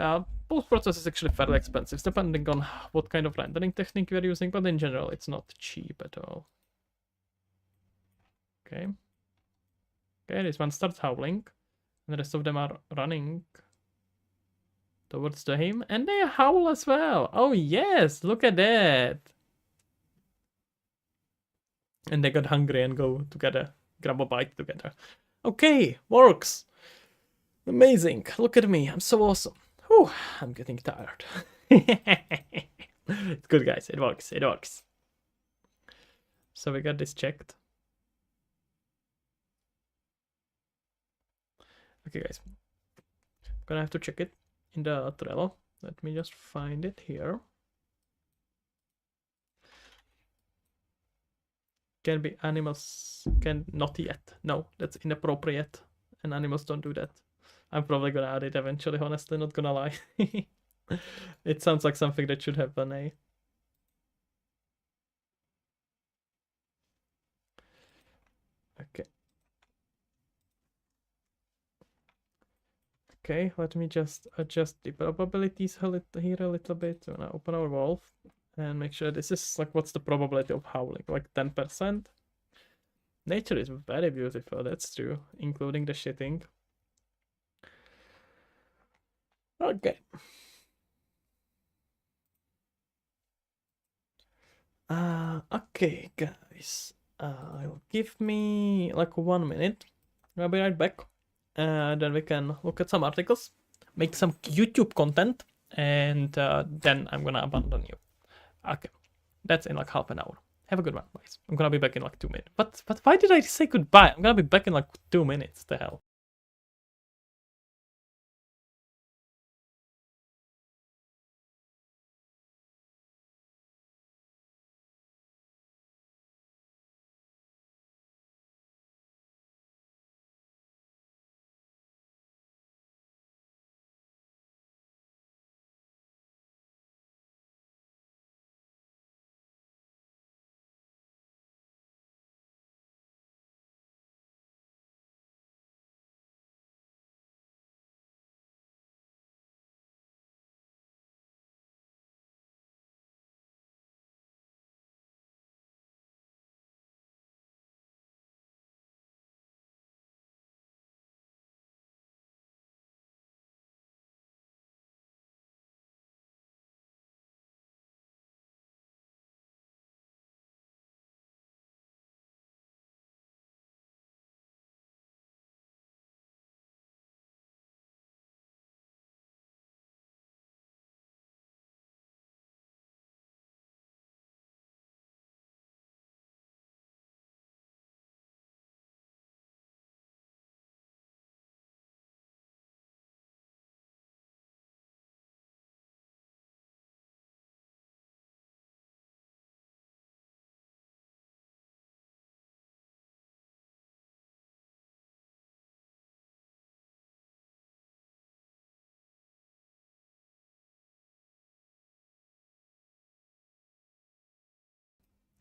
post-process is actually fairly expensive, depending on what kind of rendering technique you're using, but in general, it's not cheap at all. Okay. Okay, this one starts howling. And the rest of them are running towards the him, and they howl as well. Oh yes, look at that. And they got hungry and go together, grab a bite together. Okay, works. Amazing. Look at me, I'm so awesome. Whew, I'm getting tired. It's good, guys. It works. It works. So we got this checked. Okay, guys. I'm gonna have to check it in the Trello. Let me just find it here. Can be animals. Can not yet. No, that's inappropriate. And animals don't do that. I'm probably gonna add it eventually, honestly, not gonna lie. It sounds like something that should have an A. Okay. Okay, let me just adjust the probabilities here a little bit. So now open our valve and make sure this is like, what's the probability of howling? Like 10%? Nature is very beautiful, that's true, including the shitting. Okay. Okay, guys. I'll give me like 1 minute. I'll be right back. Then we can look at some articles, make some YouTube content, and then I'm gonna abandon you. Okay, that's in like half an hour. Have a good one, guys. I'm gonna be back in like 2 minutes. But why did I say goodbye? I'm gonna be back in like 2 minutes. The hell.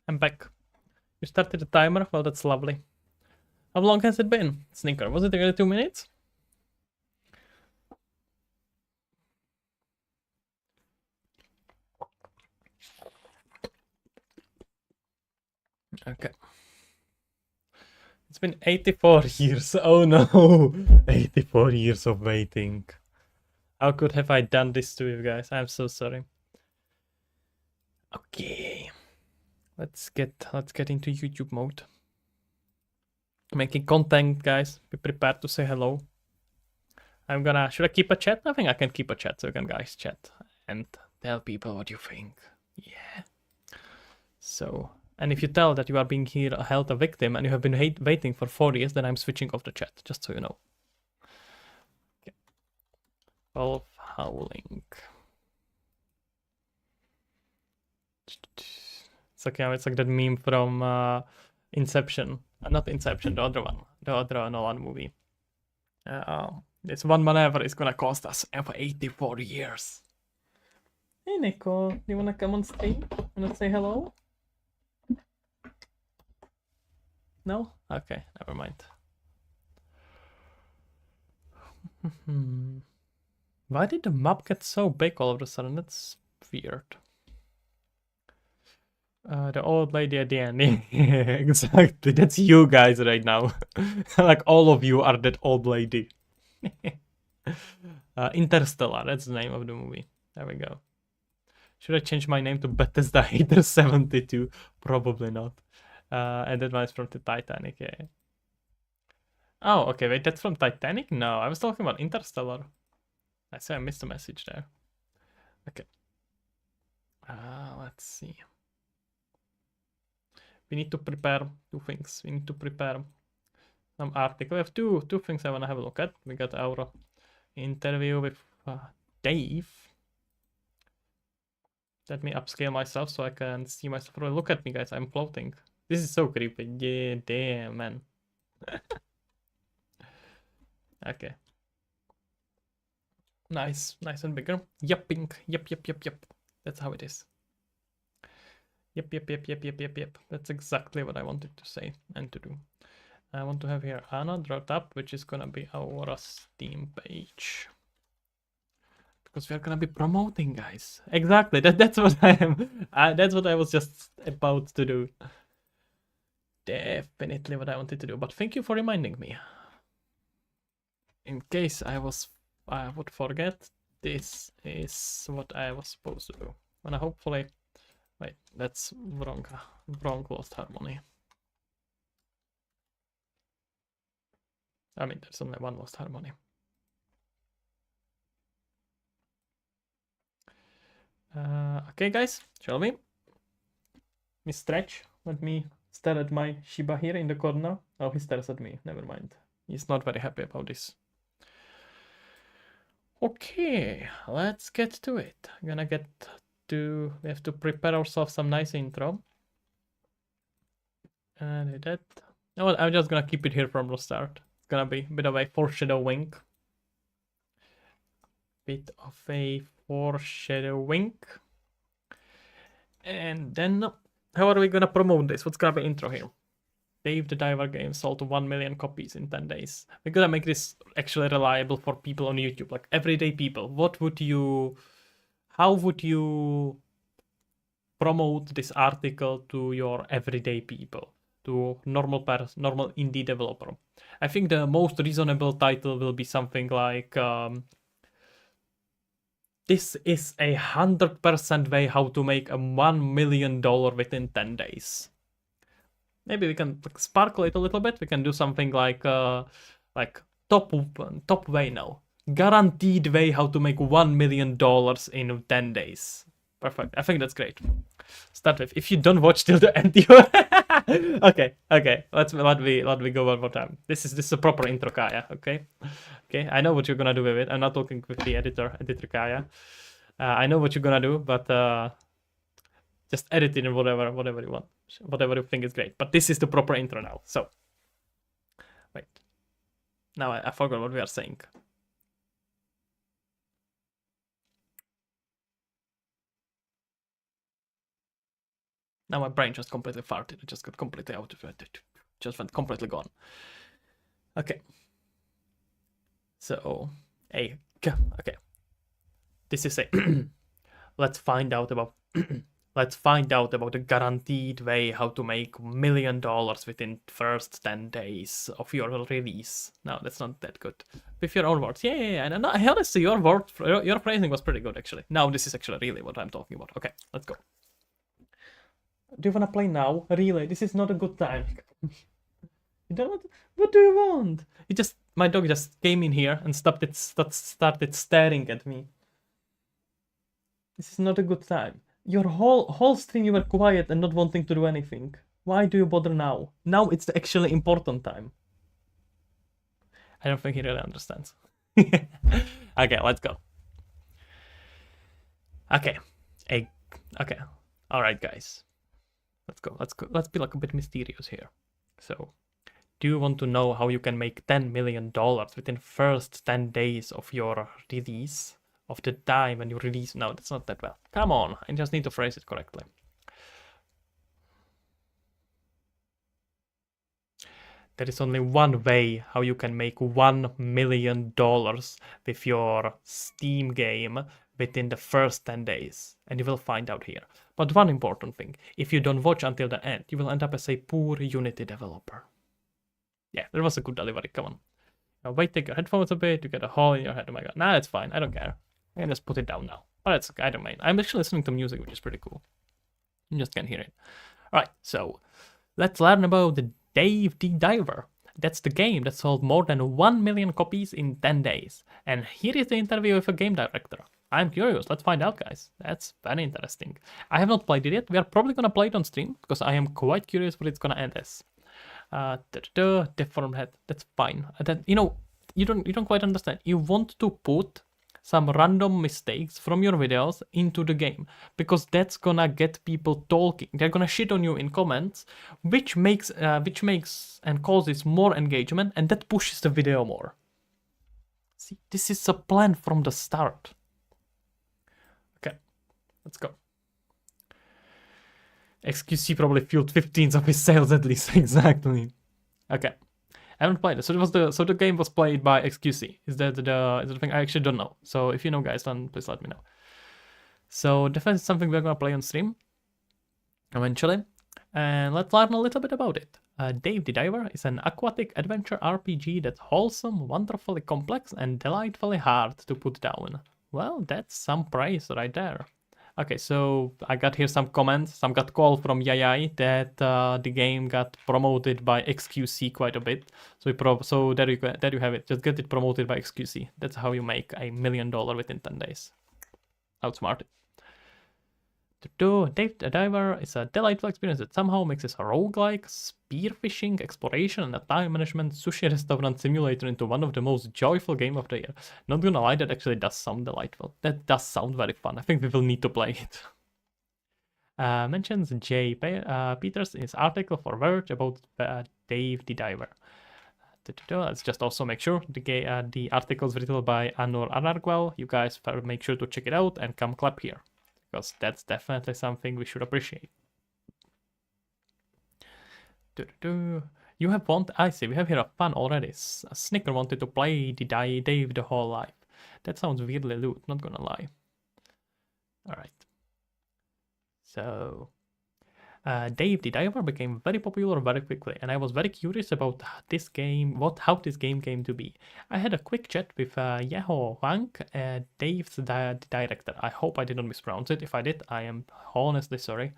I'm back. You started the timer? Well, that's lovely. How long has it been, Sneaker? Was it really 2 minutes? Okay. It's been 84 years. Oh no! 84 years of waiting. How could have I done this to you guys? I'm so sorry. Okay. Let's get into YouTube mode. Making content, guys. Be prepared to say hello. Should I keep a chat? I think I can keep a chat so you can guys chat and tell people what you think. Yeah. So, and if you tell that you are being held a victim and you have been waiting for 4 years, then I'm switching off the chat, just so you know. Okay. Wolf howling. It's okay, it's like that meme from Inception. Not Inception, the other one. The other Nolan movie. This one maneuver is gonna cost us 84 years. Hey Nico, do you wanna come on stream? Wanna say hello? No? Okay, never mind. Why did the map get so big all of a sudden? That's weird. The old lady at the end. Exactly, that's you guys right now. Like all of you are that old lady. Interstellar, that's the name of the movie. There we go. Should I change my name to Bethesda Hater 72? Probably not. And that one is from the Titanic, yeah. Oh, okay, wait, that's from Titanic? No, I was talking about Interstellar. I say I missed a message there. Okay. Let's see. We need to prepare two things. We need to prepare some article. We have two things I want to have a look at. We got our interview with Dave. Let me upscale myself so I can see myself. Look at me, guys. I'm floating. This is so creepy. Yeah, damn, man. Okay. Nice and bigger. Yupping. Yep. That's how it is. Yep. That's exactly what I wanted to say and to do. I want to have here Anna drawn up, which is gonna be our Steam page. Because we are gonna be promoting, guys. Exactly. That's what I am. That's what I was just about to do. Definitely what I wanted to do. But thank you for reminding me. In case I would forget, this is what I was supposed to do. And hopefully, wait, that's wrong lost harmony. I mean, there's only one lost harmony. Okay, guys, shall we? Me stretch. Let me stare at my Shiba here in the corner. Oh, he stares at me. Never mind. He's not very happy about this. Okay, let's get to it. We have to prepare ourselves some nice intro. And that. Oh, well, I'm just gonna keep it here from the start. It's gonna be a bit of a foreshadowing. And then, how are we gonna promote this? What's gonna be intro here? Dave the Diver game sold 1 million copies in 10 days. We're gonna make this actually reliable for people on YouTube, like everyday people. How would you promote this article to your everyday people, to normal indie developer? I think the most reasonable title will be something like, this is 100% way how to make a $1 million within 10 days. Maybe we can sparkle it a little bit. We can do something like top way now. Guaranteed way how to make $1 million in 10 days. Perfect. I think that's great. Start with, if you don't watch till the end, you... okay. Let me go one more time. This is a proper intro, Kaya. Okay. I know what you're gonna do with it. I'm not talking with the editor Kaya. I know what you're gonna do, but just edit it in whatever you want, whatever you think is great. But this is the proper intro now. So, wait. Now I forgot what we are saying. Now my brain just completely farted. It just got completely out of it. Just went completely gone. Okay. So, okay. This is a let's find out about the guaranteed way how to make $1 million within first 10 days of your release. No, that's not that good. With your own words. Yeah. And honestly, your phrasing was pretty good, actually. Now this is actually really what I'm talking about. Okay, let's go. Do you want to play now? Really? This is not a good time. You don't want... What do you want? My dog just came in here and started staring at me. This is not a good time. Your whole stream you were quiet and not wanting to do anything. Why do you bother now? Now it's the actually important time. I don't think he really understands. Okay, let's go. Okay. Alright, guys. Let's go. Let's be like a bit mysterious here. So, do you want to know how you can make $10 million within first 10 days of your release? Of the time when you release? No, that's not that well. Come on, I just need to phrase it correctly. There is only one way how you can make $1 million with your Steam game within the first 10 days. And you will find out here. But one important thing, if you don't watch until the end, you will end up as a poor Unity developer. Yeah, there was a good delivery, come on. Wait, take your headphones a bit, you get a hole in your head. Oh my god. Nah, that's fine. I don't care. I can just put it down now. But I don't mind. I'm actually listening to music, which is pretty cool. You just can't hear it. Alright, so let's learn about the Dave the Diver. That's the game that sold more than 1 million copies in 10 days. And here is the interview with a game director. I'm curious, let's find out, guys. That's very interesting. I have not played it yet. We are probably gonna play it on stream because I am quite curious what it's gonna end as. Deformed head. That's fine. You know, you don't quite understand. You want to put some random mistakes from your videos into the game because that's gonna get people talking. They're gonna shit on you in comments, which makes and causes more engagement, and that pushes the video more. See, this is a plan from the start. Okay, let's go. XQC probably fueled 15s of his sales at least. Exactly. Okay. I haven't played it. So the game was played by XQC. Is that the thing? I actually don't know. So if you know, guys, then please let me know. So definitely something we're gonna play on stream eventually, and let's learn a little bit about it. Dave the Diver is an aquatic adventure RPG that's wholesome, wonderfully complex, and delightfully hard to put down. Well, that's some praise right there. Okay, so I got here some comments, some got call from Yayai that the game got promoted by XQC quite a bit. So there you have it. Just get it promoted by XQC. That's how you make $1 million within 10 days. Outsmarted. Dave the Diver is a delightful experience that somehow mixes a roguelike, spearfishing, exploration, and a time management sushi restaurant simulator into one of the most joyful games of the year. Not gonna lie, that actually does sound delightful. That does sound very fun. I think we will need to play it. Mentions Jay Peters in his article for Verge about Dave the Diver. Let's just also make sure the article is written by Anur Anargwal. You guys make sure to check it out and come clap here, because that's definitely something we should appreciate. You have I see, we have here a fan already. Snicker wanted to play the Dave the whole life. That sounds weirdly lewd, not gonna lie. Alright. So, Dave the Diver became very popular very quickly, and I was very curious about this game, how this game came to be. I had a quick chat with Yeho Wang, Dave's director. I hope I didn't mispronounce it. If I did, I am honestly sorry.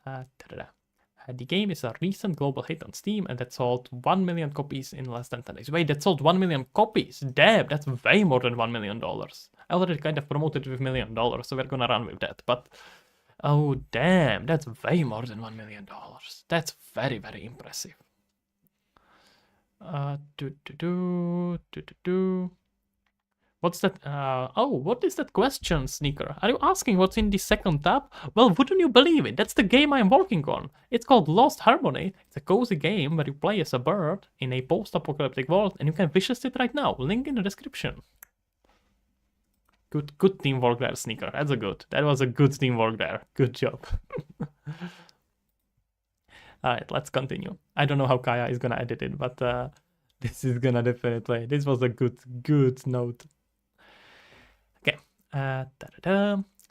The game is a recent global hit on Steam, and that sold 1 million copies in less than 10 days. Wait, that sold 1 million copies? Damn, that's way more than $1 million. I already kind of promoted it with $1 million, so we're gonna run with that, but oh damn, that's way more than $1 million. That's very, very impressive. What's that? Oh, what is that question, Sneaker? Are you asking what's in the second tab? Well, wouldn't you believe it? That's the game I'm working on. It's called Lost Harmony. It's a cozy game where you play as a bird in a post-apocalyptic world, and you can wishlist it right now. Link in the description. Good teamwork there, Sneaker. That was a good teamwork there. Good job. Alright, let's continue. I don't know how Kaya is gonna edit it, but this is gonna definitely. This was a good note. Okay.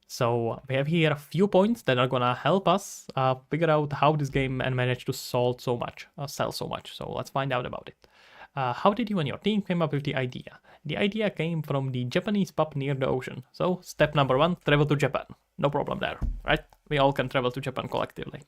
So we have here a few points that are gonna help us figure out how this game managed to sell so much. So let's find out about it. How did you and your team come up with the idea? The idea came from the Japanese pub near the ocean. So step number 1, travel to Japan. No problem there, right? We all can travel to Japan collectively.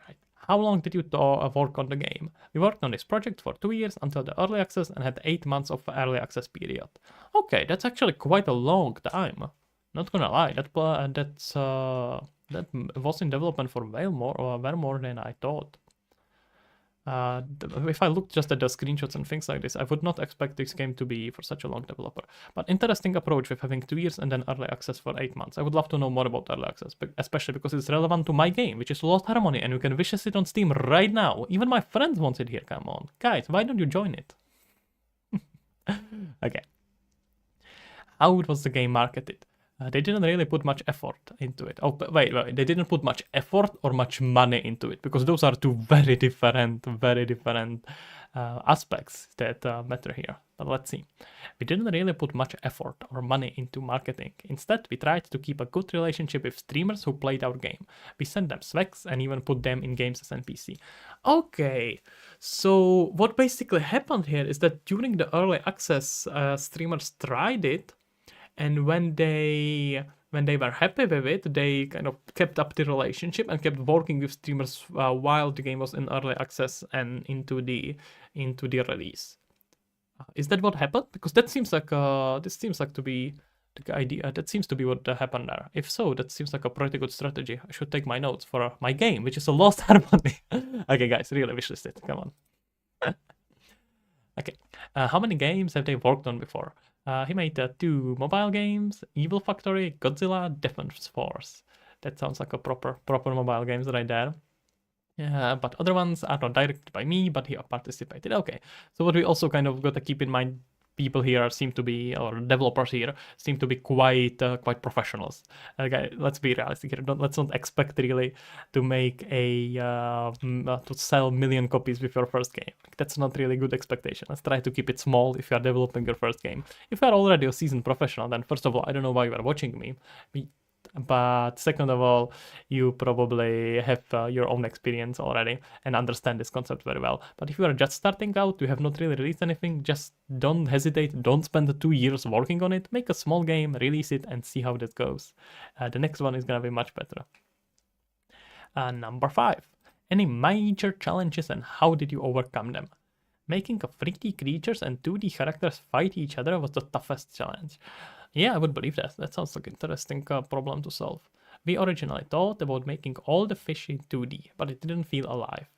Right. How long did you work on the game? We worked on this project for 2 years until the early access and had 8 months of early access period. Okay, that's actually quite a long time. Not gonna lie, that was in development for way more than I thought. If I look just at the screenshots and things like this, I would not expect this game to be for such a long developer. But interesting approach with having 2 years and then early access for 8 months. I would love to know more about early access, especially because it's relevant to my game, which is Lost Harmony, and you can wishlist it on Steam right now. Even my friends want it here, come on. Guys, why don't you join it? Okay. How was the game marketed? They didn't really put much effort into it. Oh, wait, they didn't put much effort or much money into it, because those are two very different aspects that matter here. But let's see. We didn't really put much effort or money into marketing. Instead, we tried to keep a good relationship with streamers who played our game. We sent them specs and even put them in games as NPC. Okay, so what basically happened here is that during the early access, streamers tried it, and when they were happy with it, they kind of kept up the relationship and kept working with streamers while the game was in early access and into the release. Is that what happened? Because that seems like this seems like to be the idea. That seems to be what happened there. If so, that seems like a pretty good strategy. I should take my notes for my game, which is a Lost Harmony. Okay, guys, really wishlist it. Come on. Okay, how many games have they worked on before? He made 2 mobile games: Evil Factory, Godzilla, Defense Force. That sounds like a proper mobile games right there. Yeah, but other ones are not directed by me, but he participated. Okay, so what we also kind of got to keep in mind, people here seem to be, or developers here seem to be quite professionals. Okay, let's be realistic here. Let's not expect really to make to sell million copies with your first game. That's not really good expectation. Let's try to keep it small if you are developing your first game. If you are already a seasoned professional, then first of all, I don't know why you are watching me. But second of all, you probably have your own experience already and understand this concept very well. But if you are just starting out, you have not really released anything, just don't hesitate, don't spend 2 years working on it, make a small game, release it, and see how that goes. The next one is gonna be much better. Number 5. Any major challenges and how did you overcome them? Making a 3D creatures and 2D characters fight each other was the toughest challenge. Yeah, I would believe that. That sounds like an interesting problem to solve. We originally thought about making all the fish in 2D, but it didn't feel alive.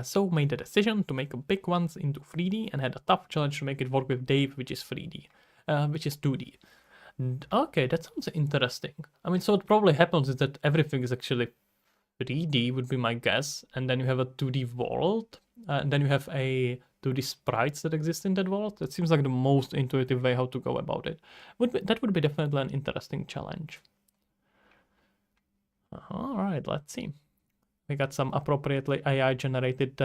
So made the decision to make big ones into 3D and had a tough challenge to make it work with Dave, which is 3D, which is 2D. Okay, that sounds interesting. I mean, so what probably happens is that everything is actually 3D would be my guess, and then you have a 2D world, and then you have a 2D sprites that exist in that world. That seems like the most intuitive way how to go about it. That would be definitely an interesting challenge. All right, let's see. We got some appropriately AI generated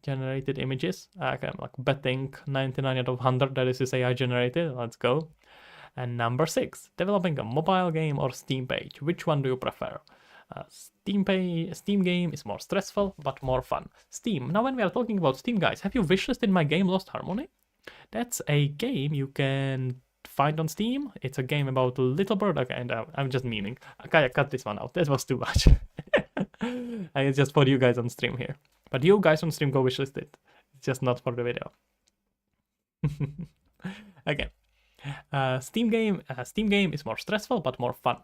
images. Okay, I'm like betting 99 out of 100 that this is AI generated. Let's go. And number 6, developing a mobile game or Steam page. Which one do you prefer? Steam game is more stressful, but more fun. Steam. Now, when we are talking about Steam, guys, have you wishlisted my game Lost Harmony? That's a game you can find on Steam. It's a game about a little bird. Okay, and I'm just memeing. Okay, I cut this one out. That was too much. It's just for you guys on stream here. But you guys on stream go wishlist it. It's just not for the video. Okay. Steam game is more stressful but more fun.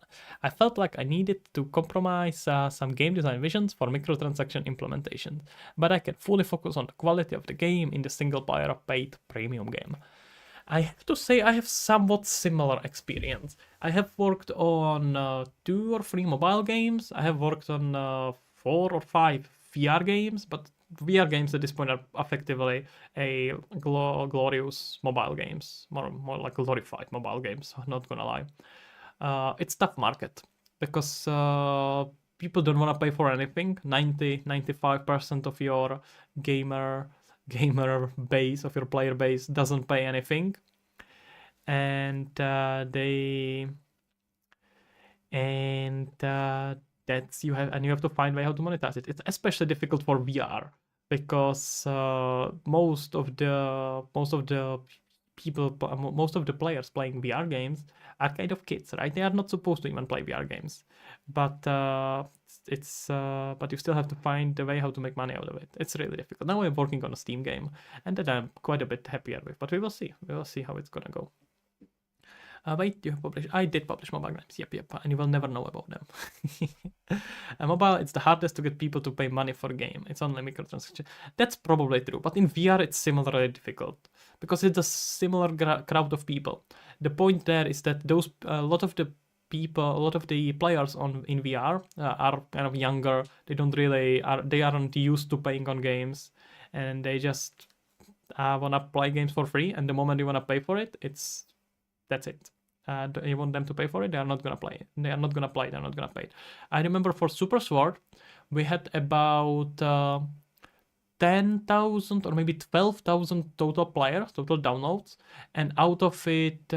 I felt like I needed to compromise some game design visions for microtransaction implementation, but I can fully focus on the quality of the game in the single player paid premium game. I have to say I have somewhat similar experience. I have worked on 2 or 3 mobile games. I have worked on 4 or 5 VR games, but VR games at this point are effectively a glorious mobile games, more like glorified mobile games, not gonna lie. It's tough market because people don't want to pay for anything. 95% of your gamer base, of your player base, doesn't pay anything, and that's you have to find a way how to monetize it. It's especially difficult for VR because most of the players playing VR games are kind of kids, right? They are not supposed to even play VR games, but but you still have to find a way how to make money out of it. It's really difficult. Now I'm working on a Steam game, and that I'm quite a bit happier with. But we will see. We will see how it's gonna go. Wait, you have published? I did publish mobile games. Yep, and you will never know about them. Mobile, it's the hardest to get people to pay money for a game. It's only microtransaction. That's probably true, but in VR it's similarly difficult because it's a similar crowd of people. The point there is that a lot of the players in VR are kind of younger. They aren't used to paying on games, and they just wanna play games for free. And the moment you wanna pay for it, that's it. You want them to pay for it, they are not gonna play it. They're not gonna pay it. I remember for Super Sword, we had about 10,000 or maybe 12,000 total players, total downloads, and out of it,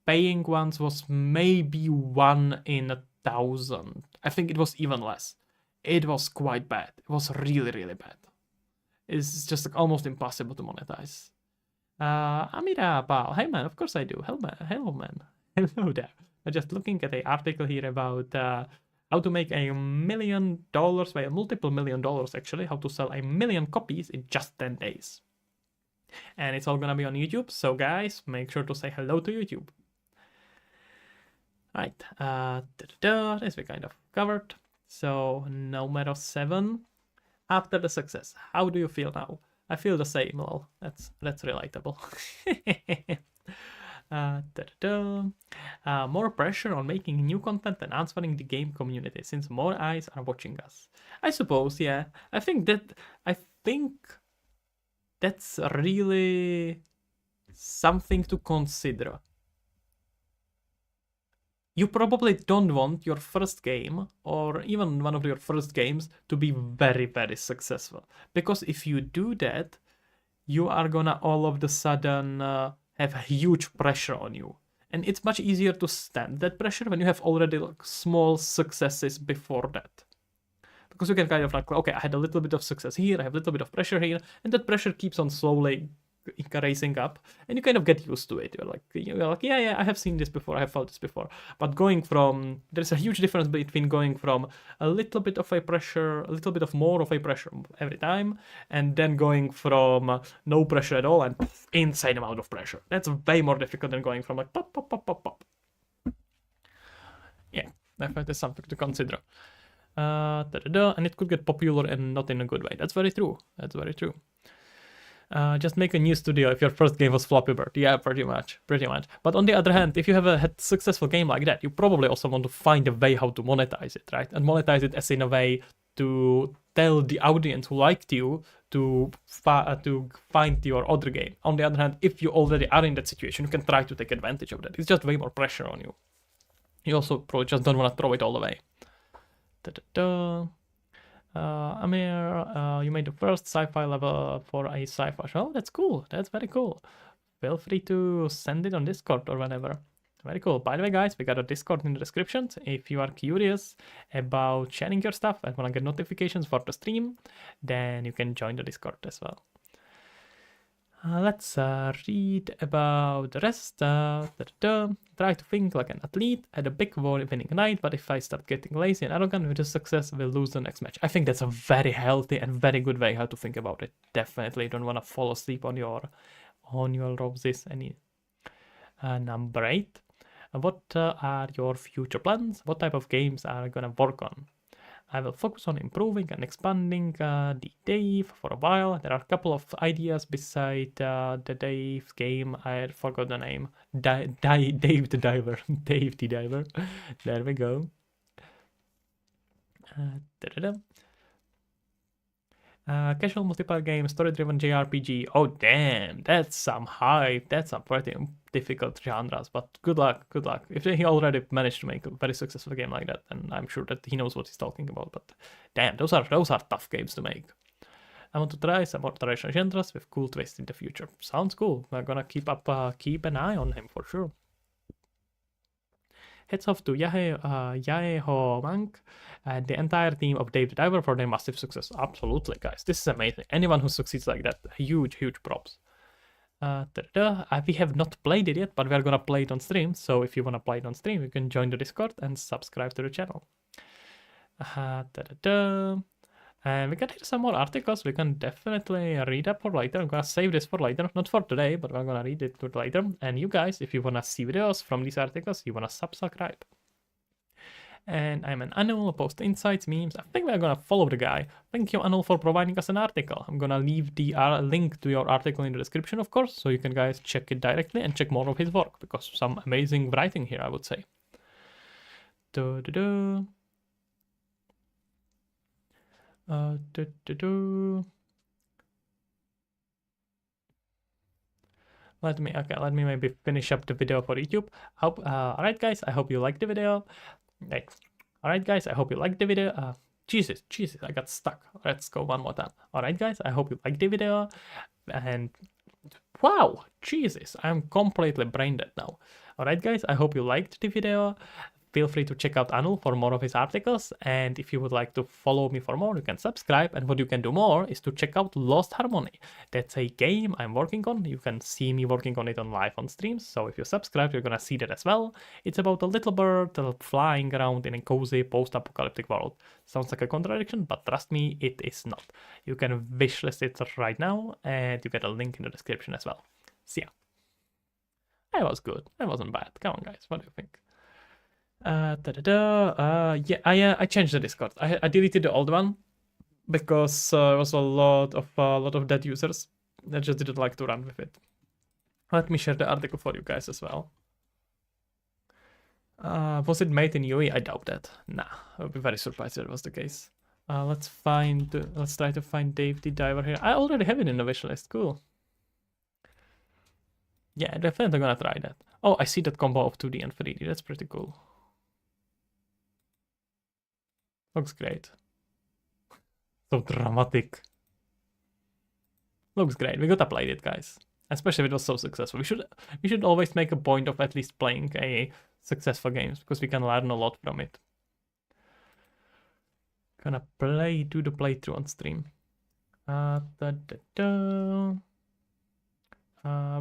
paying ones was maybe 1 in 1,000. I think it was even less. It was quite bad. It was really, really bad. It's just like almost impossible to monetize. Amira Bal, hey man, of course I do. Hello man. Hello there. I'm just looking at an article here about how to make $1 million, well, multiple $1 million actually, how to sell 1 million copies in just 10 days. And it's all gonna be on YouTube, so guys, make sure to say hello to YouTube. Right, this we kind of covered. So, number 7. After the success, how do you feel now? I feel the same, lol. That's relatable. More pressure on making new content and answering the game community since more eyes are watching us. I suppose, yeah. I think that's really something to consider. You probably don't want your first game, or even one of your first games, to be very, very successful. Because if you do that, you are gonna all of a sudden have huge pressure on you. And it's much easier to stand that pressure when you have already like small successes before that. Because you can kind of like, okay, I had a little bit of success here, I have a little bit of pressure here, and that pressure keeps on slowly raising up, and you kind of get used to it. You're like, yeah, I have seen this before, I have felt this before. But there's a huge difference between going from a little bit of a pressure, a little bit of more of a pressure every time, and then going from no pressure at all and insane amount of pressure. That's way more difficult than going from like pop, pop, pop, pop, pop. Yeah, I think that's something to consider. And it could get popular and not in a good way. That's very true. Just make a new studio if your first game was Flappy Bird. Yeah, pretty much. But on the other hand, if you have a successful game like that, you probably also want to find a way how to monetize it, right? And monetize it as in a way to tell the audience who liked you to find your other game. On the other hand, if you already are in that situation, you can try to take advantage of that. It's just way more pressure on you. You also probably just don't want to throw it all away. Amir, you made the first sci-fi level for a sci-fi show. That's cool. That's very cool. Feel free to send it on Discord or whatever. Very cool. By the way, guys, we got a Discord in the description. If you are curious about sharing your stuff and want to get notifications for the stream, then you can join the Discord as well. Let's read about the rest. Try to think like an athlete at a big winning night, but if I start getting lazy and arrogant with the success, we'll lose the next match. I think that's a very healthy and very good way how to think about it. Definitely don't want to fall asleep on your roses. Number 8. What are your future plans? What type of games are you gonna work on? I will focus on improving and expanding the Dave for a while. There are a couple of ideas beside the Dave game. I forgot the name. Dave the Diver. Dave the Diver. There we go. Casual multiplayer game, story-driven JRPG. Oh damn, that's some hype. That's some pretty difficult genres. But good luck. If he already managed to make a very successful game like that, then I'm sure that he knows what he's talking about. But damn, those are tough games to make. I want to try some more traditional genres with cool twists in the future. Sounds cool. We're gonna keep an eye on him for sure. Heads off to Yaeho Mank and the entire team of Dave the Diver for their massive success. Absolutely, guys. This is amazing. Anyone who succeeds like that, huge props. We have not played it yet, but we are gonna play it on stream. So if you wanna play it on stream, you can join the Discord and subscribe to the channel. And we can hear some more articles. We can definitely read up for later. I'm gonna save this for later, not for today, but we're gonna read it for later. And you guys, if you wanna see videos from these articles, you wanna subscribe. And I'm an Anul, post insights, memes. I think we're gonna follow the guy. Thank you, Anul, for providing us an article. I'm gonna leave the link to your article in the description, of course, so you can guys check it directly and check more of his work, because some amazing writing here, I would say. Let me maybe finish up the video for YouTube. Alright guys, I hope you liked the video. Alright guys, I hope you liked the video. Jesus, I got stuck. Let's go one more time. Alright, guys, I hope you liked the video. And wow, Jesus, I'm completely brain dead now. Alright, guys, I hope you liked the video. Feel free to check out Anu for more of his articles, and if you would like to follow me for more, you can subscribe, and what you can do more is to check out Lost Harmony. That's a game I'm working on. You can see me working on it live on streams, so if you subscribe, you're gonna see that as well. It's about a little bird flying around in a cozy post-apocalyptic world. Sounds like a contradiction, but trust me, it is not. You can wishlist it right now, and you get a link in the description as well. See ya. That was good. That wasn't bad. Come on, guys. What do you think? Yeah, I changed the Discord. I deleted the old one because there was a lot of dead users that just didn't like to run with it. Let me share the article for you guys as well. Was it made in UE? I doubt that. Nah, I would be very surprised if it was the case. Let's try to find Dave the Diver here. I already have it in the wishlist. Cool. Yeah, definitely gonna try that. Oh, I see that combo of 2D and 3D. That's pretty cool. Looks great. So dramatic. Looks great. We gotta play it, guys. Especially if it was so successful. We should always make a point of at least playing a successful games because we can learn a lot from it. Gonna do the playthrough on stream.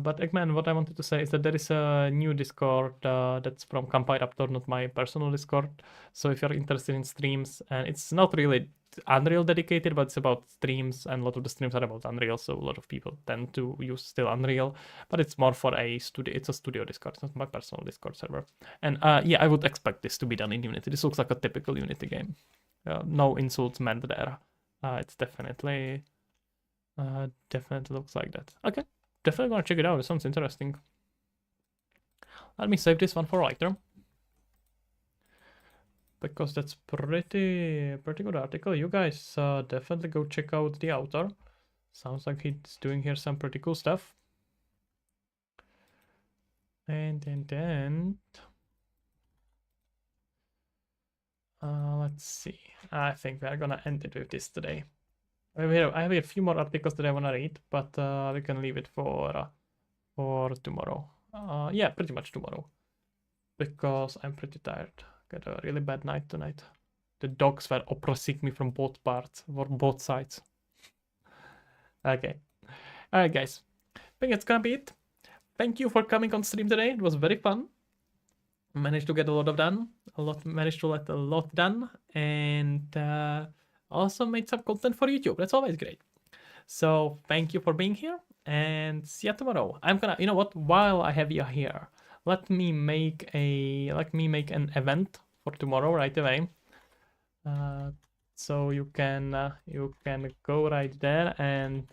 But Eggman, what I wanted to say is that there is a new Discord that's from Campiraptor, not my personal Discord. So if you're interested in streams, and it's not really Unreal dedicated, but it's about streams, and a lot of the streams are about Unreal, so a lot of people tend to use still Unreal, but it's more for a studio. It's a studio Discord, it's not my personal Discord server. And yeah, I would expect this to be done in Unity. This looks like a typical Unity game. No insults meant there. It's definitely looks like that. Okay. Definitely gonna check it out. It sounds interesting. Let me save this one for later, because that's pretty good article. You guys definitely go check out the author. Sounds like he's doing here some pretty cool stuff. And then let's see. I think we're gonna end it with this today. I have a few more articles that I wanna read, but we can leave it for tomorrow. Yeah, pretty much tomorrow, because I'm pretty tired. Got a really bad night tonight. The dogs were oppressing me from both parts, or both sides. Okay. Alright, guys. I think it's gonna be it. Thank you for coming on stream today. It was very fun. Managed to get a lot done. Managed to let a lot done. And also made some content for YouTube. That's always great. So thank you for being here, and see you tomorrow. I'm gonna, you know what? While I have you here, let me make an event for tomorrow right away. So you can go right there, and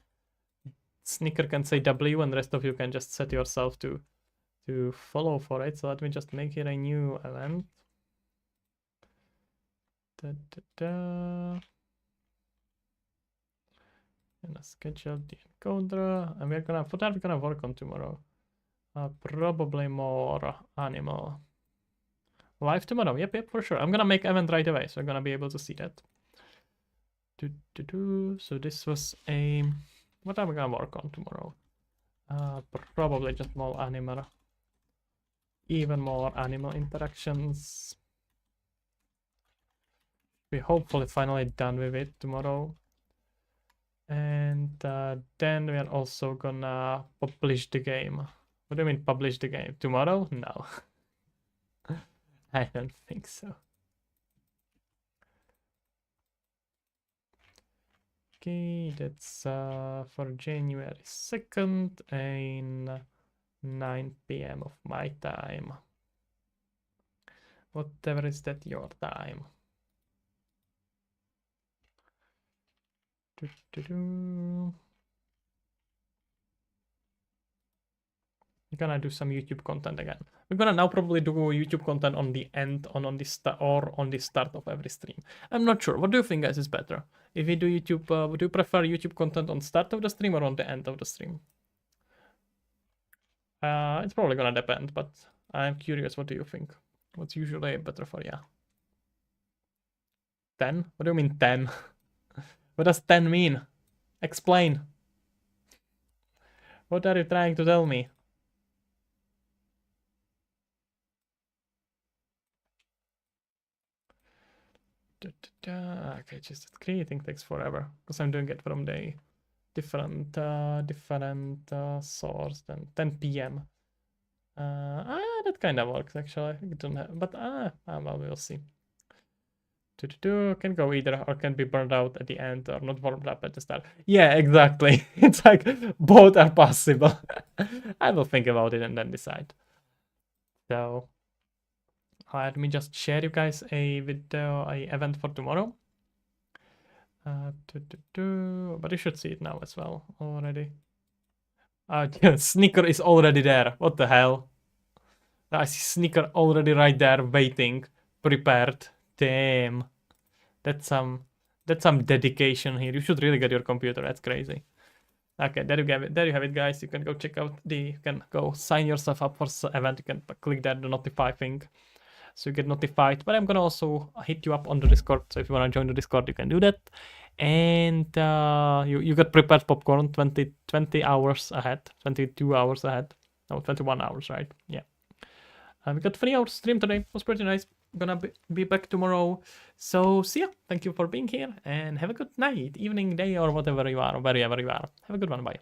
Sneaker can say W, and the rest of you can just set yourself to follow for it. So let me just make it a new event. Gonna schedule the encoder, and what are we gonna work on tomorrow? Probably more animal live tomorrow. Yep, for sure. I'm gonna make event right away, so I'm gonna be able to see that. So this was a, what are we gonna work on tomorrow? Probably just more animal, even more animal interactions. We hopefully finally done with it tomorrow. And then we are also gonna publish the game. What do you mean publish the game? Tomorrow? No. I don't think so. Okay, that's for January 2nd and 9 p.m. of my time. Whatever is that your time? We're gonna do some YouTube content again. We're gonna now probably do YouTube content on the end, on the start of every stream. I'm not sure. What do you think, guys, is better? If we do YouTube, would you prefer YouTube content on start of the stream or on the end of the stream? It's probably gonna depend, but I'm curious. What do you think? What's usually better for you? 10? What do you mean 10? What does 10 mean? Explain. What are you trying to tell me? Okay, just creating takes forever because I'm doing it from the different source than 10 p.m. That kind of works actually. I don't have, but well, we'll see. Can go either or can be burned out at the end or not warmed up at the start. Yeah, exactly. It's like both are possible. I will think about it and then decide. So let me just share you guys a video, a event for tomorrow. But you should see it now as well already. Yeah, Sneaker is already there. What the hell? I see Sneaker already right there, waiting, prepared. Damn. That's some dedication here. You should really get your computer. That's crazy. Okay, there you have it. There you have it, guys. You can go check out you can go sign yourself up for the event. You can click that the notify thing, so you get notified. But I'm gonna also hit you up on the Discord. So if you wanna join the Discord, you can do that. And you get prepared popcorn 20 hours ahead, 22 hours ahead. No, 21 hours, right? Yeah. We got 3 hours stream today. It was pretty nice. Gonna be back tomorrow. So see ya. Thank you for being here and have a good night, evening, day, or whatever you are, wherever you are. Have a good one. Bye.